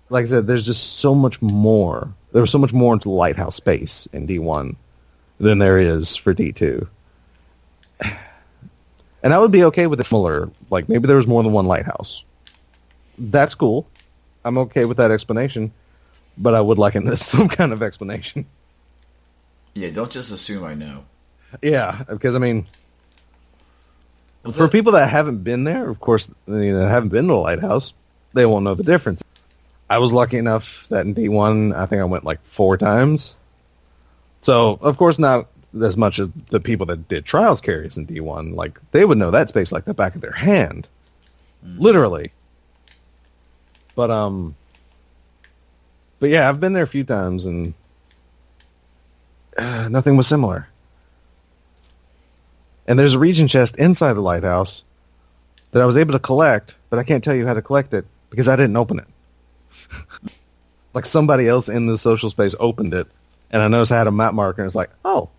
like I said, there's just so much more. There was so much more into the lighthouse space in D1 than there is for D2. And I would be okay with a similar, maybe there was more than one lighthouse. That's cool. I'm okay with that explanation, but I would like some kind of explanation. Yeah, don't just assume I know. Yeah, because, I mean, for people that haven't been there, of course, haven't been to a lighthouse, they won't know the difference. I was lucky enough that in D1, I think I went 4 times. So, of course, not as much as the people that did trials carries in D1. They would know that space like the back of their hand. Literally. But yeah, I've been there a few times, and nothing was similar. And there's a region chest inside the lighthouse that I was able to collect, but I can't tell you how to collect it because I didn't open it. Somebody else in the social space opened it, and I noticed I had a map marker, and it's like, oh,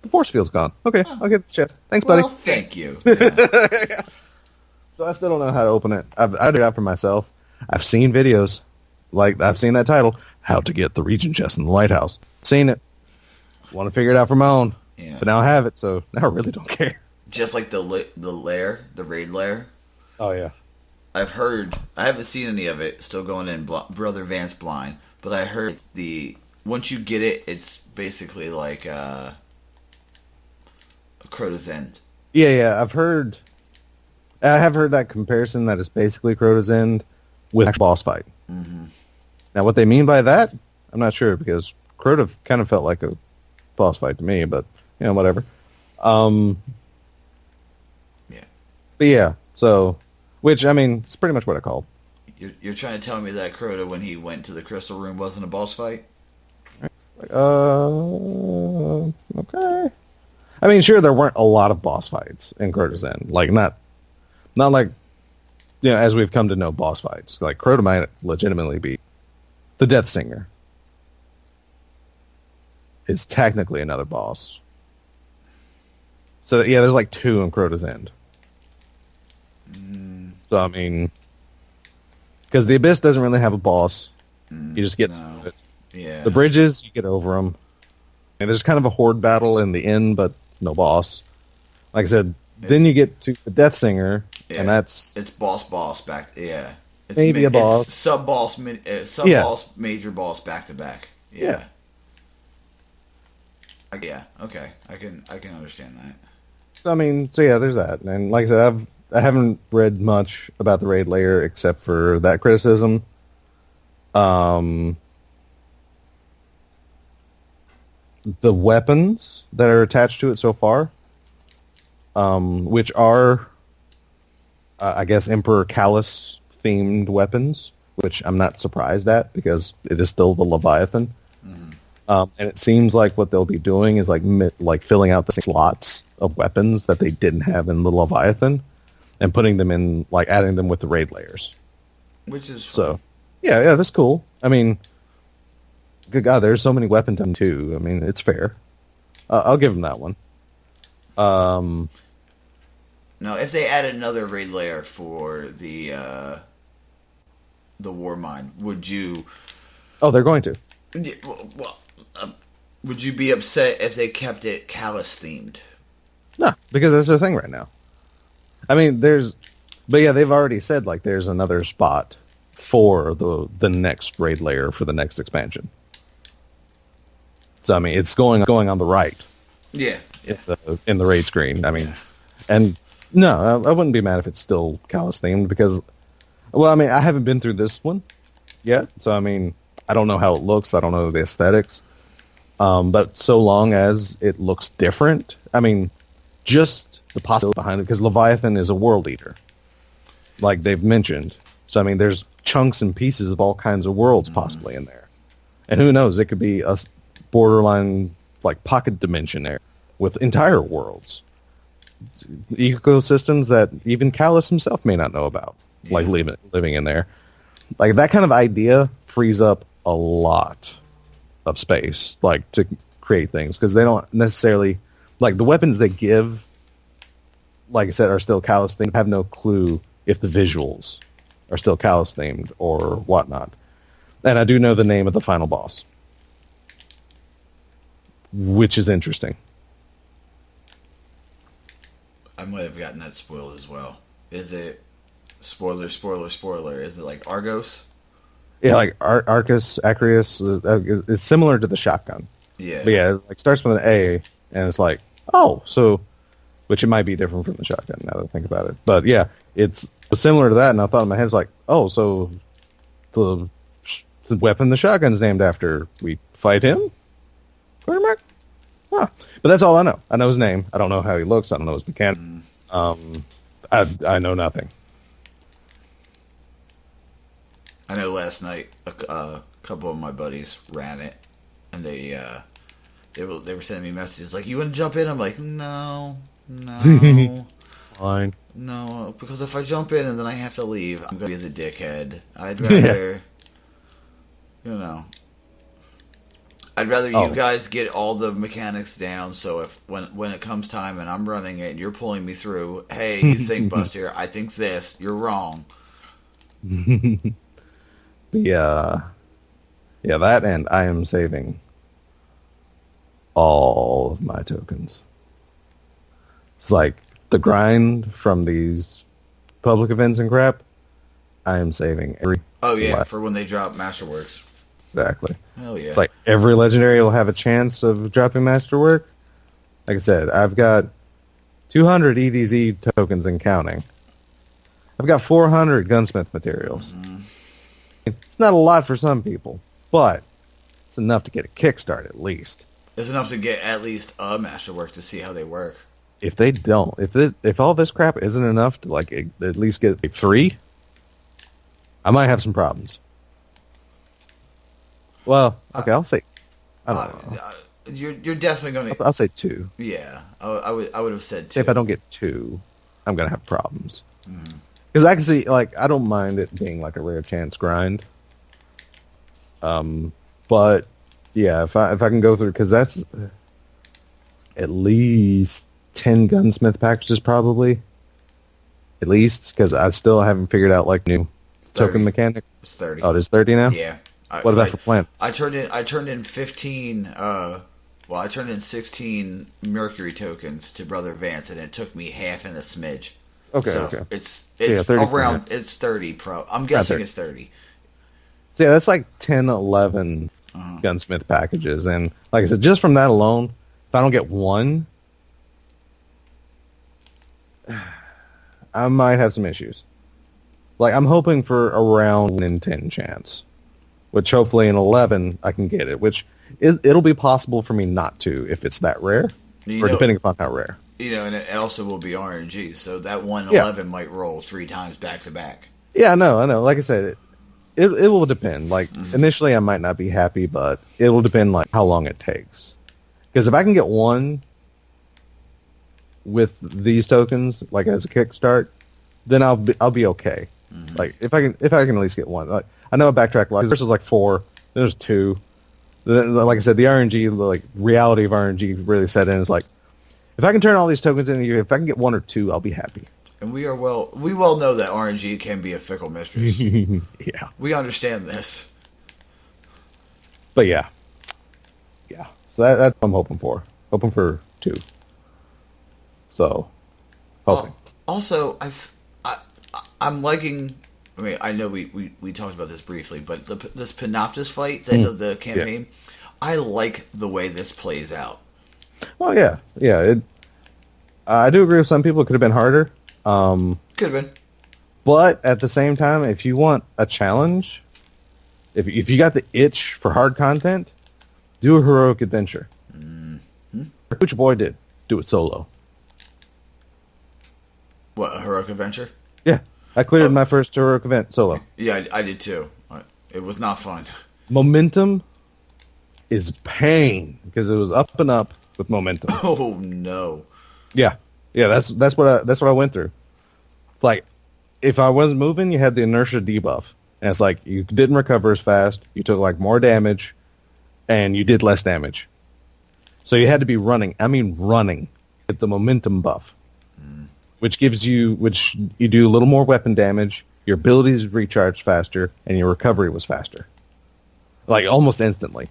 the force field's gone. Okay, I'll get the chest. Thanks, buddy. Well, thank you. Yeah. So I still don't know how to open it. I did it out for myself. I've seen videos. I've seen that title, How to Get the Region Chest in the Lighthouse. Seen it. Want to figure it out for my own. Yeah. But now I have it, so now I really don't care. Just like the raid lair. Oh, yeah. I've heard, I haven't seen any of it, still going in, Brother Vance blind, but I heard once you get it, it's basically like a Crota's End. Yeah, I have heard that comparison that it's basically Crota's End with a boss fight. Mm-hmm. Now, what they mean by that, I'm not sure, because Crota kind of felt like a boss fight to me, but, whatever. Yeah. But yeah, so, which, I mean, it's pretty much what I called. You're trying to tell me that Crota, when he went to the crystal room, wasn't a boss fight? Okay. I mean, sure, there weren't a lot of boss fights in Crota's End. Not like, as we've come to know boss fights. Crota might legitimately be the Death Singer. Is technically another boss. So, yeah, there's 2 in Crota's End. So, I mean, because the Abyss doesn't really have a boss. You just get through it. Yeah. The bridges, you get over them. And there's kind of a horde battle in the end, but no boss. Like I said, then you get to the Death Singer, and that's... It's boss back... Yeah. It's maybe a boss. It's sub-boss, boss, major boss back-to-back. Yeah. Yeah, okay. I can understand that. So, I mean, yeah, there's that. And like I said, I haven't read much about the raid layer except for that criticism. The weapons that are attached to it so far, which are, I guess, Emperor Callus themed weapons, which I'm not surprised at because it is still the Leviathan. And it seems like what they'll be doing is filling out the slots of weapons that they didn't have in the Leviathan and putting them in, adding them with the raid layers. Which is fun. So, yeah, that's cool. I mean, good God, there's so many weapons in 2. I mean, it's fair. I'll give them that one. Now, if they add another raid layer for the war mine, would you... Oh, they're going to. Yeah, well, would you be upset if they kept it Callus themed? No, because that's their thing right now. I mean, but yeah, they've already said there's another spot for the next raid layer for the next expansion. So I mean, it's going on the right. Yeah. in the raid screen. I mean, and no, I wouldn't be mad if it's still Callus themed because, well, I mean, I haven't been through this one yet, so I mean, I don't know how it looks. I don't know the aesthetics. But so long as it looks different, I mean, just the possibility behind it, because Leviathan is a world eater, like they've mentioned. So I mean, there's chunks and pieces of all kinds of worlds possibly in there, and who knows? It could be a borderline like pocket dimension there with entire worlds, ecosystems that even Callus himself may not know about, like living in there. Like that kind of idea frees up a lot of space, like to create things, because they don't necessarily like the weapons they give. Like I said, are still Callus themed. Have no clue if the visuals are still Callus themed or whatnot. And I do know the name of the final boss, which is interesting. I might have gotten that spoiled as well. Is it spoiler? Is it like Argos? Yeah, like Arcus, Acrius is similar to the shotgun. Yeah. But yeah, it like starts with an A, and it's like, oh, so, which it might be different from the shotgun now that I think about it. But yeah, it's similar to that, and I thought in my head, it's like, oh, so the weapon the shotgun's named after, we fight him? Question mark? Huh. But that's all I know. I know his name. I don't know how he looks. I don't know his mechanic. I know nothing. I know last night a couple of my buddies ran it, and they were sending me messages like, "You want to jump in?" I'm like, "No, Fine. no," because if I jump in and then I have to leave, I'm gonna be the dickhead. I'd rather, I'd rather you guys get all the mechanics down. So if when it comes time and I'm running it, and you're pulling me through. Hey, you think Buster? I think this. You're wrong. Yeah, that, and I am saving all of my tokens. It's like the grind from these public events and crap. I am saving every. Oh yeah, for when they drop Masterworks. Exactly. Hell yeah! It's like every legendary will have a chance of dropping Masterwork. Like I said, I've got 200 EDZ tokens and counting. I've got 400 gunsmith materials. Mm-hmm. It's not a lot for some people, but it's enough to get a kickstart at least. It's enough to get at least a Masterwork to see how they work. If they don't, if all this crap isn't enough to like at least get a 3, I might have some problems. Well, okay, I'll say. I don't know. You're definitely going to. I'll say 2. Yeah, I would have said 2. If I don't get 2, I'm going to have problems. Because I can see, like, I don't mind it being like a rare chance grind. But yeah, if I can go through, because that's at least 10 gunsmith packages probably. At least, because I still haven't figured out like new 30. Token mechanic. It's 30. Oh, it is 30 now? Yeah. What about for plants? I turned in 15. I turned in 16 Mercury tokens to Brother Vance, and it took me half and a smidge. Okay, so okay. It's 30 around. It's 30 pro. I'm guessing it's 30. So yeah, that's like 10, 11 gunsmith packages, and like I said, just from that alone, if I don't get one, I might have some issues. Like I'm hoping for around 1 in 10 chance, which hopefully in 11 I can get it. Which it'll be possible for me not to if it's that rare, depending upon how rare. And it also will be RNG, so that 111 might roll 3 times back to back. Yeah, I know. Like I said, it will depend. Like initially, I might not be happy, but it will depend like how long it takes. Because if I can get one with these tokens, like as a kickstart, then I'll be okay. Like if I can at least get one. Like, I know I backtrack a lot. This was like 4. Then there's 2. Then, like I said, the RNG, like reality of RNG, really set in. It's like, if I can turn all these tokens in, if I can get 1 or 2, I'll be happy. And we well know that RNG can be a fickle mistress. Yeah. We understand this. But yeah. So that's what I'm hoping for. Hoping for 2. So, hoping. Also, I'm liking. I mean, I know we talked about this briefly, but this Panoptus fight, the end of the campaign, I like the way this plays out. Well, yeah. I do agree with some people. It could have been harder. Could have been. But at the same time, if you want a challenge, if you got the itch for hard content, do a heroic adventure. Mm-hmm. Which your boy did. Do it solo. What, a heroic adventure? Yeah. I cleared my first heroic event solo. Yeah, I did too. It was not fun. Momentum is pain because it was up and up with momentum. Oh no. Yeah. That's what I went through. Like, if I wasn't moving, you had the inertia debuff, and it's like you didn't recover as fast. You took like more damage, and you did less damage. So you had to be running. I mean, running at the momentum buff, which you do a little more weapon damage. Your abilities recharged faster, and your recovery was faster, like almost instantly.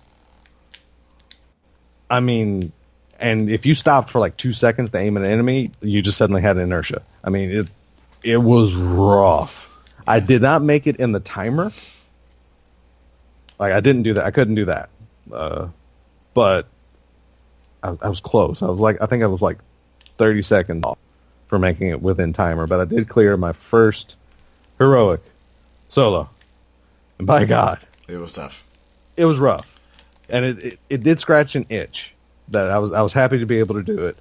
I mean, and if you stopped for like 2 seconds to aim at an enemy, you just suddenly had inertia. I mean, it was rough. I did not make it in the timer. Like, I didn't do that. I couldn't do that. But I was close. I think I was like 30 seconds off for making it within timer. But I did clear my first heroic solo. And by God, it was tough. It was rough. And it did scratch an itch that I was happy to be able to do it.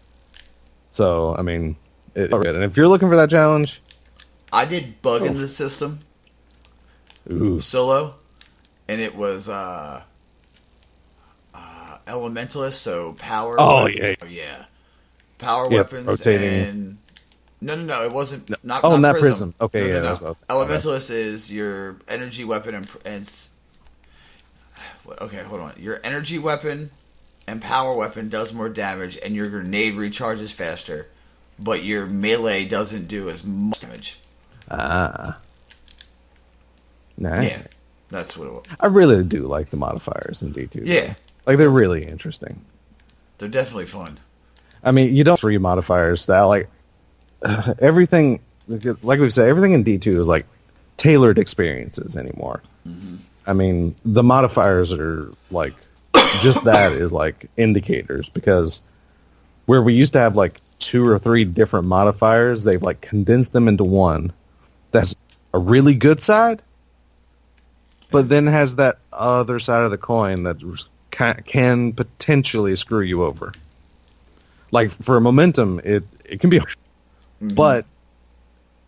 So, I mean, it's good. And if you're looking for that challenge, I did bug in the system. Ooh. Solo, and it was elementalist, so power. Oh weapons. Yeah, power weapons rotating. and no, it wasn't. Not prism. Okay, no, that's what I was elementalist is your energy weapon and okay, hold on. Your energy weapon and power weapon does more damage, and your grenade recharges faster, but your melee doesn't do as much damage. Ah. Nice. Yeah, that's what it was. I really do like the modifiers in D2. Yeah. Like, they're really interesting. They're definitely fun. I mean, you don't free modifiers that, like, everything, like we said, everything in D2 is, like, tailored experiences anymore. Mm-hmm. I mean, the modifiers are, like, just that is, like, indicators, because where we used to have, like, 2 or 3 different modifiers, they've, like, condensed them into one. That's a really good side, but then has that other side of the coin that can potentially screw you over. Like, for momentum, it can be harsh. Mm-hmm. But,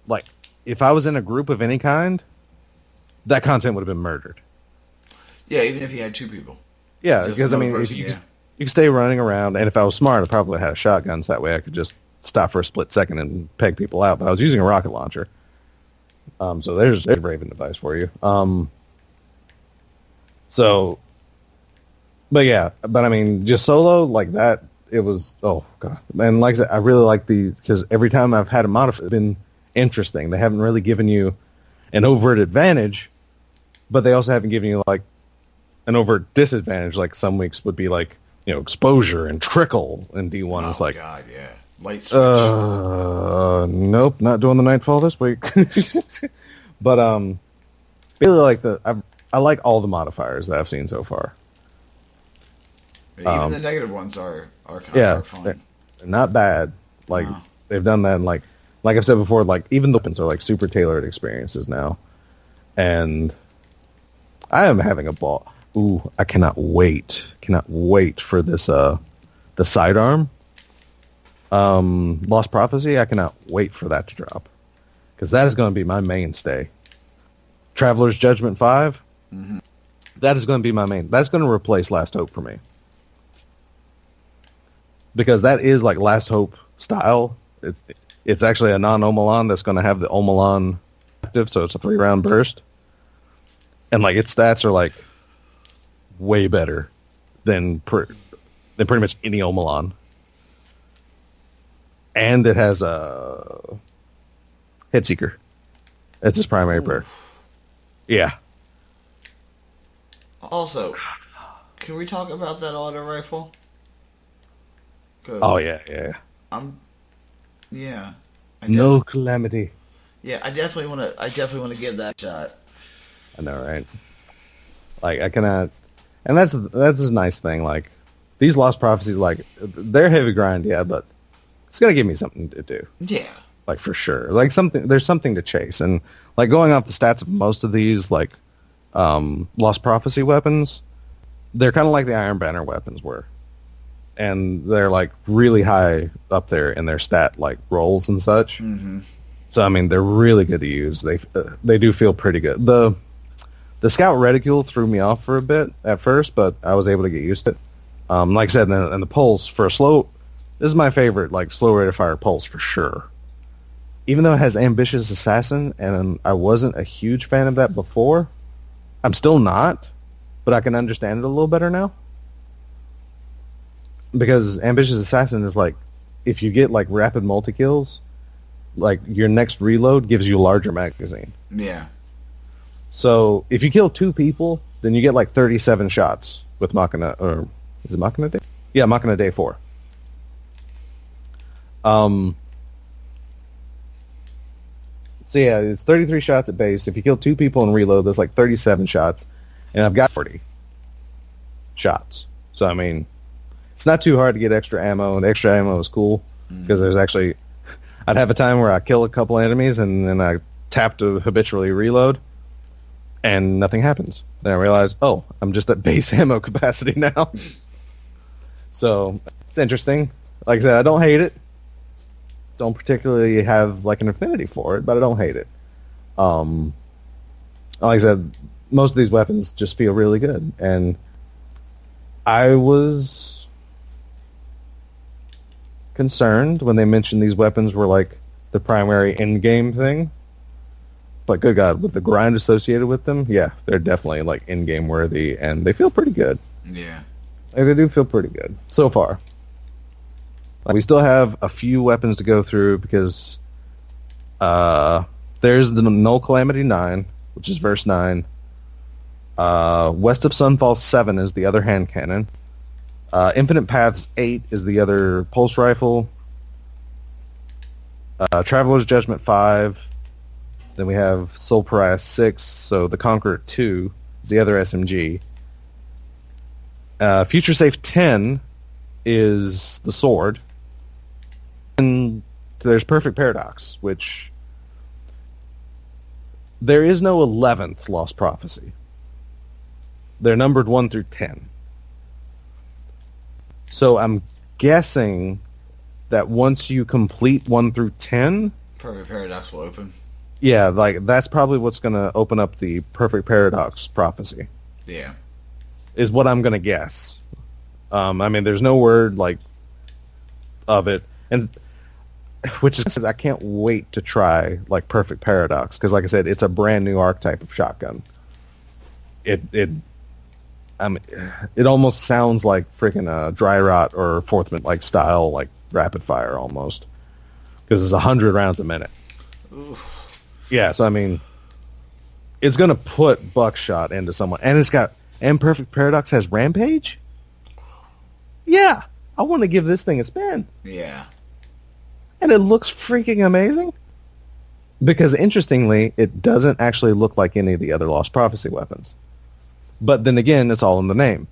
like, if I was in a group of any kind, that content would have been murdered. Yeah, even if you had 2 people. Yeah, because, I mean, if you could stay running around, and if I was smart, I probably had a shotgun, so that way I could just stop for a split second and peg people out. But I was using a rocket launcher. So there's a Raven device for you. But I mean, just solo, like that, it was, oh, God. And like I said, I really like these, because every time I've had a modifier, it's been interesting. They haven't really given you an overt advantage, but they also haven't given you, like, an overt disadvantage, like some weeks would be, like, you know, exposure and trickle in D1. Oh, it's like, God, yeah. Light switch. Nope, not doing the Nightfall this week. But, really like I like all the modifiers that I've seen so far. Even the negative ones are kind of fun. They're not bad. Like, they've done that, and like I've said before, like, even the weapons are, like, super tailored experiences now. And I am having a ball. Ooh, I cannot wait for this, the sidearm. Lost Prophecy, I cannot wait for that to drop. Because that is going to be my mainstay. Traveler's Judgment 5, that is going to be my main. That's going to replace Last Hope for me. Because that is like Last Hope style. It's actually a non-Omelan that's going to have the Omelan active, so it's a 3-round burst. And like its stats are like way better than pretty much any Omelan. And it has a Headseeker. It's his primary perk. Yeah. Also, can we talk about that auto rifle? Oh yeah. No calamity. Yeah, I definitely want to give that a shot. I know, right? Like, I cannot, and that's a nice thing. Like, these Lost Prophecies, like, they're heavy grind, yeah, but it's going to give me something to do. Yeah. Like, for sure. Like, there's something to chase. And, like, going off the stats of most of these, like, Lost Prophecy weapons, they're kind of like the Iron Banner weapons were. And they're, like, really high up there in their stat, like, rolls and such. Mm-hmm. So, I mean, they're really good to use. They do feel pretty good. The Scout Reticule threw me off for a bit at first, but I was able to get used to it. Like I said, and the Pulse, for a slow... This is my favorite, like, slow rate of fire Pulse, for sure. Even though it has Ambitious Assassin, and I wasn't a huge fan of that before, I'm still not, but I can understand it a little better now. Because Ambitious Assassin is like, if you get, like, rapid multi-kills, like, your next reload gives you a larger magazine. Yeah. So, if you kill 2 people, then you get, like, 37 shots with Machina, or, is it Machina Day? Yeah, Machina Day 4. So yeah, it's 33 shots at base. If you kill 2 people and reload, that's like 37 shots. And I've got 40 shots. So, I mean, it's not too hard to get extra ammo, and extra ammo is cool. Because there's actually... I'd have a time where I kill a couple enemies, and then I tap to habitually reload, and nothing happens. Then I realize, oh, I'm just at base ammo capacity now. So, it's interesting. Like I said, I don't hate it. Don't particularly have, like, an affinity for it, but I don't hate it. Like I said, most of these weapons just feel really good. And I was concerned when they mentioned these weapons were, like, the primary in-game thing. But good God, with the grind associated with them, yeah, they're definitely, like, in-game worthy, and they feel pretty good. Yeah. Like, they do feel pretty good, so far. We still have a few weapons to go through because there's the Null Calamity 9, which is verse 9. West of Sunfall 7 is the other hand cannon. Infinite Paths 8 is the other pulse rifle. Traveler's Judgment 5. Then we have Soul Pariah 6, so the Conqueror 2 is the other SMG. Future Safe 10 is the sword. And there's Perfect Paradox, which... There is no 11th Lost Prophecy. They're numbered 1 through 10. So I'm guessing that once you complete 1 through 10... Perfect Paradox will open. Yeah, like, that's probably what's going to open up the Perfect Paradox prophecy. Yeah. Is what I'm going to guess. I mean, there's no word, like, of it. And... Which is, I can't wait to try, like, Perfect Paradox, because, like I said, it's a brand new archetype of shotgun. It almost sounds like freaking Dry Rot or Fourthman, like, style, like, rapid fire, almost. Because it's 100 rounds a minute. Oof. Yeah, so, I mean, it's going to put buckshot into someone. And Perfect Paradox has Rampage? Yeah, I want to give this thing a spin. Yeah. And it looks freaking amazing. Because, interestingly, it doesn't actually look like any of the other Lost Prophecy weapons. But then again, it's all in the name.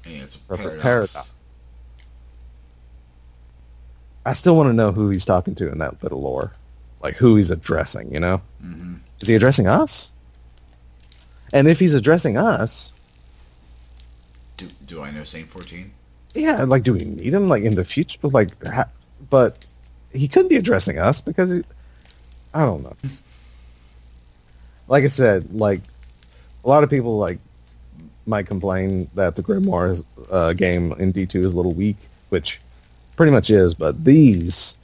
Yeah, it's a Perfect paradox. I still want to know who he's talking to in that bit of lore. Like, who he's addressing, you know? Mm-hmm. Is he addressing us? And if he's addressing us... Do I know Saint 14? Yeah, like, do we need him, like, in the future? Like, but... He could be addressing us because I don't know. Like I said, like a lot of people like might complain that the Grimoire game in D2 is a little weak, which pretty much is. But these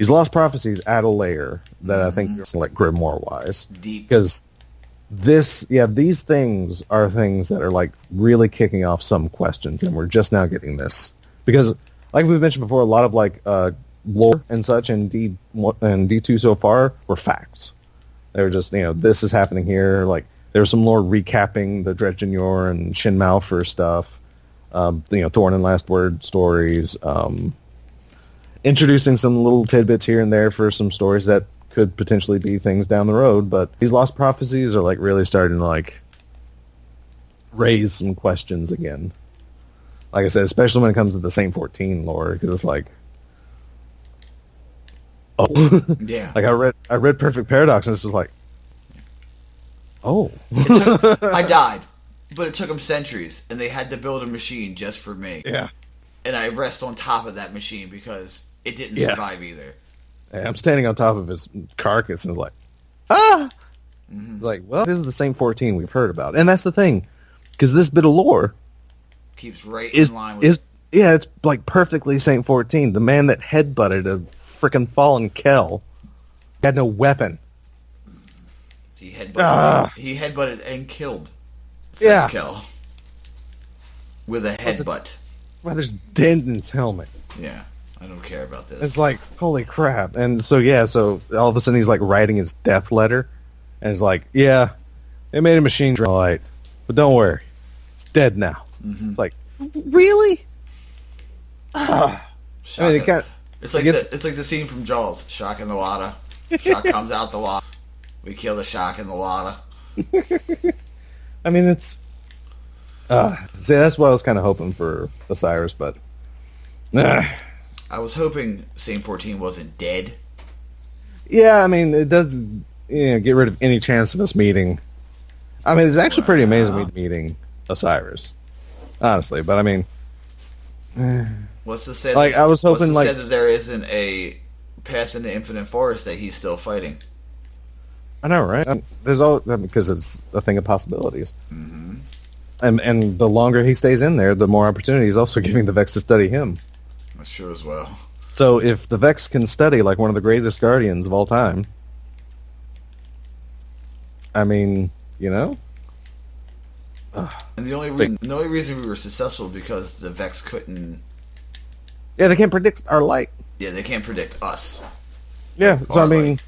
Lost Prophecies add a layer that I think is like Grimoire wise, Deep. Because these things are things that are like really kicking off some questions, and we're just now getting this because, like we've mentioned before, a lot of like lore and such in D2 so far were facts. They were just, this is happening here. Like, there was some lore recapping the Dredgenyor and Shin Malphur stuff. Thorn and Last Word stories. Introducing some little tidbits here and there for some stories that could potentially be things down the road. But these Lost Prophecies are, like, really starting to, like, raise some questions again. like I said, especially when it comes to the Saint 14 lore, because it's like, oh, Yeah. Like I read Perfect Paradox, and it's just like, oh, I died, but it took them centuries, and they had to build a machine just for me. Yeah. And I rest on top of that machine because it didn't survive either. And I'm standing on top of his carcass, and it's like, ah. Mm-hmm. It's like, well, this is the Saint 14 we've heard about, and that's the thing, because this bit of lore keeps right in line with it's like perfectly Saint 14. The man that headbutted a frickin' fallen Kel had no weapon. He headbutted and killed Kel with a headbutt. Well, there's dent in his helmet. Yeah, I don't care about this. It's like, holy crap. And so all of a sudden he's like writing his death letter, and it's like, yeah, they made a machine all right, but don't worry, it's dead now. Mm-hmm. It's like, really? It's like the scene from Jaws. Shark in the water. Shark comes out the water. We kill the shark in the water. I mean, it's... see, that's what I was kind of hoping for Osiris, but... I was hoping Saint 14 wasn't dead. Yeah, I mean, it does get rid of any chance of us meeting... I mean, it's actually pretty amazing meeting Osiris. Honestly, but I mean... What's to say? Like, I was hoping, what's to say that there isn't a path into Infinite Forest that he's still fighting? I know, right? There's all because it's a thing of possibilities. Mm-hmm. And the longer he stays in there, the more opportunity he's also giving the Vex to study him. That's true as well. So if the Vex can study like one of the greatest guardians of all time, I mean, you know. And the only reason we were successful because the Vex couldn't. Yeah, they can't predict our light. Yeah, they can't predict us. Yeah, so I mean,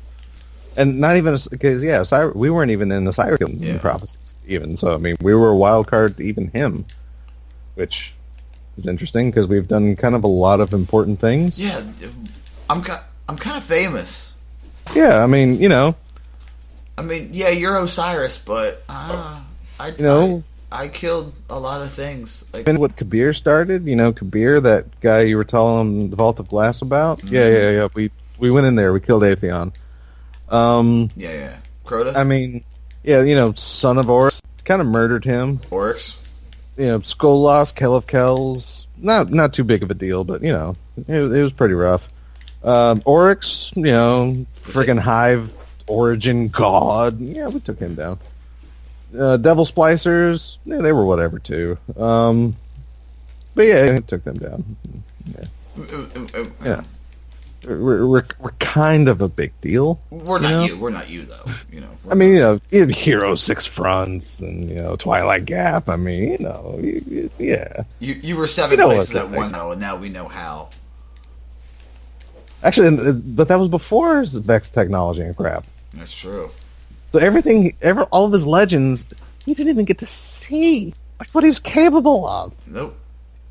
and not even because Osiris, we weren't even in the Osiris prophecies even. So I mean, we were a wild card to even him, which is interesting because we've done kind of a lot of important things. Yeah, I'm kind of famous. Yeah, I mean, you know. I mean, yeah, you're Osiris, but I killed a lot of things. Like what Kabir started, Kabir, that guy you were telling the Vault of Glass about. Mm-hmm. Yeah. We went in there. We killed Atheon. Yeah. Crota? I mean, yeah, son of Oryx. Kind of murdered him. Oryx? Skolas, Kel of Kells. Not too big of a deal, but, it was pretty rough. Oryx, friggin' Hive origin god. Yeah, we took him down. Devil Splicers, they were whatever too. But yeah, it took them down. Yeah. We're kind of a big deal. We're not you. We're not you though. I mean, you had Hero 6 Fronts and Twilight Gap. I mean, yeah. You were 7 places at once, and now we know how. Actually, but that was before Vex technology and crap. That's true. So all of his legends, he didn't even get to see like what he was capable of. Nope.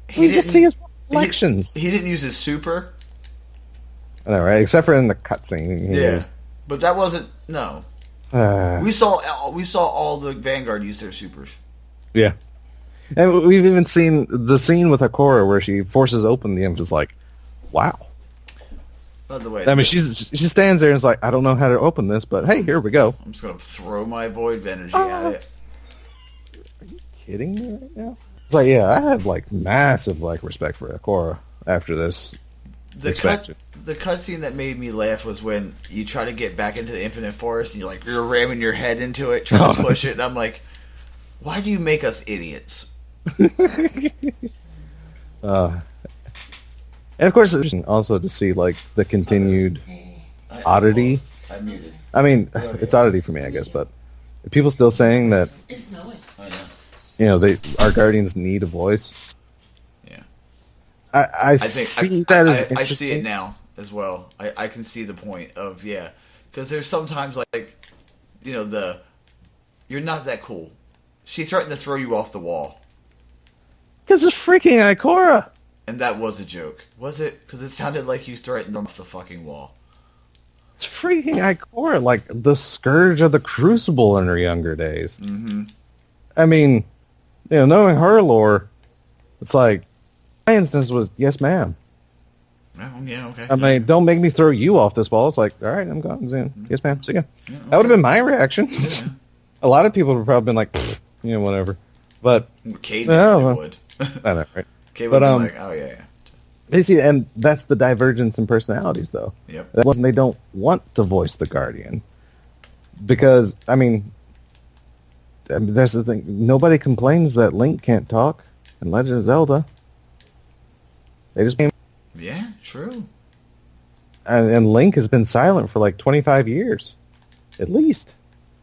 He didn't see his reflections. He didn't use his super. I know, right? Except for in the cutscene. Yeah, but that wasn't no. We saw all the Vanguard use their supers. Yeah, and we've even seen the scene with Hakora where she forces open the image. It's like, wow. By the way, I mean, she stands there and is like, I don't know how to open this, but hey, here we go. I'm just gonna throw my void energy at it. Are you kidding me right now? It's like, yeah, I have like massive respect for Hakora after this. The cutscene that made me laugh was when you try to get back into the Infinite Forest and you're ramming your head into it, trying to push it, and I'm like, why do you make us idiots? And of course, it's also to see like the continued oddity. I muted. I mean, it's oddity for me, I guess, but are people still saying that our guardians need a voice? Yeah, I see that as I see it now as well. I can see the point of because there's sometimes like you're not that cool. She threatened to throw you off the wall. Because it's freaking Ikora. And that was a joke. Was it? Because it sounded like you threatened them off the fucking wall. It's freaking Ikora, like the scourge of the Crucible in her younger days. Mm-hmm. I mean, knowing her lore, it's like, My instance was, yes, ma'am. Oh, yeah, okay. I mean, don't make me throw you off this ball. It's like, all right, I'm gone. Yes, ma'am. See ya. Yeah, okay. That would have been my reaction. Yeah. A lot of people would have probably been like, whatever. But Cade definitely would. I know, right? Cade would be like, oh, yeah. You see, and that's the divergence in personalities, though. Yep. That wasn't, they don't want to voice the Guardian. Because, I mean, that's the thing. Nobody complains that Link can't talk in Legend of Zelda. They just came. Yeah, true. And Link has been silent for like 25 years, at least.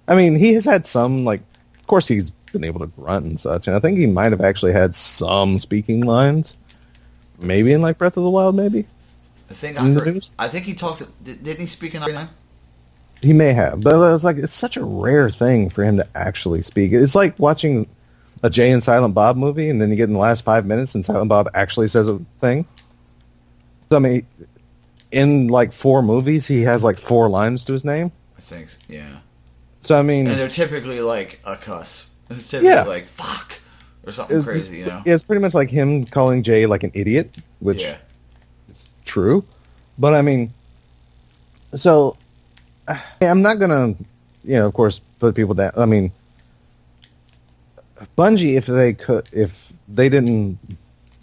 I mean, he has had some, like, of course he's been able to grunt and such, and I think he might have actually had some speaking lines. Maybe in, like, Breath of the Wild, maybe? I think he talked, didn't he speak in Ocarina? He may have, but it's like, it's such a rare thing for him to actually speak. It's like watching a Jay and Silent Bob movie, and then you get in the last 5 minutes, and Silent Bob actually says a thing. So, I mean, in, like, 4 movies, he has, like, 4 lines to his name. I think, yeah. So, I mean... And they're typically, like, a cuss. It's typically, like, fuck, or something crazy, you know? Yeah, it's pretty much like him calling Jay, like, an idiot, which is true. But, I mean... So, I'm not gonna, of course, put people down. I mean... Bungie, if they didn't...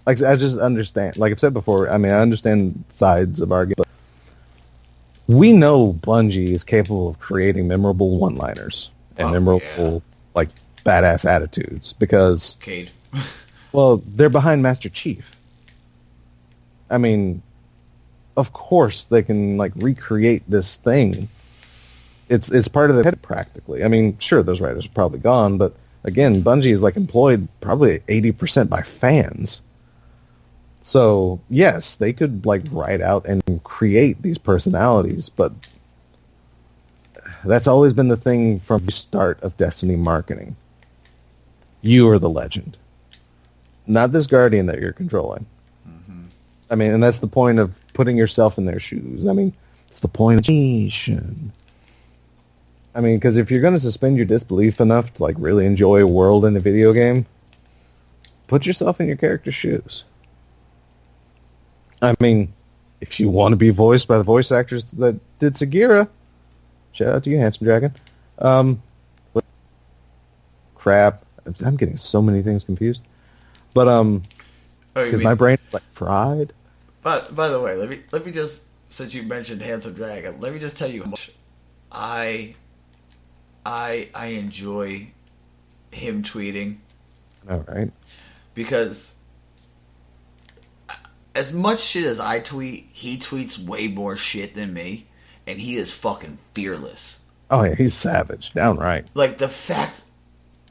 Like, I just understand. Like I've said before, I mean, I understand sides of argument. But we know Bungie is capable of creating memorable one-liners and memorable, like, badass attitudes because... Cade. Well, they're behind Master Chief. I mean, of course they can, like, recreate this thing. It's part of their head, practically. I mean, sure, those writers are probably gone, but, again, Bungie is, like, employed probably 80% by fans. So, yes, they could, like, write out and create these personalities, but that's always been the thing from the start of Destiny marketing. You are the legend. Not this Guardian that you're controlling. Mm-hmm. I mean, and that's the point of putting yourself in their shoes. I mean, it's the point of nation. I mean, because if you're going to suspend your disbelief enough to, like, really enjoy a world in a video game, put yourself in your character's shoes. I mean, if you want to be voiced by the voice actors that did Sagira, shout out to you, Handsome Dragon. Crap. I'm getting so many things confused. But, because my brain is, like, fried. But, by the way, let me just, since you mentioned Handsome Dragon, let me just tell you how much I enjoy him tweeting. All right. Because as much shit as I tweet, he tweets way more shit than me, and he is fucking fearless. Oh, yeah, he's savage, downright. Like, the fact...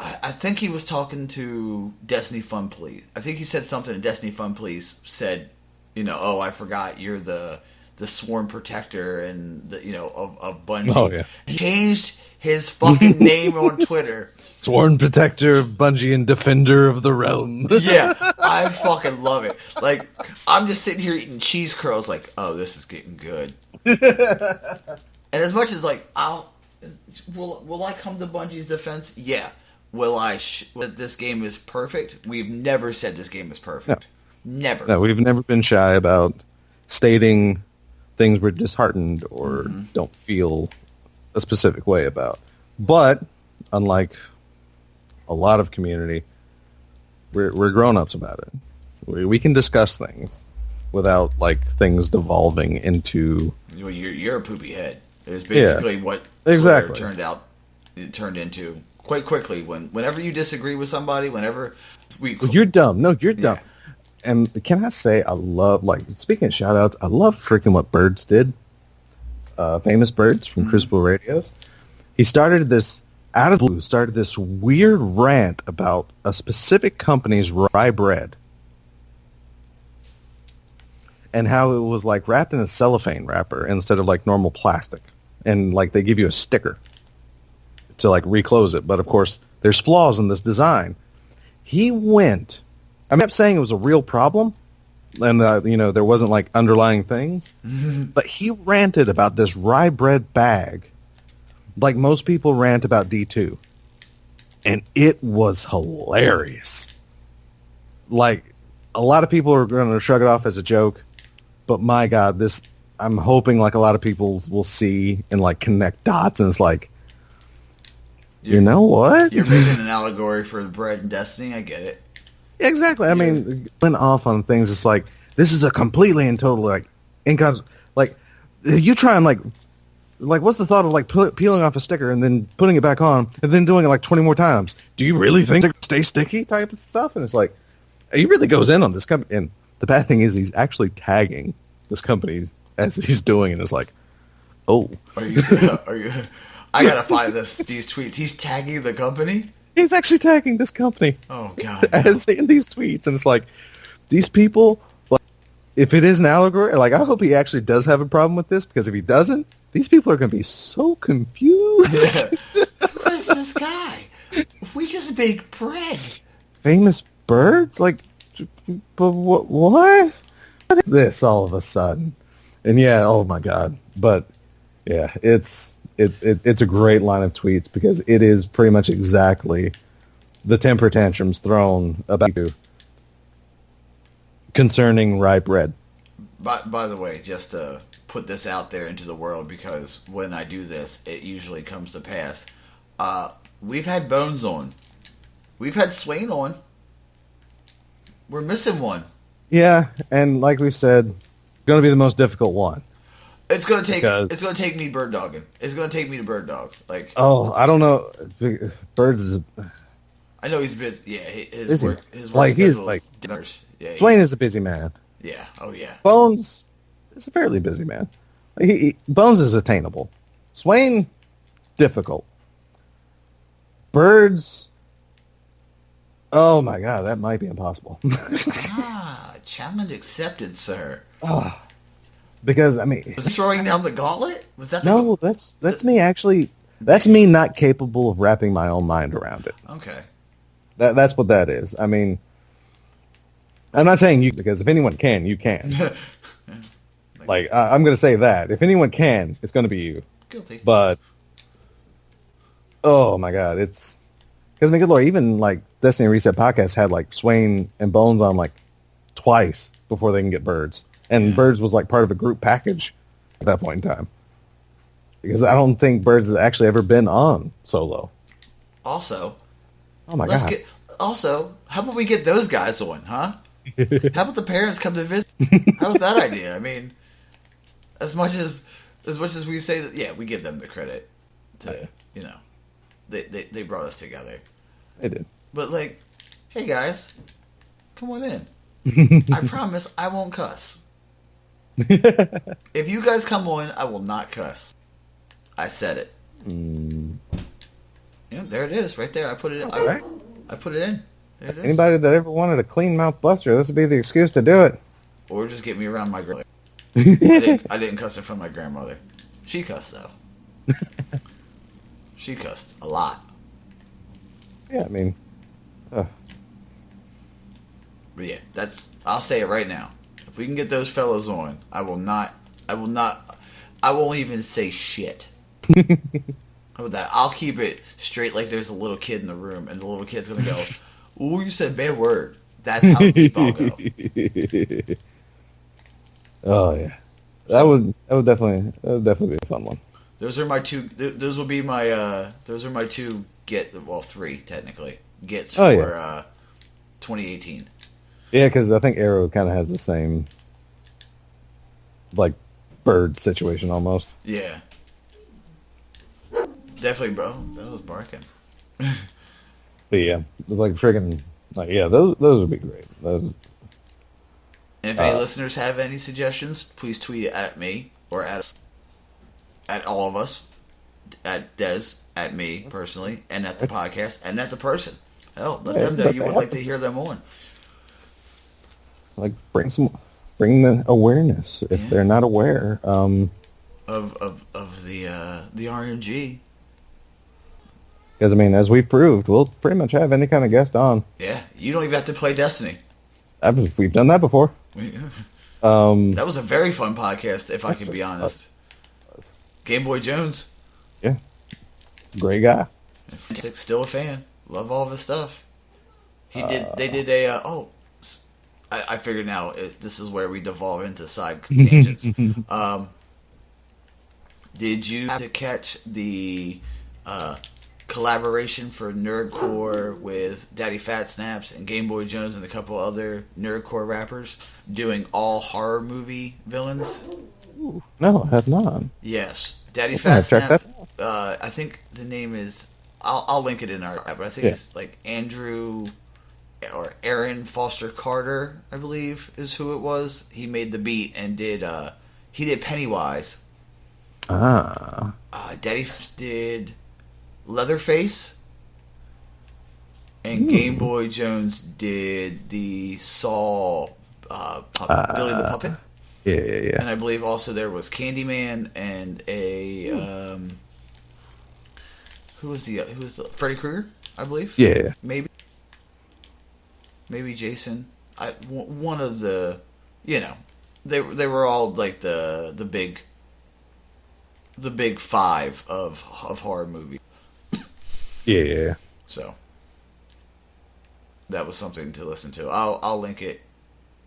I think he was talking to Destiny Fun Please. I think he said something, and Destiny Fun Please said, oh, I forgot you're the sworn protector and of Bungie. Oh, yeah. He changed his fucking name on Twitter. Sworn protector, Bungie, and defender of the realm. Yeah, I fucking love it. Like, I'm just sitting here eating cheese curls like, oh, this is getting good. And as much as, like, will I come to Bungie's defense? Yeah. Will I that this game is perfect? We've never said this game is perfect. No. Never. No, we've never been shy about stating things we're disheartened or don't feel a specific way about. But, unlike a lot of community, we're grown-ups about it. We can discuss things without, like, things devolving into... Well, you're a poopy head. It's basically what exactly it turned into quite quickly. Whenever you disagree with somebody, whenever you're dumb. No, you're dumb. And can I say, I love, like, speaking of shout-outs, I love freaking what Birds did. Famous Birds from Crucible Radios. He started this, out of the blue, started this weird rant about a specific company's rye bread. And how it was, like, wrapped in a cellophane wrapper instead of, like, normal plastic. And, like, they give you a sticker to, like, reclose it. But, of course, there's flaws in this design. He went... I kept saying it was a real problem, and, there wasn't, like, underlying things. But he ranted about this rye bread bag like most people rant about D2. And it was hilarious. Like, a lot of people are going to shrug it off as a joke, but my God, I'm hoping like a lot of people will see and like connect dots, and it's like, you know what? You're making an allegory for bread and destiny. I get it. Exactly. I mean, went off on things. It's like, this is a completely and totally like income. Like, you try and like what's the thought of like peeling off a sticker and then putting it back on and then doing it like 20 more times? Do you really think it stay sticky type of stuff? And it's like, he really goes in on this company. And the bad thing is he's actually tagging this company as he's doing, and it's like, oh. Are you? I gotta find these tweets. He's tagging the company? He's actually tagging this company. Oh, God. No. As in these tweets. And it's like, these people, like, if it is an allegory, like, I hope he actually does have a problem with this, because if he doesn't, these people are going to be so confused. Yeah. Who is this guy? We just bake bread. Famous birds? Like, but what? What is this all of a sudden? And yeah, oh my God. But yeah, it's a great line of tweets, because it is pretty much exactly the temper tantrums thrown about you concerning rye bread. By the way, just to put this out there into the world, because when I do this, it usually comes to pass. We've had Bones on. We've had Swain on. We're missing one. Yeah, and like we've said, going to be the most difficult one. It's gonna take me bird dogging. It's gonna take me to bird dog. Like, oh, I don't know. Birds is. I know he's busy. Yeah, his work like he's schedule like. dinners. Yeah, Swain is a busy man. Yeah. Oh yeah. Bones is a fairly busy man. Bones is attainable. Swain, difficult. Birds. Oh my God, that might be impossible. Challenge accepted, sir. Oh. Because I mean, was he throwing down the gauntlet? Was that no? That's me actually. That's me not capable of wrapping my own mind around it. Okay. That's what that is. I mean, I'm not saying you, because if anyone can, you can. Like I'm going to say that if anyone can, it's going to be you. Guilty. But oh my God, it's because good Lord, even like Destiny Reset podcast had like Swain and Bones on like twice before they can get Birds. And Birds was like part of a group package at that point in time. Because I don't think Birds has actually ever been on solo. Also, oh my God. Also, how about we get those guys on, huh? How about the parents come to visit? How was that idea? I mean, as much as we say that, yeah, we give them the credit to, you know, they brought us together. They did. But like, hey guys, come on in. I promise I won't cuss. If you guys come on, I will not cuss. I said it. Yeah, there it is, right there. I put it in. Right. I put it in. There it is. Anybody that ever wanted a clean mouth buster, this would be the excuse to do it. Or just get me around my grandmother. I didn't cuss in front of my grandmother. She cussed though. She cussed a lot. Yeah, I mean, but yeah, I'll say it right now. If we can get those fellas on, I won't even say shit. How about that? I'll keep it straight, like there's a little kid in the room, and the little kid's gonna go, "Ooh, you said a bad word." That's how deep I'll go. Oh yeah, that would definitely be a fun one. Those are my two. Those will be my. Those are my two. Three technically gets for 2018. Yeah, because I think Arrow kind of has the same, like, bird situation almost. Yeah. Definitely, bro. That was barking. But yeah, like friggin', like yeah, those would be great. Those. And if any listeners have any suggestions, please tweet it at me or at all of us, at Des, at me personally, and at the podcast, and at the person. Hell, let them know you would like to hear them on. Like bring the awareness if they're not aware of the RNG. Because I mean, as we proved, we'll pretty much have any kind of guest on. Yeah, you don't even have to play Destiny. We've done that before. That was a very fun podcast, if I can be honest. Game Boy Jones. Yeah, great guy. Still a fan. Love all of his stuff. They did a I figured now this is where we devolve into side tangents. Did you have to catch the collaboration for Nerdcore with Daddy Fat Snaps and Game Boy Jones and a couple other Nerdcore rappers doing all horror movie villains? Ooh, no, I have not. Yes. Daddy Fat Check Snap. that. I think the name is. I'll link it in our app, but I think it's like Andrew or Aaron Foster Carter, I believe, is who it was. He made the beat and did. He did Pennywise. Daddy did Leatherface, and Game Boy Jones did the Saw Billy the Puppet. Yeah. And I believe also there was Candyman and a who was the Freddy Krueger, I believe. Yeah. Maybe Jason. One of the, they were all like the big five of horror movies. Yeah. So that was something to listen to. I'll link it,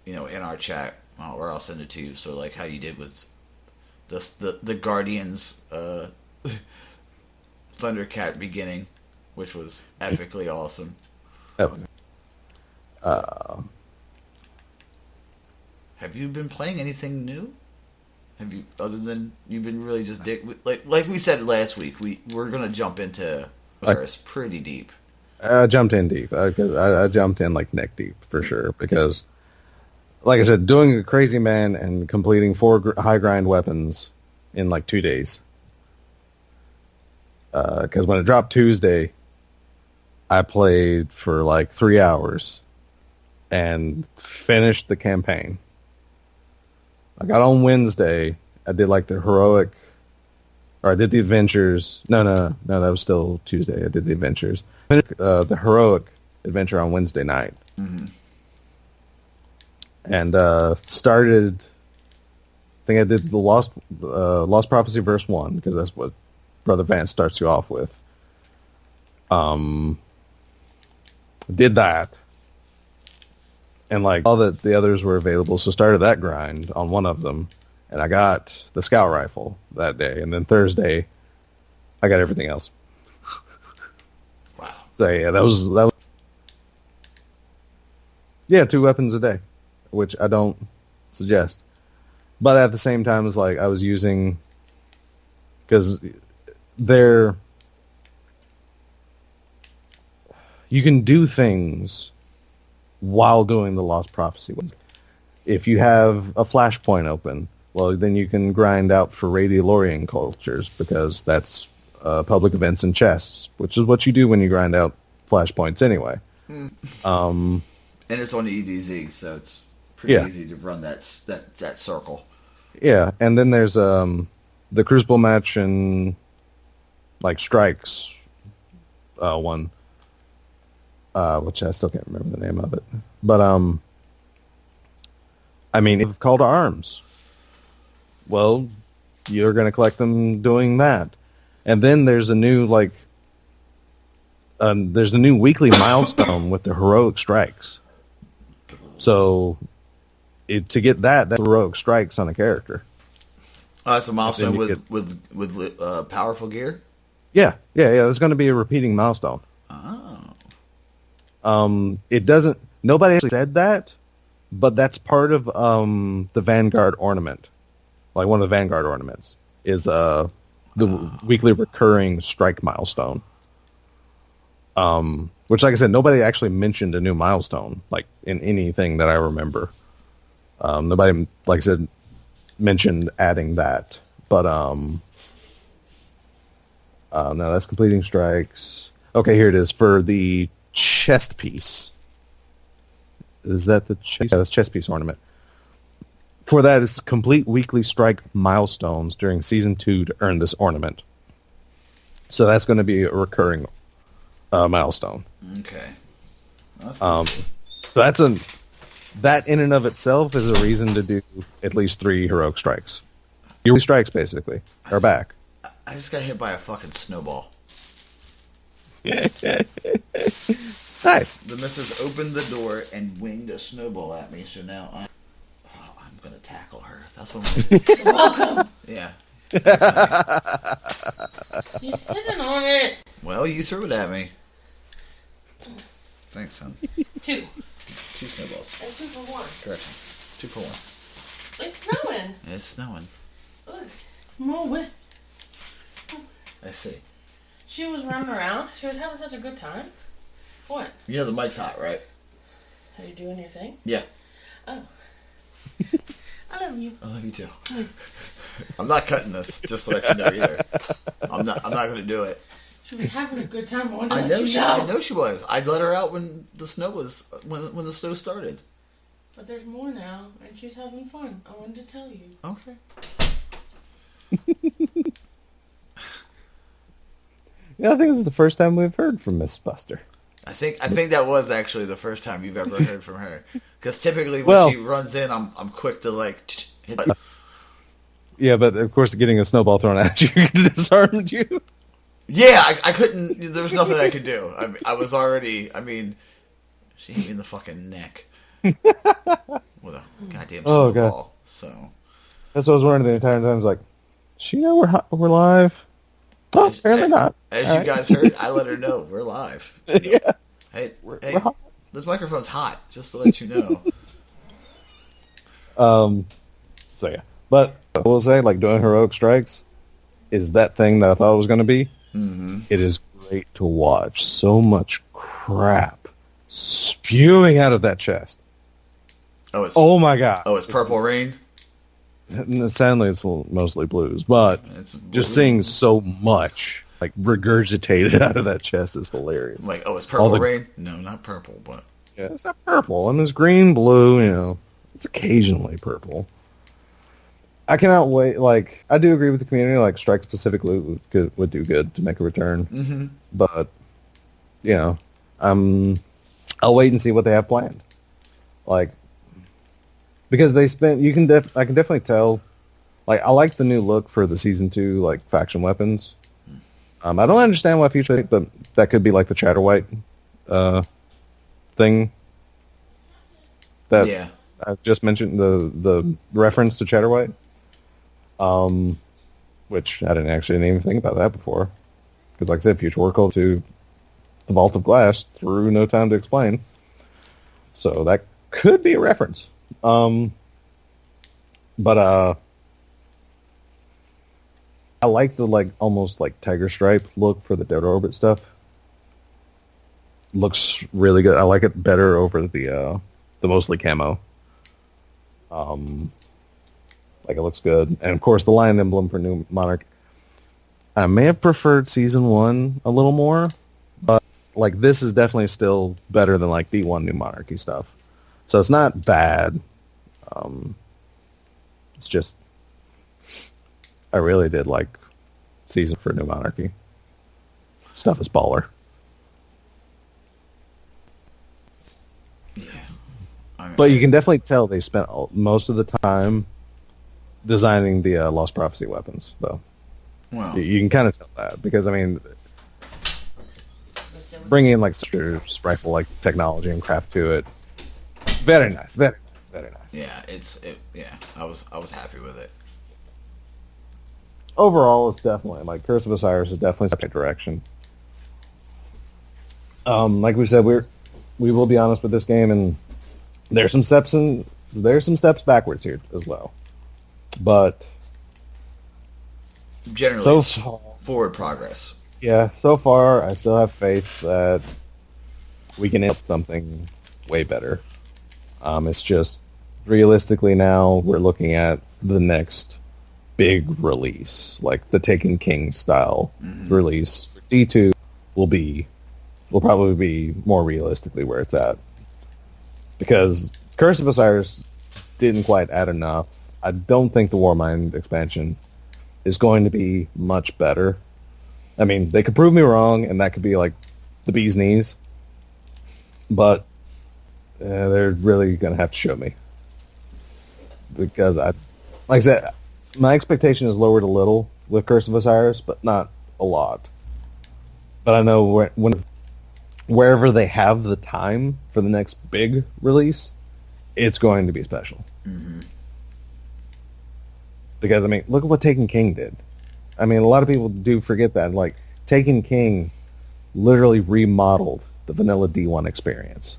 in our chat, or I'll send it to you. So like how you did with the Guardians Thundercat beginning, which was epically awesome. That was. Have you been playing anything new? Have you, other than you've been really just like we said last week, we're gonna jump into Osiris pretty deep. I jumped in deep. I jumped in like neck deep for sure because, like I said, doing a crazy man and completing 4 high grind weapons in like 2 days. Because when it dropped Tuesday, I played for like 3 hours and finished the campaign. I got on Wednesday. I did like the heroic, or I did the adventures. No, that was still Tuesday. I did the adventures. The heroic adventure on Wednesday night. Mm-hmm. And started. I think I did the Lost Prophecy verse 1 because that's what Brother Vance starts you off with. Did that, and like all the others were available, so started that grind on one of them, and I got the scout rifle that day, and then Thursday, I got everything else. Wow. So yeah, that was 2 weapons a day, which I don't suggest, but at the same time, it's like I was using because you can do things while doing the Lost Prophecy. If you have a flashpoint open, well, then you can grind out for Radiolorian cultures because that's public events and chests, which is what you do when you grind out flashpoints anyway. And it's on the EDZ, so it's pretty easy to run that circle. Yeah, and then there's the Crucible match and like strikes one. Which I still can't remember the name of it. But, I mean, call to arms. Well, you're going to collect them doing that. And then there's a new, there's a new weekly milestone with the heroic strikes. So, to get that's heroic strikes on a character. Oh, that's a milestone with powerful gear? Yeah. There's going to be a repeating milestone. Oh. It doesn't. Nobody actually said that, but that's part of the Vanguard ornament. Like one of the Vanguard ornaments is the weekly recurring strike milestone. Which, like I said, nobody actually mentioned a new milestone like in anything that I remember. Nobody, like I said, mentioned adding that. But no, that's completing strikes. Okay, here it is for the chest piece. Is that the chest? Yeah, that's chest piece ornament. For that is complete weekly strike milestones during Season 2 to earn this ornament. So that's going to be a recurring milestone. Okay. So that in and of itself is a reason to do at least 3 heroic strikes. Your strikes, basically, are back. I just got hit by a fucking snowball. Nice. The missus opened the door and winged a snowball at me, so now I'm going to tackle her. That's what I'm going to do. Welcome. Yeah. Thanks, honey. He's sitting on it. Well, you threw it at me. Thanks, son. 2. 2 snowballs. And 2 for 1. Correction. 2 for 1. It's snowing. It's snowing. Look. More wet. I see. She was running around. She was having such a good time. What? You know the mic's hot, right? Are you doing your thing? Yeah. Oh. I love you. I love you too. I'm not cutting this, just to let you know either. I'm not going to do it. She was having a good time. I know she was. I let her out when the snow was when the snow started. But there's more now, and she's having fun. I wanted to tell you. Okay. Yeah, I think this is the first time we've heard from Miss Buster. I think that was actually the first time you've ever heard from her. Because typically when she runs in, I'm quick to like hit. Yeah, but of course, getting a snowball thrown at you disarmed you. Yeah, I couldn't. There was nothing I could do. I was already. I mean, she hit me in the fucking neck with a goddamn snowball. God. So that's what I was wondering the entire time. I was like, "Does she know we're live?" Oh, apparently not. As you guys heard, I let her know we're live. Yeah. Hey, We're hot. This microphone's hot. Just to let you know. So yeah, but I will say, like, doing heroic strikes is that thing that I thought it was going to be. Mm-hmm. It is great to watch. So much crap spewing out of that chest. Oh my god! Oh, it's Purple Rain. Sadly, it's mostly blues, but It's just seeing so much like regurgitated out of that chest is hilarious. Like, oh, it's Purple Rain? No, not purple, but yeah, it's not purple. And it's green, blue. You know, it's occasionally purple. I cannot wait. Like, I do agree with the community. Like, strike specific loot would do good to make a return. Mm-hmm. But you know, I'll wait and see what they have planned. Like, because they spent. I can definitely tell. Like, I like the new look for the season 2 like faction weapons. I don't understand why people think that could be like the Chatterwhite thing. That I just mentioned the reference to Chatterwhite. Which I didn't even think about that before. Because like I said, Future World to the Vault of Glass through No Time to Explain. So that could be a reference. But I like the like almost like tiger stripe look for the Dead Orbit stuff. Looks really good. I like it better over the mostly camo. Like, it looks good. And of course the lion emblem for New Monarch. I may have preferred season 1 a little more, but like this is definitely still better than like D1 New Monarchy stuff. So it's not bad. It's just I really did like season for New Monarchy. Stuff is baller. Yeah. But you can definitely tell they spent most of the time designing the Lost Prophecy weapons, though. Wow. You can kind of tell that because, I mean, bringing in like rifle-like technology and craft to it, very nice, very nice, very nice. Yeah, I was happy with it. Overall, it's definitely like Curse of Osiris is definitely a step direction. Like we said, we will be honest with this game, and there's some steps backwards here as well. But generally, forward progress. Yeah, so far I still have faith that we can end something way better. It's just realistically now we're looking at the next big release, like the Taken King style release. D2 will probably be more realistically where it's at, because Curse of Osiris didn't quite add enough. I don't think the Warmind expansion is going to be much better. I mean, they could prove me wrong, and that could be like the bee's knees, but they're really going to have to show me, because like I said, my expectation is lowered a little with Curse of Osiris, but not a lot. But I know when wherever they have the time for the next big release, it's going to be special. Mm-hmm. Because, I mean, look at what Taken King did. I mean, a lot of people do forget that. Like, Taken King literally remodeled the vanilla D1 experience.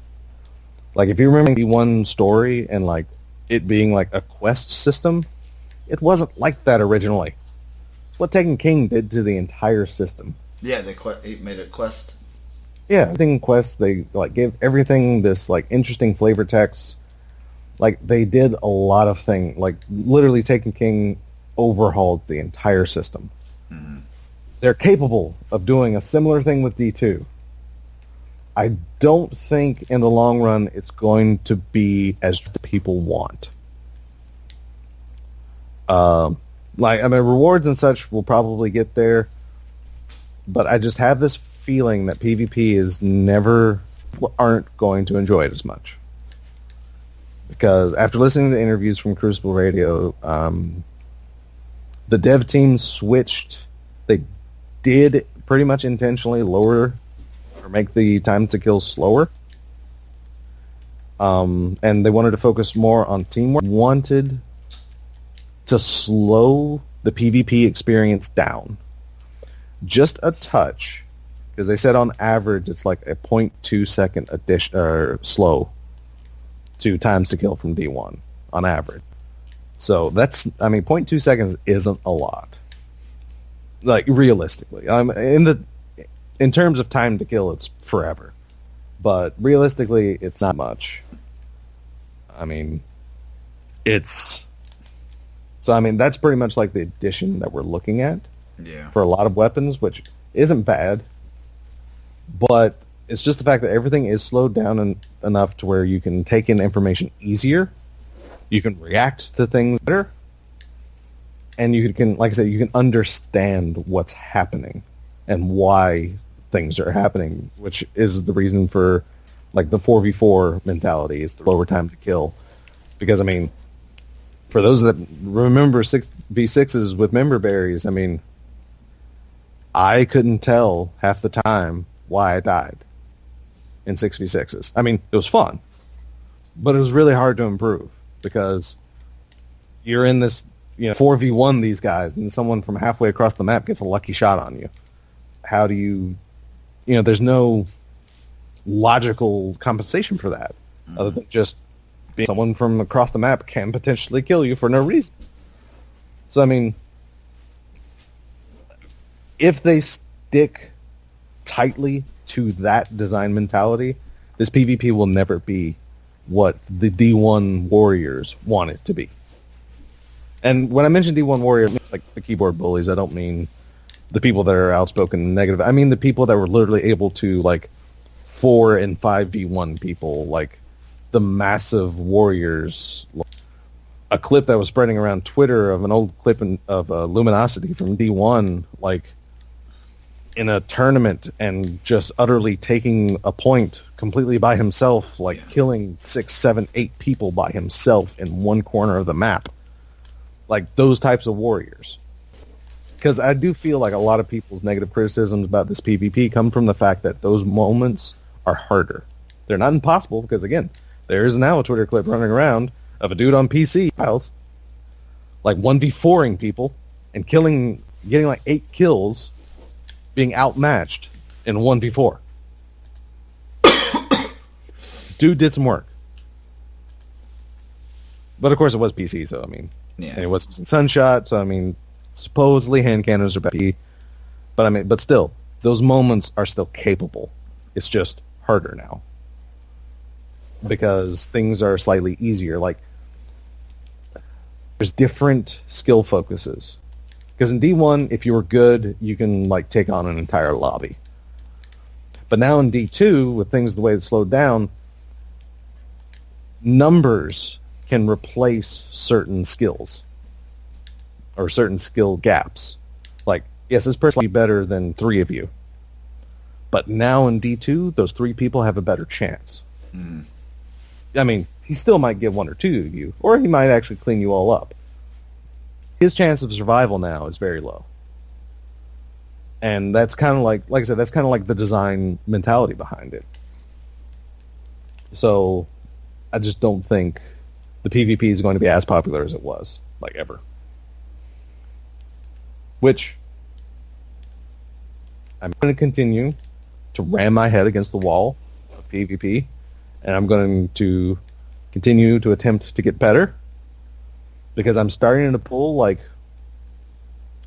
Like, if you remember the D1 story and, like, it being, like, a quest system, it wasn't like that originally. It's what Taken King did to the entire system. Yeah, he made a quest. Yeah, everything quests, they, like, gave everything this, like, interesting flavor text. Like, they did a lot of things. Like, literally Taken King overhauled the entire system. Mm-hmm. They're capable of doing a similar thing with D2. I don't think in the long run it's going to be as people want. Like, I mean, rewards and such will probably get there, but I just have this feeling that PvP aren't going to enjoy it as much. Because after listening to interviews from Crucible Radio, the dev team switched. They did pretty much intentionally lower or make the time to kill slower. And they wanted to focus more on teamwork. Wanted to slow the PvP experience down. Just a touch. Because they said on average it's like a 0.2 second slow to times to kill from D1 on average. So that's, I mean, 0.2 seconds isn't a lot. Like, realistically. In terms of time to kill, it's forever. But realistically, it's not much. I mean, so, I mean, that's pretty much like the addition that we're looking at. Yeah. For a lot of weapons, which isn't bad. But it's just the fact that everything is slowed down enough to where you can take in information easier. You can react to things better. And you can, like I said, you can understand what's happening and why things are happening, which is the reason for, like, the 4v4 mentality is the lower time to kill. Because, I mean, for those that remember 6v6s with member berries, I mean, I couldn't tell half the time why I died in 6v6s. I mean, it was fun, but it was really hard to improve because you're in this, 4v1 these guys, and someone from halfway across the map gets a lucky shot on you. How do you, there's no logical compensation for that other than just being someone from across the map can potentially kill you for no reason. So, I mean, if they stick tightly to that design mentality, this PvP will never be what the D1 Warriors want it to be. And when I mention D1 Warriors, I mean, like the keyboard bullies, I don't mean the people that are outspoken and negative. I mean the people that were literally able to, like, 4 and 5v1 people, like the massive warriors. A clip that was spreading around Twitter of an old clip of Luminosity from D1, like, in a tournament and just utterly taking a point completely by himself, like killing 6, 7, 8 people by himself in one corner of the map. Like, those types of warriors. Because I do feel like a lot of people's negative criticisms about this PvP come from the fact that those moments are harder. They're not impossible, because, again, there is now a Twitter clip running around of a dude on PC, like 1v4ing people, and getting like 8 kills, being outmatched in 1v4. Dude did some work. But of course it was PC, so I mean, and it was Sunshot, so I mean, supposedly hand cannons are better. But I mean, but still, those moments are still capable. It's just harder now. Because things are slightly easier. Like, there's different skill focuses. Because in D1, if you were good, you can, like, take on an entire lobby. But now in D2, with things the way it's slowed down, numbers can replace certain skills. Or certain skill gaps. Like, yes, this person will be better than 3 of you. But now in D2, those 3 people have a better chance. Mm. I mean, he still might get 1 or 2 of you, or he might actually clean you all up. His chance of survival now is very low. And that's kind of like I said, that's kind of like the design mentality behind it. So I just don't think the PvP is going to be as popular as it was, like, ever. Which I'm going to continue to ram my head against the wall of PvP, and I'm going to continue to attempt to get better, because I'm starting to pull, like,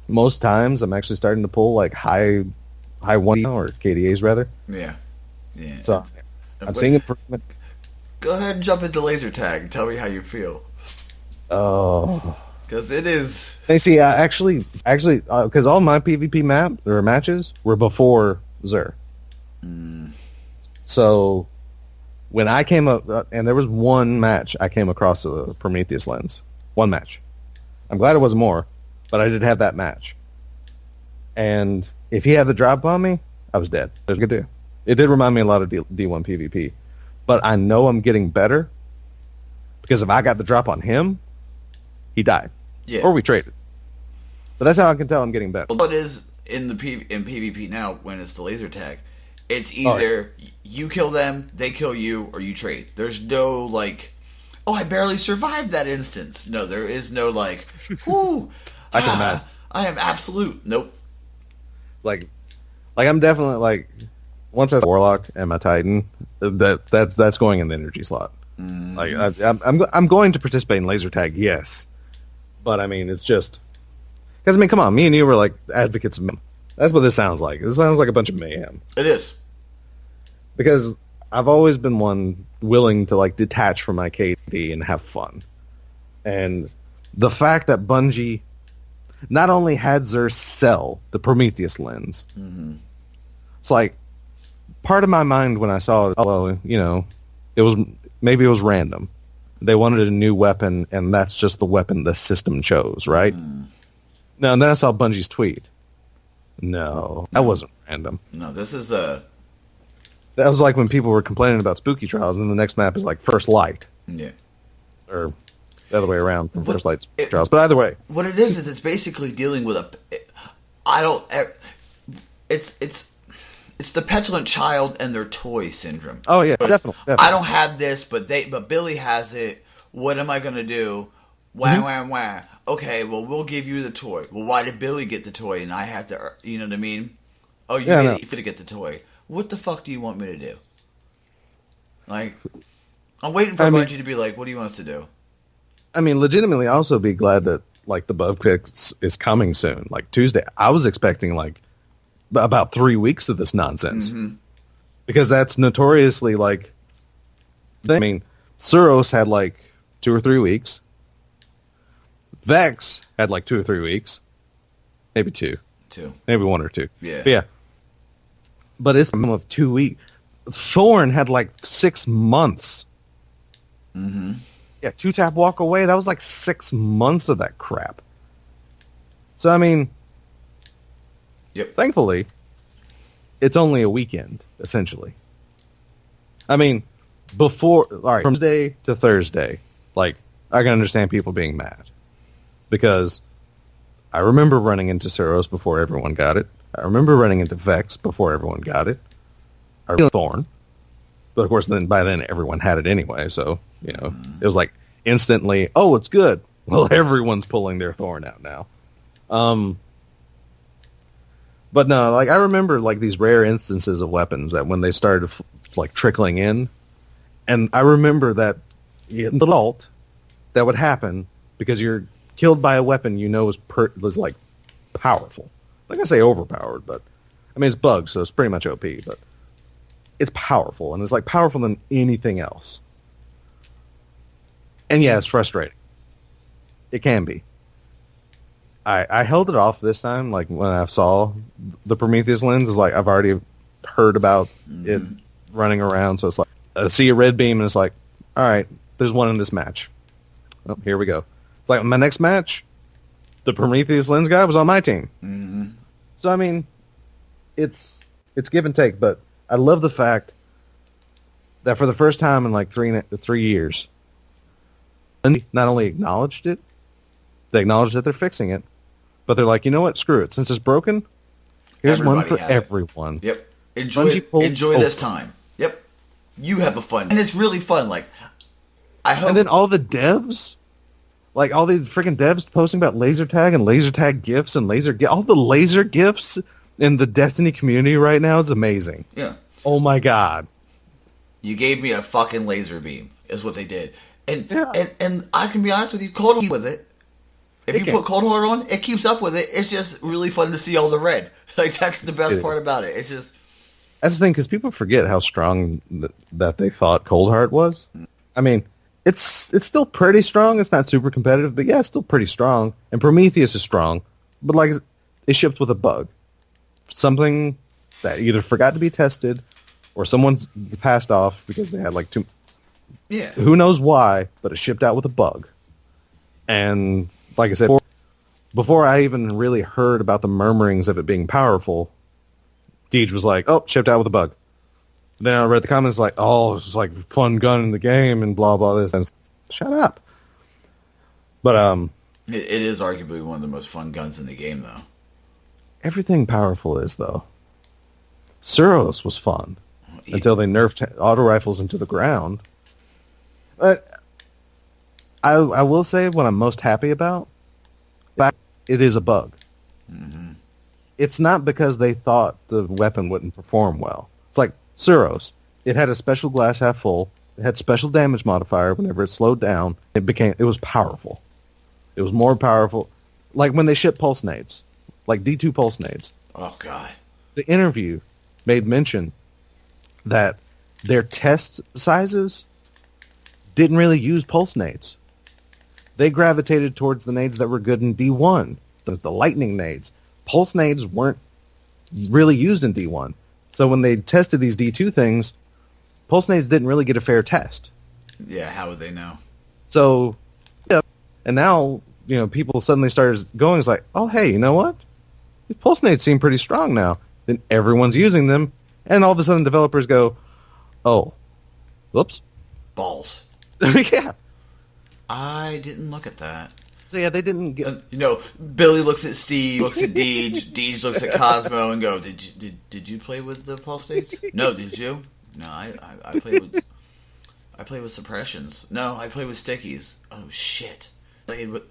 most times I'm actually starting to pull, like, high 1 or KDAs rather. Yeah. So I'm seeing improvement. Go ahead and jump into laser tag and tell me how you feel. Oh, because it is. Hey, see, actually, because all my PvP matches were before Xur. So when I came up, and there was one match I came across the Prometheus lens. One match. I'm glad it wasn't more, but I did have that match. And if he had the drop on me, I was dead. It was good to. It did remind me a lot of D1 PvP. But I know I'm getting better, because if I got the drop on him, he died. Yeah. Or we traded. But that's how I can tell I'm getting better. Well, it is in PvP now, when it's the laser tag, it's either you kill them, they kill you, or you trade. There's no, like, oh, I barely survived that instance. No, there is no, like, whoo, I can imagine. I am absolute. Nope. Like I'm definitely, like, once I Warlock and my Titan, that's going in the energy slot. Mm-hmm. Like I'm going to participate in laser tag, yes, but I mean, it's just because, I mean, come on, me and you were like advocates of mayhem. That's what this sounds like. This sounds like a bunch of mayhem. It is, because I've always been one willing to, like, detach from my KD and have fun, and the fact that Bungie not only had Xur sell the Prometheus lens, it's like, part of my mind when I saw it, well, you know, it was random. They wanted a new weapon, and that's just the weapon the system chose, right? No, and then I saw Bungie's tweet. No, that wasn't random. No, this is That was like when people were complaining about Spooky Trials, and then the next map is like First Light. Yeah. Or the other way around from First Light to Spooky Trials. But either way. What it is it's basically dealing with it's the petulant child and their toy syndrome. Oh yeah, definitely. I don't have this, but Billy has it. What am I gonna do? Wah wah wah. Okay, well, we'll give you the toy. Well, why did Billy get the toy and I have to? You know what I mean? Oh, you finna get the toy. What the fuck do you want me to do? Like, I'm waiting for Bungie to be like, "What do you want us to do?" I mean, legitimately, also be glad that, like, the bug fix is coming soon, like Tuesday. I was expecting, like, about 3 weeks of this nonsense, because that's notoriously, like, I mean, Suros had like 2 or 3 weeks. Vex had like 2 or 3 weeks, maybe 2, maybe 1 or 2. Yeah. But it's a minimum of 2 weeks. Thorn had like 6 months. Yeah, 2-tap walk away. That was like 6 months of that crap. So I mean, thankfully, it's only a weekend, essentially. I mean, from Tuesday to Thursday, like, I can understand people being mad. Because I remember running into Suros before everyone got it. I remember running into Vex before everyone got it. I remember Thorn. But of course, by then everyone had it anyway, so, you know, it was like instantly, oh, it's good. Well, everyone's pulling their Thorn out now. But no, like, I remember, like, these rare instances of weapons that when they started, like, trickling in, and I remember that the alt that would happen because you're killed by a weapon you know was like, powerful. Like, I say overpowered, but, I mean, it's bugs, so it's pretty much OP, but it's powerful, and it's, like, powerful than anything else. And yeah, it's frustrating. It can be. I held it off this time, like, when I saw the Prometheus lens, is like, I've already heard about it running around, so it's like, I see a red beam, and it's like, alright, there's one in this match. Oh, here we go. It's like, my next match, the Prometheus lens guy was on my team. So, I mean, it's give and take, but I love the fact that for the first time in, like, 3 years, not only acknowledged it, they acknowledge that they're fixing it, but they're like, you know what? Screw it. Since it's broken, Here's one Everybody for have it. everyone. Yep. Enjoy this time. Yep. You have a fun, and it's really fun. Like, I hope. And then all the devs, like all the freaking devs posting about laser tag and laser tag gifs and all the laser gifs in the Destiny community right now is amazing. Yeah. Oh my god. You gave me a fucking laser beam, is what they did. And Yeah. and I can be honest with you, Cold Heart with it. If you put Cold Heart on, it keeps up with it. It's just really fun to see all the red. Like, that's the best part about it. It's just... That's the thing, because people forget how strong that they thought Cold Heart was. I mean, it's still pretty strong. It's not super competitive, but yeah, it's still pretty strong. And Prometheus is strong, but like, it shipped with a bug. Something that either forgot to be tested, or someone's passed off because they had like too... Yeah. Who knows why, but it shipped out with a bug. And like I said, before I even really heard about the murmurings of it being powerful, Deej was like, oh, shipped out with a bug. Then I read the comments like, oh, it's like fun gun in the game and blah, blah, this. And shut up. But, It is arguably one of the most fun guns in the game, though. everything powerful is, though. Suros was fun until they nerfed auto rifles into the ground. But I will say what I'm most happy about, it is a bug. Mm-hmm. It's not because they thought the weapon wouldn't perform well. It's like Suros. It had a special glass half full. It had special damage modifier whenever it slowed down. It was powerful. It was more powerful. Like when they shipped pulse nades. Like D2 pulse nades. Oh, God. The interview made mention that their test sizes didn't really use pulse nades. They gravitated towards the nades that were good in D1. Those the lightning nades. Pulse nades weren't really used in D1. So when they tested these D2 things, pulse nades didn't really get a fair test. Yeah, how would they know? So, yeah. And now, people suddenly started going, it's like, oh, hey, you know what? These pulse nades seem pretty strong now. Then everyone's using them, and all of a sudden developers go, oh, whoops. Balls. Yeah. I didn't look at that. So yeah, they didn't get... Billy looks at Steve, looks at Deej, Deej looks at Cosmo and go, did you play with the pulse states? No, did you? No, I played with suppressions. No, I played with stickies. Oh, shit. Played with...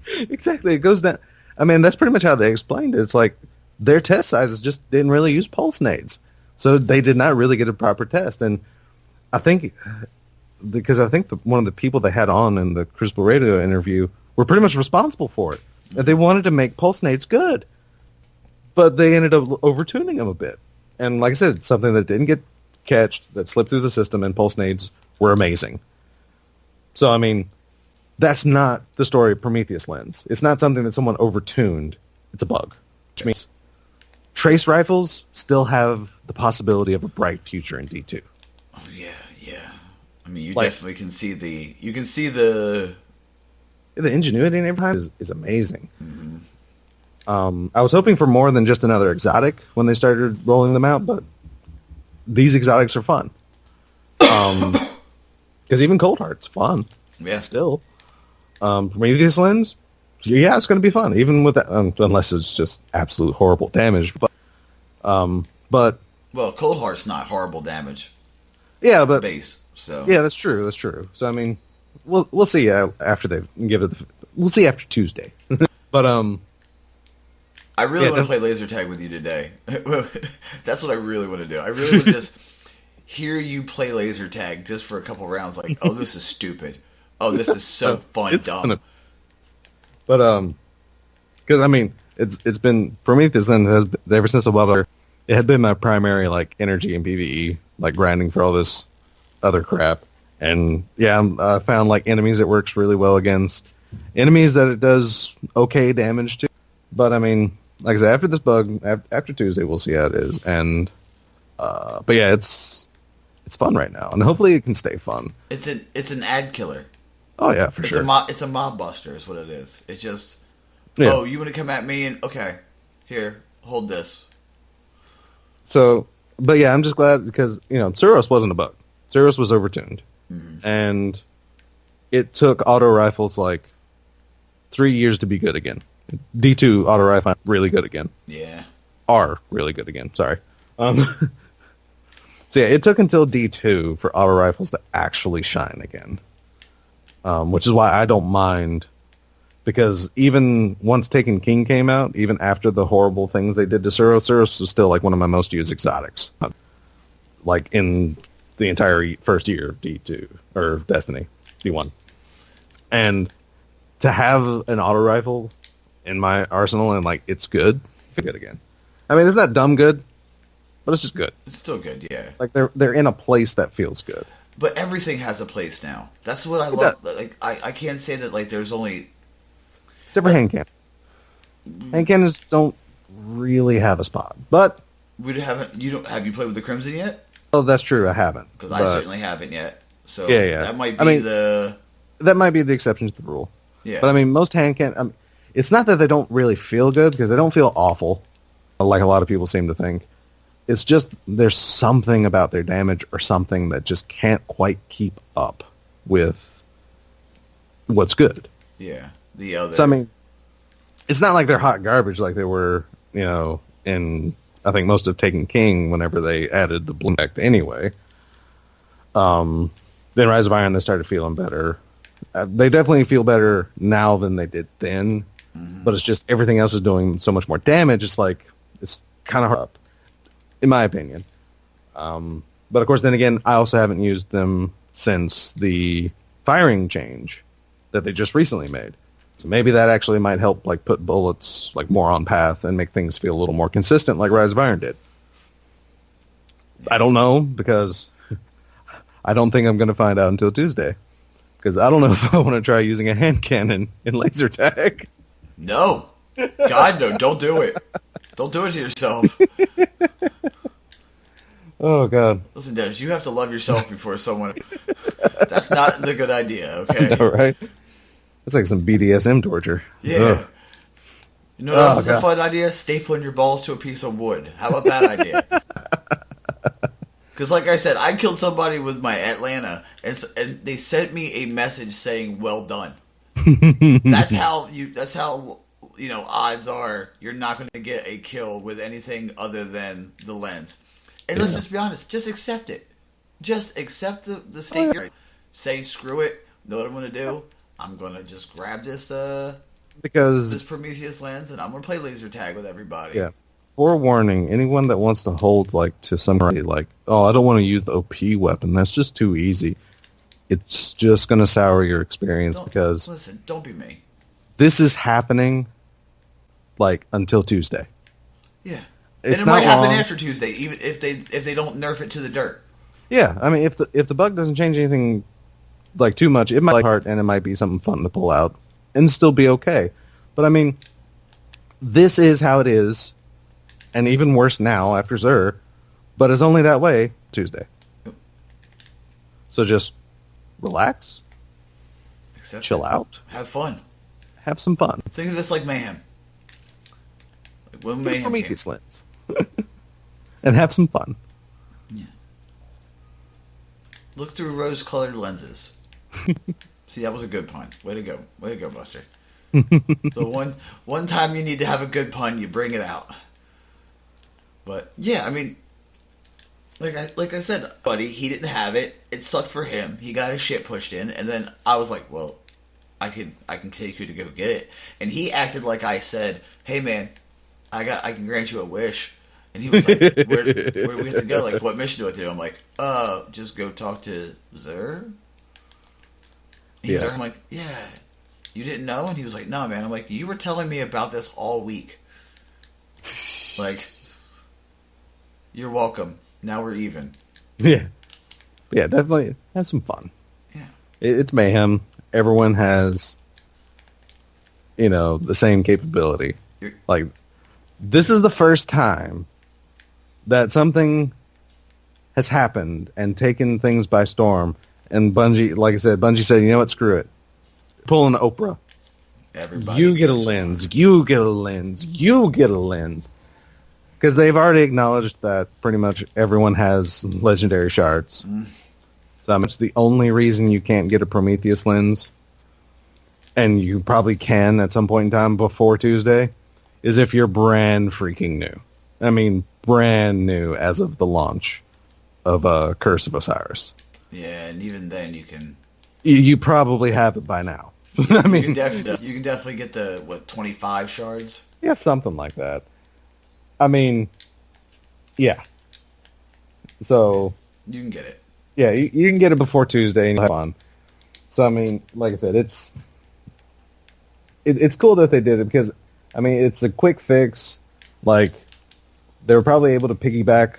Exactly, it goes down... I mean, that's pretty much how they explained it. It's like, their test sizes just didn't really use pulse nades. So they did not really get a proper test. And I think... Because I think one of the people they had on in the Crucible Radio interview were pretty much responsible for it. And they wanted to make pulse nades good. But they ended up overtuning them a bit. And like I said, it's something that didn't get catched, that slipped through the system, and pulse nades were amazing. So, I mean, that's not the story of Prometheus Lens. It's not something that someone overtuned. It's a bug. Which means trace rifles still have the possibility of a bright future in D2. Oh, yeah. I mean, you definitely can see the ingenuity in every time is amazing. Mm-hmm. I was hoping for more than just another exotic when they started rolling them out, but these exotics are fun. Because even Cold Heart's fun. Yeah. Still. Prometheus Lens, yeah, it's going to be fun, even with that, unless it's just absolute horrible damage. But well, Cold Heart's not horrible damage. Yeah, but base. So yeah, that's true. So I mean, we'll see after they give it. We'll see after Tuesday. But I really want to play laser tag with you today. That's what I really want to do. I really want to just hear you play laser tag just for a couple rounds. Like, oh, this is stupid. Oh, this is so fun, dumb. But because I mean, it's been Prometheus then has ever since a while. It had been my primary like energy in PvE, like grinding for all this other crap. And yeah, I found like enemies it works really well against, enemies that it does okay damage to. But I mean, like I said, after this bug, after Tuesday, we'll see how it is. And but yeah, it's fun right now, and hopefully it can stay fun. It's an ad killer. Oh yeah, for sure. It's a mob buster, is what it is. It's just yeah. Oh, you want to come at me and okay, here, hold this. So, but yeah, I'm just glad because Suros wasn't a bug. Suros was overtuned, and it took auto rifles like 3 years to be good again. D2 auto rifle really good again. Yeah. are really good again. Sorry. So yeah, it took until D2 for auto rifles to actually shine again, which is why I don't mind, because even once Taken King came out, even after the horrible things they did to Suros was still like one of my most used exotics, like in the entire first year of D2 or Destiny D1, and to have an auto rifle in my arsenal and like it's good again. I mean, it's not dumb good, but it's just good. It's still good, yeah. Like they're in a place that feels good. But everything has a place now. That's what I love. Like I can't say that like there's only except for hand cannons. Hand cannons don't really have a spot, but we haven't. You don't have you played with the Crimson yet? Oh, that's true. I haven't because I certainly haven't yet. So yeah. That might be that might be the exception to the rule. Yeah. But I mean, most hand cannons. It's not that they don't really feel good because they don't feel awful, like a lot of people seem to think. It's just there's something about their damage or something that just can't quite keep up with what's good. Yeah. The other. So I mean, it's not like they're hot garbage like they were, in I think most of Taken King whenever they added the bloom effect anyway. Then Rise of Iron, they started feeling better. They definitely feel better now than they did then, but it's just everything else is doing so much more damage. It's like it's kind of hard up, in my opinion. But of course, then again, I also haven't used them since the firing change that they just recently made. So maybe that actually might help, like put bullets like more on path and make things feel a little more consistent, like Rise of Iron did. I don't know because I don't think I'm going to find out until Tuesday. Because I don't know if I want to try using a hand cannon in laser tag. No. God, no. Don't do it. Don't do it to yourself. Oh, God. Listen, Dennis, you have to love yourself before someone... That's not the good idea, okay? All right. That's like some BDSM torture. Yeah. Ugh. You know what else is a fun idea? Stapling your balls to a piece of wood. How about that idea? Because like I said, I killed somebody with my Atlanta, and they sent me a message saying, well done. That's how odds are you're not going to get a kill with anything other than the lens. And let's just be honest, just accept it. Just accept the state you're in. Say, screw it, know what I'm going to do? I'm going to just grab this Prometheus lens, and I'm going to play laser tag with everybody. Yeah. Forewarning, anyone that wants to hold like to somebody like, oh, I don't want to use the OP weapon, that's just too easy. It's just going to sour your experience because... Listen, don't be me. This is happening like until Tuesday. Yeah. It's and it not might happen long. after Tuesday, even if they don't nerf it to the dirt. Yeah, I mean, if the bug doesn't change anything like too much, it might be hard and it might be something fun to pull out and still be okay. But I mean, this is how it is, and even worse now after Xur, but it's only that way Tuesday. Yep. So just relax, chill out, have fun, have some fun. Think of this like mayhem. Like when mayhem came. Lens. And have some fun. Yeah. Look through rose-colored lenses. See, that was a good pun. Way to go, Buster. So one time you need to have a good pun, you bring it out. But yeah, I mean, like I said, buddy, he didn't have it. It sucked for him. He got his shit pushed in, and then I was like, well, I can take you to go get it. And he acted like I said, hey man, I can grant you a wish. And he was like, where do we have to go? Like, what mission do I do? I'm like, just go talk to Xur. I'm like, yeah. You didn't know? And he was like, no, man. I'm like, you were telling me about this all week. Like, you're welcome. Now we're even. Yeah. Yeah, definitely have some fun. Yeah. It's mayhem. Everyone has, the same capability. Like, this is the first time that something has happened and taken things by storm. And Bungie, like I said, Bungie said, you know what, screw it. Pull an Oprah. Everybody you get a lens. You get a lens. You get a lens. Because they've already acknowledged that pretty much everyone has legendary shards. So it's the only reason you can't get a Prometheus lens, and you probably can at some point in time before Tuesday, is if you're brand freaking new. I mean, brand new as of the launch of Curse of Osiris. Yeah, and even then you can... You probably have it by now. I mean, you can definitely get the, 25 shards? Yeah, something like that. I mean, yeah. So... You can get it. Yeah, you can get it before Tuesday and you'll have fun. So, I mean, like I said, it's cool that they did it because, I mean, it's a quick fix. Like, they were probably able to piggyback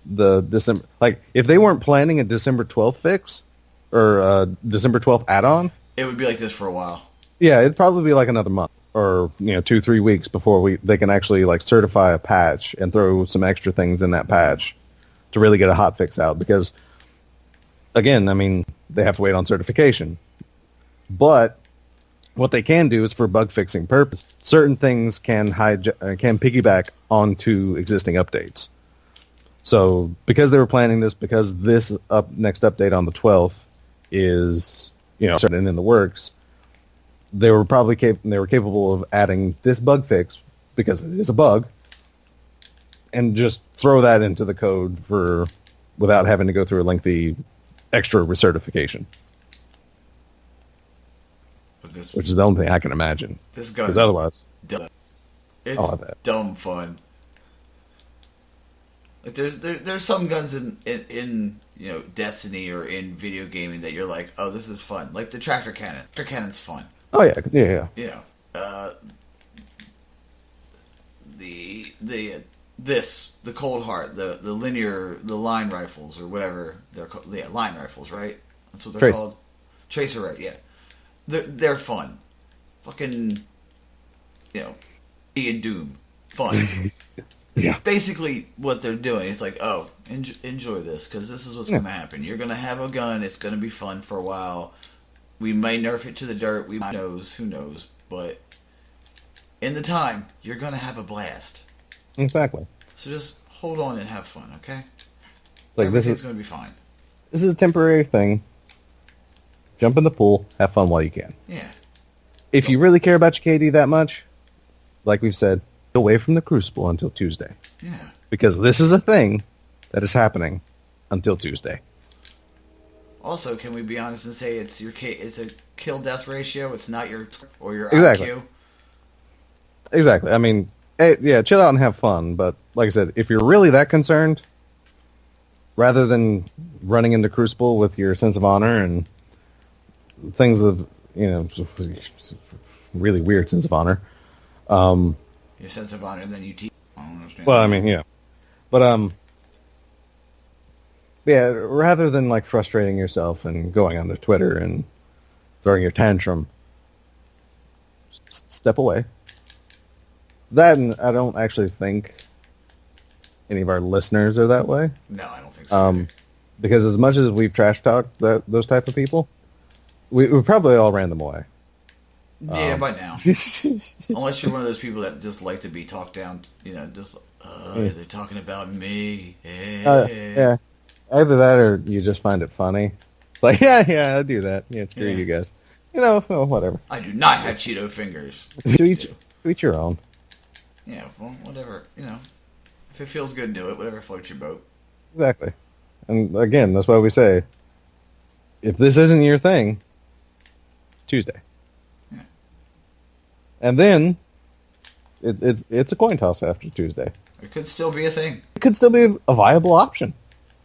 the December... Like, if they weren't planning a December 12th fix or a December 12th add-on... It would be like this for a while. Yeah, it'd probably be like another month or, 2-3 weeks before they can actually, like, certify a patch and throw some extra things in that patch to really get a hot fix out because... Again, I mean, they have to wait on certification. But what they can do is for bug fixing purpose, certain things can piggyback onto existing updates. So because they were planning this, because this next update on the 12th is, starting in the works, they were probably capable of adding this bug fix because it is a bug and just throw that into the code without having to go through a lengthy extra recertification, which is the only thing I can imagine. This gun is otherwise, dumb. It's dumb fun. Like there's some guns in Destiny or in video gaming that you're like, oh, this is fun. Like the tractor cannon. Tractor cannon's fun. Oh yeah. The Cold Heart, the line rifles or whatever they're called. Yeah, line rifles, right? That's what they're called. Tracer, right? Yeah, they're fun. Fucking, and Doom, fun. Yeah. Basically, what they're doing is like, oh, enjoy this because this is what's going to happen. You're going to have a gun. It's going to be fun for a while. We may nerf it to the dirt. Who knows? But in the time, you're going to have a blast. Exactly. So just hold on and have fun, okay? Like Everything's going to be fine. This is a temporary thing. Jump in the pool, have fun while you can. Yeah. If you really care about your KD that much, like we've said, get away from the Crucible until Tuesday. Yeah. Because this is a thing that is happening until Tuesday. Also, can we be honest and say it's a kill-death ratio? It's not your Exactly. IQ? Exactly. I mean... Yeah, chill out and have fun. But like I said, if you're really that concerned, rather than running into Crucible with your sense of honor and things of, really weird sense of honor. Your sense of honor, then you teach. I don't understand. Well, I mean, yeah. But, yeah, rather than, like, frustrating yourself and going onto Twitter and throwing your tantrum, step away. That, and I don't actually think any of our listeners are that way. No, I don't think so. Because as much as we've trash talked those type of people, we probably all ran them away. Yeah, by now. Unless you're one of those people that just like to be talked down, they're talking about me. Yeah. Either that or you just find it funny. It's like, yeah, I do that. Yeah, screw you guys. Whatever. I do not have Cheeto fingers. To each your own. Yeah, well, whatever, If it feels good, do it. Whatever floats your boat. Exactly. And again, that's why we say, if this isn't your thing, Tuesday. Yeah. And then, it's a coin toss after Tuesday. It could still be a thing. It could still be a viable option.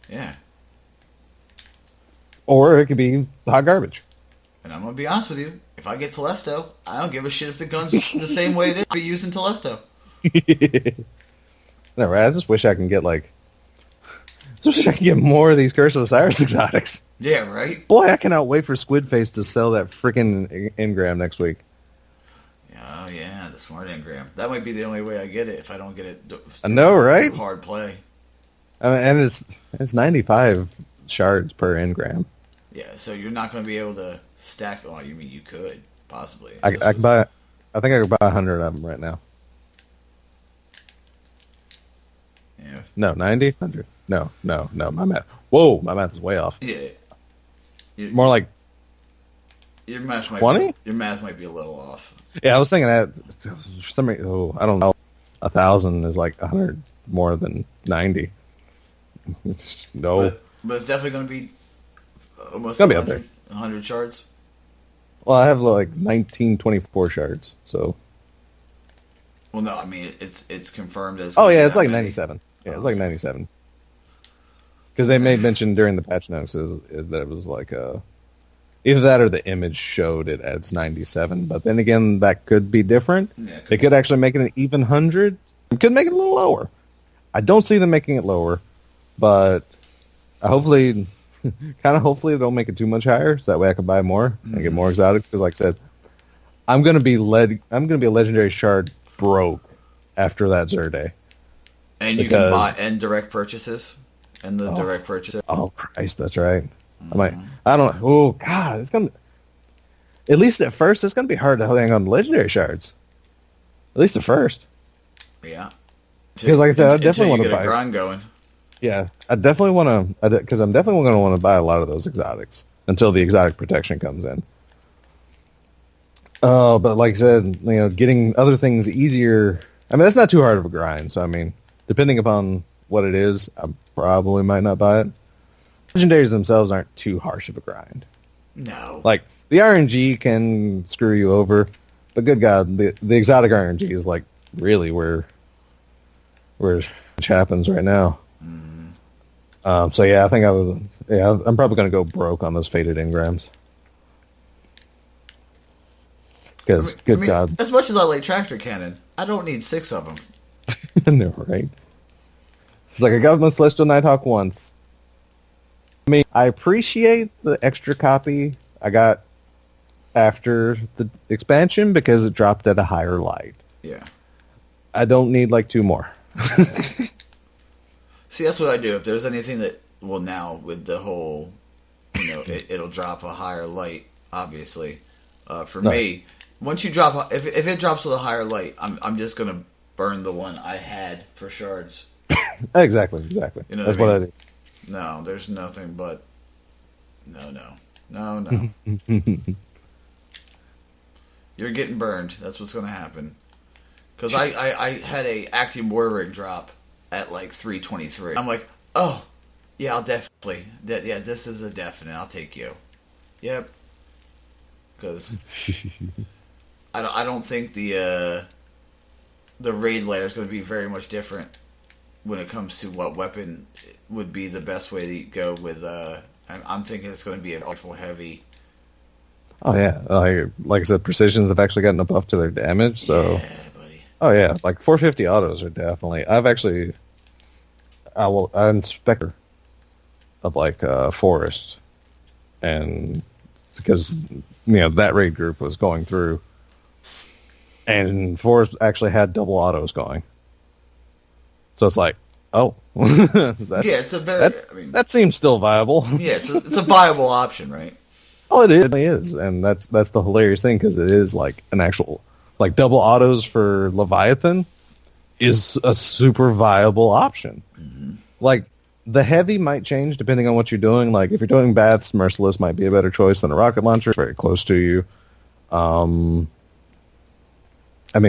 Yeah. Or it could be hot garbage. And I'm going to be honest with you. If I get Telesto, I don't give a shit if the gun's the same way it is to be used in Telesto. No, right? I just wish I can get more of these Curse of Osiris exotics. Yeah, right? Boy, I cannot wait for Squidface to sell that freaking engram next week. Oh, yeah, the smart engram. That might be the only way I get it if I don't get it. I know, right? Hard play. I mean, and it's 95 shards per engram. Yeah, so you're not going to be able to stack. Oh, you mean you could, possibly. I think I could buy 100 of them right now. Yeah. No, 90? 100. No, my math. Whoa, my math is way off. Yeah. More like your math might 20? Your math might be a little off. Yeah, I was thinking that for some reason, I don't know. 1,000 is like 100 more than 90. No. But it's definitely going to be almost Gonna be up there. 100 shards. Well, I have like 1924 shards, so. Well, no, I mean it's confirmed as. Oh yeah, it's like many. 97. Yeah, it's like 97. Because they made mention during the patch notes that it was like either that or the image showed it as 97. But then again, that could be different. Yeah, They could actually make it an even 100. It could make it a little lower. I don't see them making it lower, but hopefully they'll make it too much higher, so that way I can buy more and get more exotics. Because, like I said, I'm gonna be a legendary shard broke after that Xur day. And you can buy and direct purchases, and the direct purchases. Oh Christ, that's right. I don't know. Oh God, it's gonna. At least at first, it's gonna be hard to hang on to legendary shards. At least at first. Yeah. Because, like I said, I definitely want to buy. A grind going. Yeah, I definitely want to, because I'm definitely going to want to buy a lot of those exotics until the exotic protection comes in. Oh, but like I said, getting other things easier. I mean, that's not too hard of a grind. So I mean, depending upon what it is, I probably might not buy it. Legendaries themselves aren't too harsh of a grind. No. Like the RNG can screw you over, but good God, the exotic RNG is like really where it happens right now. So yeah, I think I'm probably going to go broke on those faded engrams. Because, God. As much as I like Tractor Cannon, I don't need 6 of them. No, right? It's like I got my Celestial Nighthawk once. I mean, I appreciate the extra copy I got after the expansion because it dropped at a higher light. Yeah. I don't need like 2 more. See, that's what I do. If there's anything that, well, now with the whole, it'll drop a higher light. Obviously, for me, once you drop, if it drops with a higher light, I'm just gonna burn the one I had for shards. Exactly. That's what I do. No, there's nothing but no. You're getting burned. That's what's gonna happen. Because I had a active war ring drop at like 323. I'm like, oh, yeah, I'll definitely. Yeah, this is a definite. I'll take you. Yep. Because I don't think the raid layer is going to be very much different when it comes to what weapon would be the best way to go with. I'm thinking it's going to be an ultra heavy. Oh yeah, like I said, precisions have actually gotten a buff to their damage. So. Yeah, buddy. Oh yeah, like 450 autos are definitely. I'm Inspector of like Forest, and because that raid group was going through, and Forest actually had double autos going, so it's like, oh, it's a very. That seems still viable. Yeah, it's a viable option, right? Oh, it is, and that's the hilarious thing because it is like an actual. Like, double autos for Leviathan is a super viable option. Mm-hmm. Like, the heavy might change depending on what you're doing. Like, if you're doing baths, Merciless might be a better choice than a rocket launcher. It's very close to you. I mean,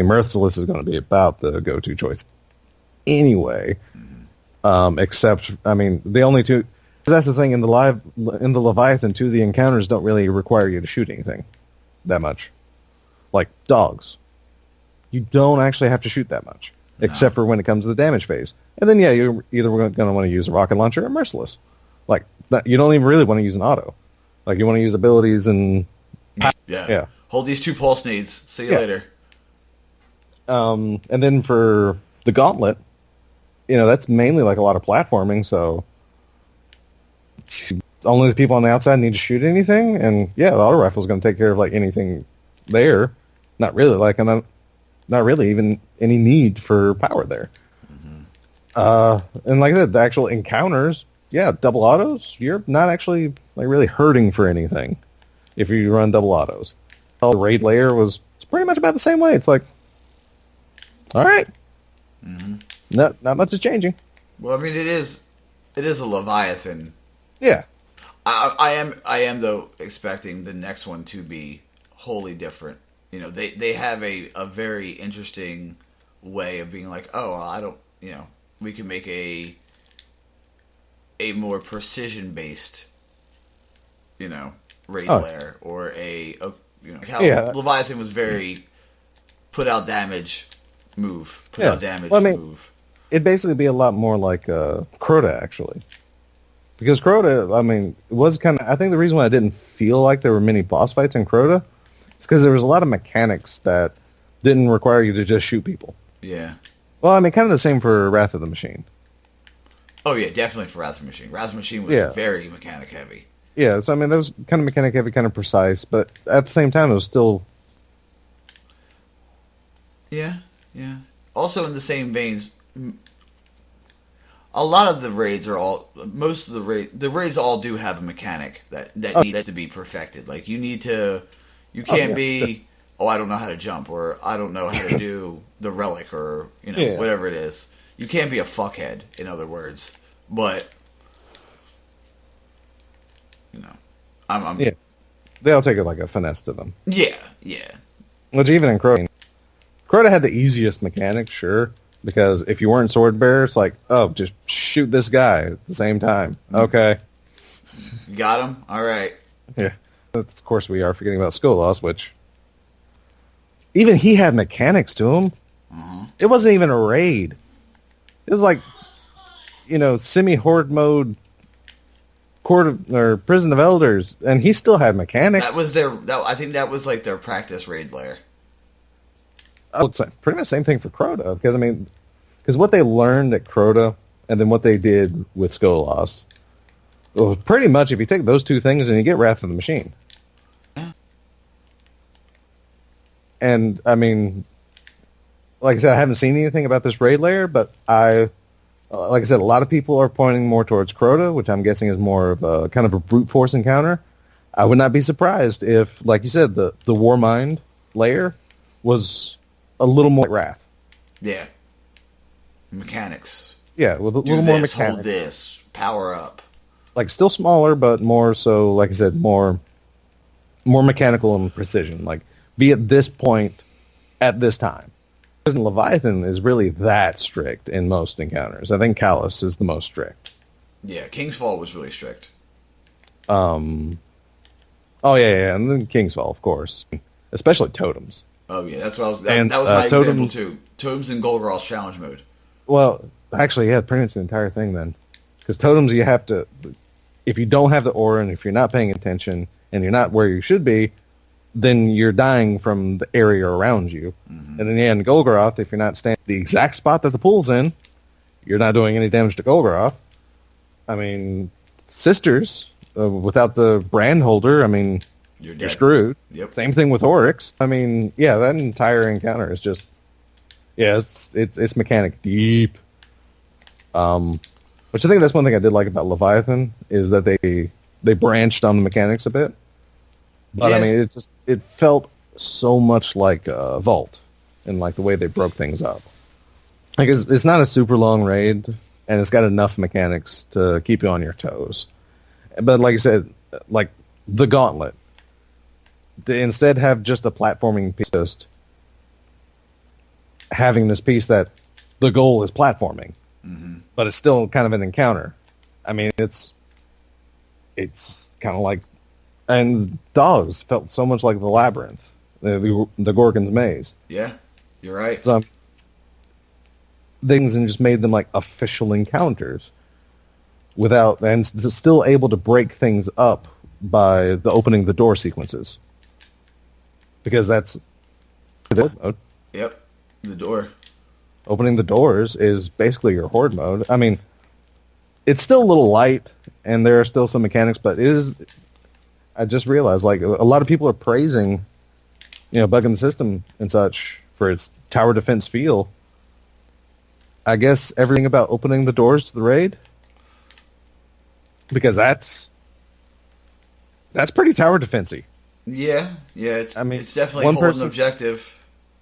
Merciless is going to be about the go-to choice anyway. Mm-hmm. Except, I mean, the only two... That's the thing, in the Leviathan, too, the encounters don't really require you to shoot anything that much. Like dogs. You don't actually have to shoot that much, except for when it comes to the damage phase. And then, yeah, you're either going to want to use a rocket launcher or Merciless. Like, you don't even really want to use an auto. Like, you want to use abilities and... Yeah. Hold these 2 pulse nades. See you later. And then for the Gauntlet, that's mainly like a lot of platforming, so... Only the people on the outside need to shoot anything, and the auto rifle is going to take care of like anything there. Not really, not really even any need for power there. Mm-hmm. And like I said, the actual encounters, double autos, you're not actually like really hurting for anything if you run double autos. The raid layer was pretty much about the same way. It's like, all right, not much is changing. Well, I mean, it is a Leviathan. Yeah. I am though expecting the next one to be wholly different. They have a very interesting way of being like, oh, I don't, we can make a more precision based, raid lair, or how Leviathan was very put out damage move, move. It'd basically be a lot more like Crota, actually. Because Crota, it was kind of... I think the reason why I didn't feel like there were many boss fights in Crota is because there was a lot of mechanics that didn't require you to just shoot people. Yeah. Well, kind of the same for Wrath of the Machine. Oh, yeah, definitely for Wrath of the Machine. Wrath of the Machine was very mechanic heavy. Yeah, so, that was kind of mechanic heavy, kind of precise, but at the same time, it was still... Yeah. Also, in the same veins... A lot of the raids the raids all do have a mechanic that needs to be perfected. Like, you can't be, I don't know how to jump, or I don't know how to do the relic, or, whatever it is. You can't be a fuckhead, in other words. But, Yeah. They'll take it like a finesse to them. Yeah. Which even in Crota had the easiest mechanics, sure. Because if you weren't sword bearer, it's like, just shoot this guy at the same time. Okay. You got him? All right. Yeah. Of course we are forgetting about Skolas, which... Even he had mechanics to him. Mm-hmm. It wasn't even a raid. It was like, semi-horde mode Prison of Elders, and he still had mechanics. I think that was like their practice raid lair. Oh, it's pretty much the same thing for Crota, because what they learned at Crota and then what they did with Skolas, well, pretty much if you take those two things and you get Wrath of the Machine. Yeah. And, like I said, I haven't seen anything about this raid layer, but like I said, a lot of people are pointing more towards Crota, which I'm guessing is more of a kind of a brute force encounter. I would not be surprised if, like you said, the Warmind layer was a little more Wrath. Yeah. Mechanics. Yeah, with a little more mechanics. Hold this. Power up. Like, still smaller, but more so, like I said, more mechanical and precision. Like, be at this point at this time. Because Leviathan is really that strict in most encounters. I think Callus is the most strict. Yeah, King's Fall was really strict. Oh, yeah, and then King's Fall, of course. Especially Totems. Oh, yeah, that's what I was... That was my example, too. Totems in Golgoroth's challenge mode. Well, actually, yeah, pretty much the entire thing, then. Because Totems, you have to... If you don't have the aura, and if you're not paying attention, and you're not where you should be, then you're dying from the area around you. Mm-hmm. And then, in Golgoroth, if you're not standing the exact spot that the pool's in, you're not doing any damage to Golgoroth. Sisters, without the brand holder, you're screwed. Yep. Same thing with Oryx. that entire encounter is just... Yeah, it's mechanic deep. Which I think that's one thing I did like about Leviathan, is that they branched on the mechanics a bit. But, yeah. It felt so much like Vault, in like the way they broke things up. Like, it's not a super long raid, and it's got enough mechanics to keep you on your toes. But like I said, like the Gauntlet, they instead have just a platforming piece, just having this piece that the goal is platforming, but it's still kind of an encounter. It's kind of like, and Dogs felt so much like the Labyrinth, the Gorgon's Maze. Yeah, you're right. So things and just made them like official encounters, and still able to break things up by the opening the door sequences. Because that's horde mode. Yep, the door. Opening the doors is basically your horde mode. It's still a little light, and there are still some mechanics, but it is... I just realized, like, a lot of people are praising, bugging the system and such for its tower defense feel. I guess everything about opening the doors to the raid, because that's pretty tower defensy. Yeah, it's definitely holding an objective.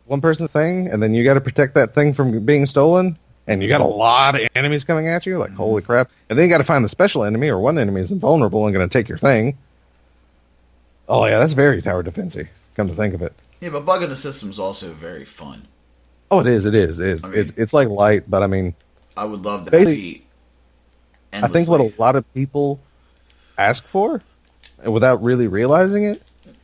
One person thing, and then you got to protect that thing from being stolen, and you got a lot of enemies coming at you, like, holy crap. And then you got to find the special enemy, or one enemy is invulnerable and going to take your thing. Oh yeah, that's very tower defensy, come to think of it. Yeah, but bugging the system is also very fun. Oh, it is. It's like light, but I would love to Basically, repeat I endlessly. think what a lot of people ask for, and without really realizing it,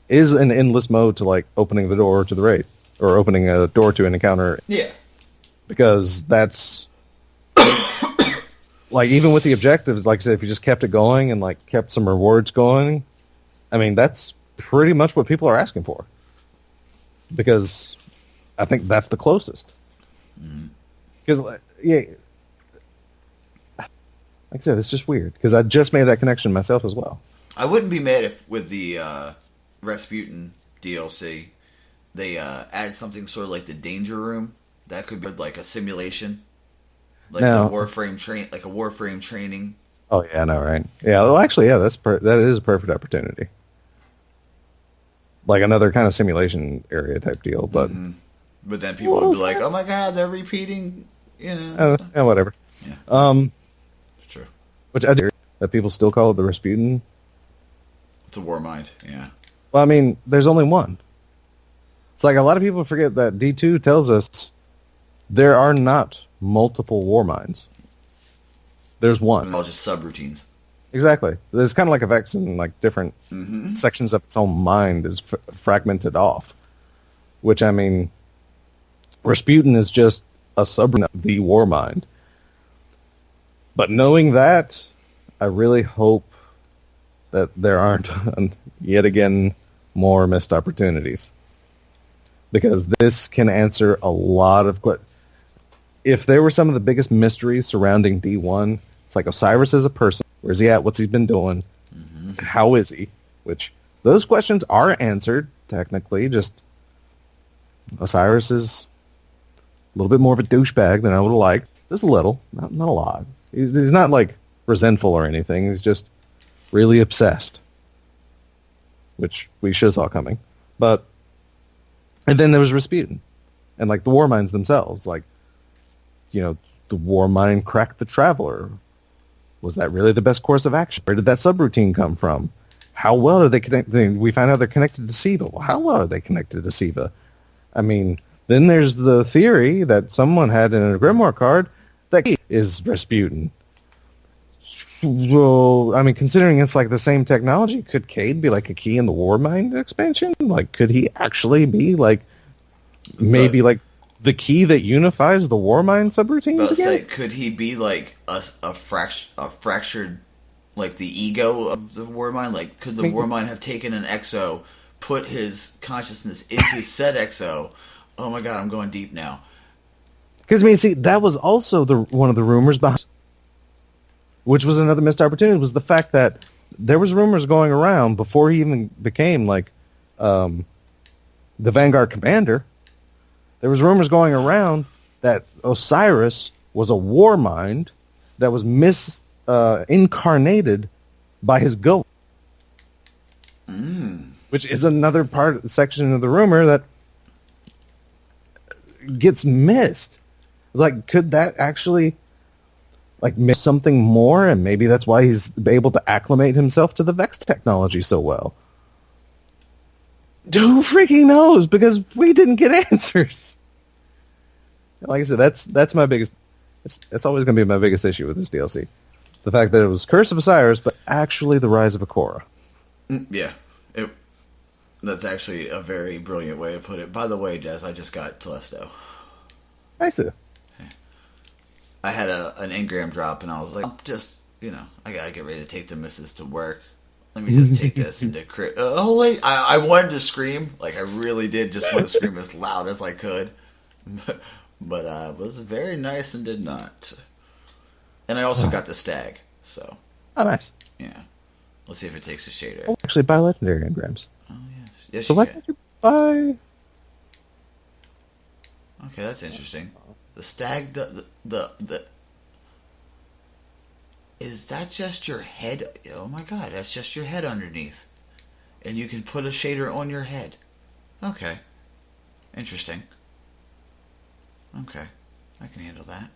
is an endless mode to like opening the door to the raid or opening a door to an encounter. Yeah. Because that's like even with the objectives, like I said, if you just kept it going and like kept some rewards going, I mean that's pretty much what people are asking for. Because I think that's the closest. Because yeah, like I said, it's just weird because I just made that connection myself as well. I wouldn't be mad if with the Rasputin DLC they add something sort of like the Danger Room. That could be like a simulation, like No. the Warframe training. Oh yeah, I know, right? Yeah, well, actually, yeah, that is a perfect opportunity. Like another kind of simulation area type deal, but But then people would be like, "Oh my god, they're repeating," you know. yeah, whatever. Yeah. It's true. Which I do that people still call it the Rasputin. It's a war mind. Yeah. Well, I mean, there's only one. It's like a lot of people forget that D2 tells us there are not multiple war minds. There's one. They're all just subroutines. Exactly. There's kind of like a Vex in like different sections of its own mind is fragmented off. Which, I mean, Rasputin is just a subroutine of the war mind. But knowing that, I really hope that there aren't yet again more missed opportunities. Because this can answer a lot of questions. If there were some of the biggest mysteries surrounding D1, it's like Osiris is a person. Where's he at? What's he been doing? How is he? Which, those questions are answered, technically. Just, Osiris is a little bit more of a douchebag than I would have liked. Just a little. Not a lot. He's not, like, resentful or anything. He's just really obsessed. Which we should have saw coming. But, and then there was Rasputin. And, like, the war minds themselves. Like, you know, the war mind cracked the Traveler. Was that really the best course of action? Where did that subroutine come from? How well are they connected? We find out they're connected to Siva. Well, how well are they connected to Siva? I mean, then there's the theory that someone had in a Grimoire card that is Rasputin. Well, I mean, considering it's like the same technology, could Cade be like a key in the war mind expansion? Like, could he actually be like maybe like the key that unifies the war mind subroutines again? Say, could he be like a fractured, like the ego of the war mind? Like, could the war mind have taken an exo, put his consciousness into said exo? Oh my god, I'm going deep now. Because I mean, see, that was also one of the rumors behind, which was another missed opportunity, was the fact that there was rumors going around before he even became like the Vanguard commander. There was rumors going around that Osiris was a war mind that was incarnated by his ghost. Which is another section of the rumor that gets missed. Like, could that actually like miss something more? And maybe that's why he's able to acclimate himself to the Vex technology so well. Who freaking knows? Because we didn't get answers. Like I said, that's my biggest. That's always going to be my biggest issue with this DLC. The fact that it was Curse of Osiris, but actually the Rise of Akora. Yeah, that's actually a very brilliant way to put it. By the way, Des, I just got Telesto. I see. I had an engram drop, and I was like, I gotta get ready to take the missus to work. Let me just take this into crit. I wanted to scream, like I really did, just want to scream as loud as I could. But I was very nice and did not. And I also got the stag, so. Oh, nice. Yeah. Let's see if it takes a shader. Oh, actually, buy legendary engrams. Oh, yes. Yes, So you why can. don't you buy... Okay, that's interesting. The stag, the... Is that just your head? Oh my god, that's just your head underneath. And you can put a shader on your head. Okay. Interesting. Okay. I can handle that.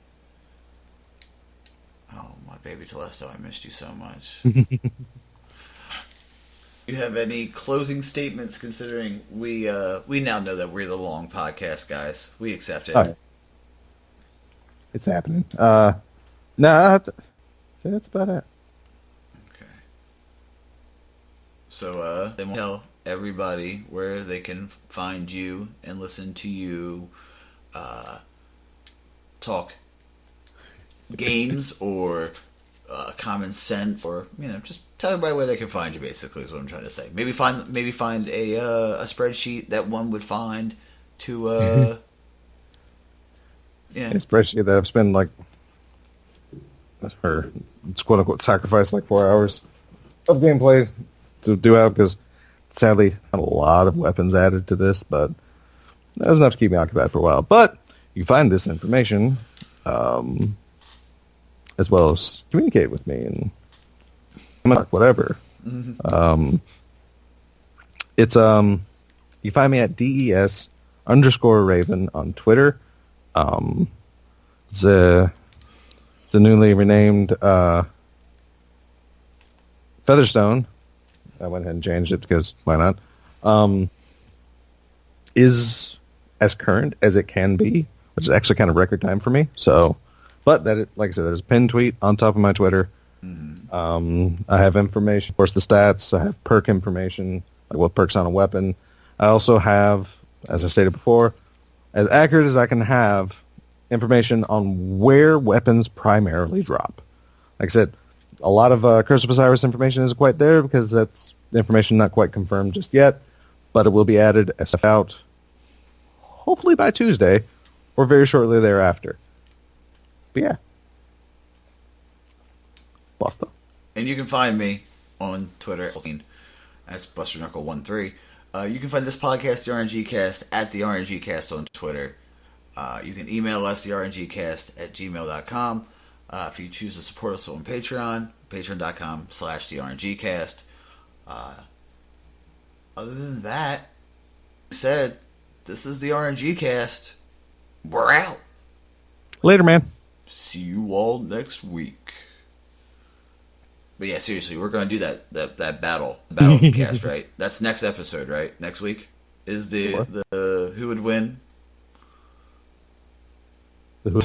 Oh, my baby Telesto, I missed you so much. You have any closing statements, considering we now know that we're the long podcast guys. We accept it. All right. It's happening. No, that's about it. Okay. So, they won't tell everybody where they can find you and listen to you talk games or common sense, or just tell everybody where they can find you. Basically, is what I'm trying to say. Maybe find a spreadsheet that one would find to A spreadsheet that I've spent it's quote unquote sacrifice 4 hours of gameplay to do out, because sadly not a lot of weapons added to this, but that was enough to keep me occupied for a while. But you can find this information as well as communicate with me and whatever. Mm-hmm. It's you find me at DES_Raven on Twitter. The newly renamed Featherstone, I went ahead and changed it because why not, is as current as it can be, which is actually kind of record time for me. So, but like I said, there's a pinned tweet on top of my Twitter. Mm-hmm. I have information, of course, the stats. I have perk information, like what perks on a weapon. I also have, as I stated before, as accurate as I can have, information on where weapons primarily drop. Like I said, a lot of Curse of Osiris information isn't quite there because that's information not quite confirmed just yet, but it will be added as out hopefully by Tuesday or very shortly thereafter. But yeah. Basta. And you can find me on Twitter as BusterKnuckle13. You can find this podcast, The RNG Cast, at The RNG Cast on Twitter. You can email us, therngcast@gmail.com. If you choose to support us on Patreon, patreon.com/therngcast. Other than that, said, this is the RNG Cast. We're out. Later, man. See you all next week. But yeah, seriously, we're going to do that battle cast, right? That's next episode, right? Next week is the who would win. The who.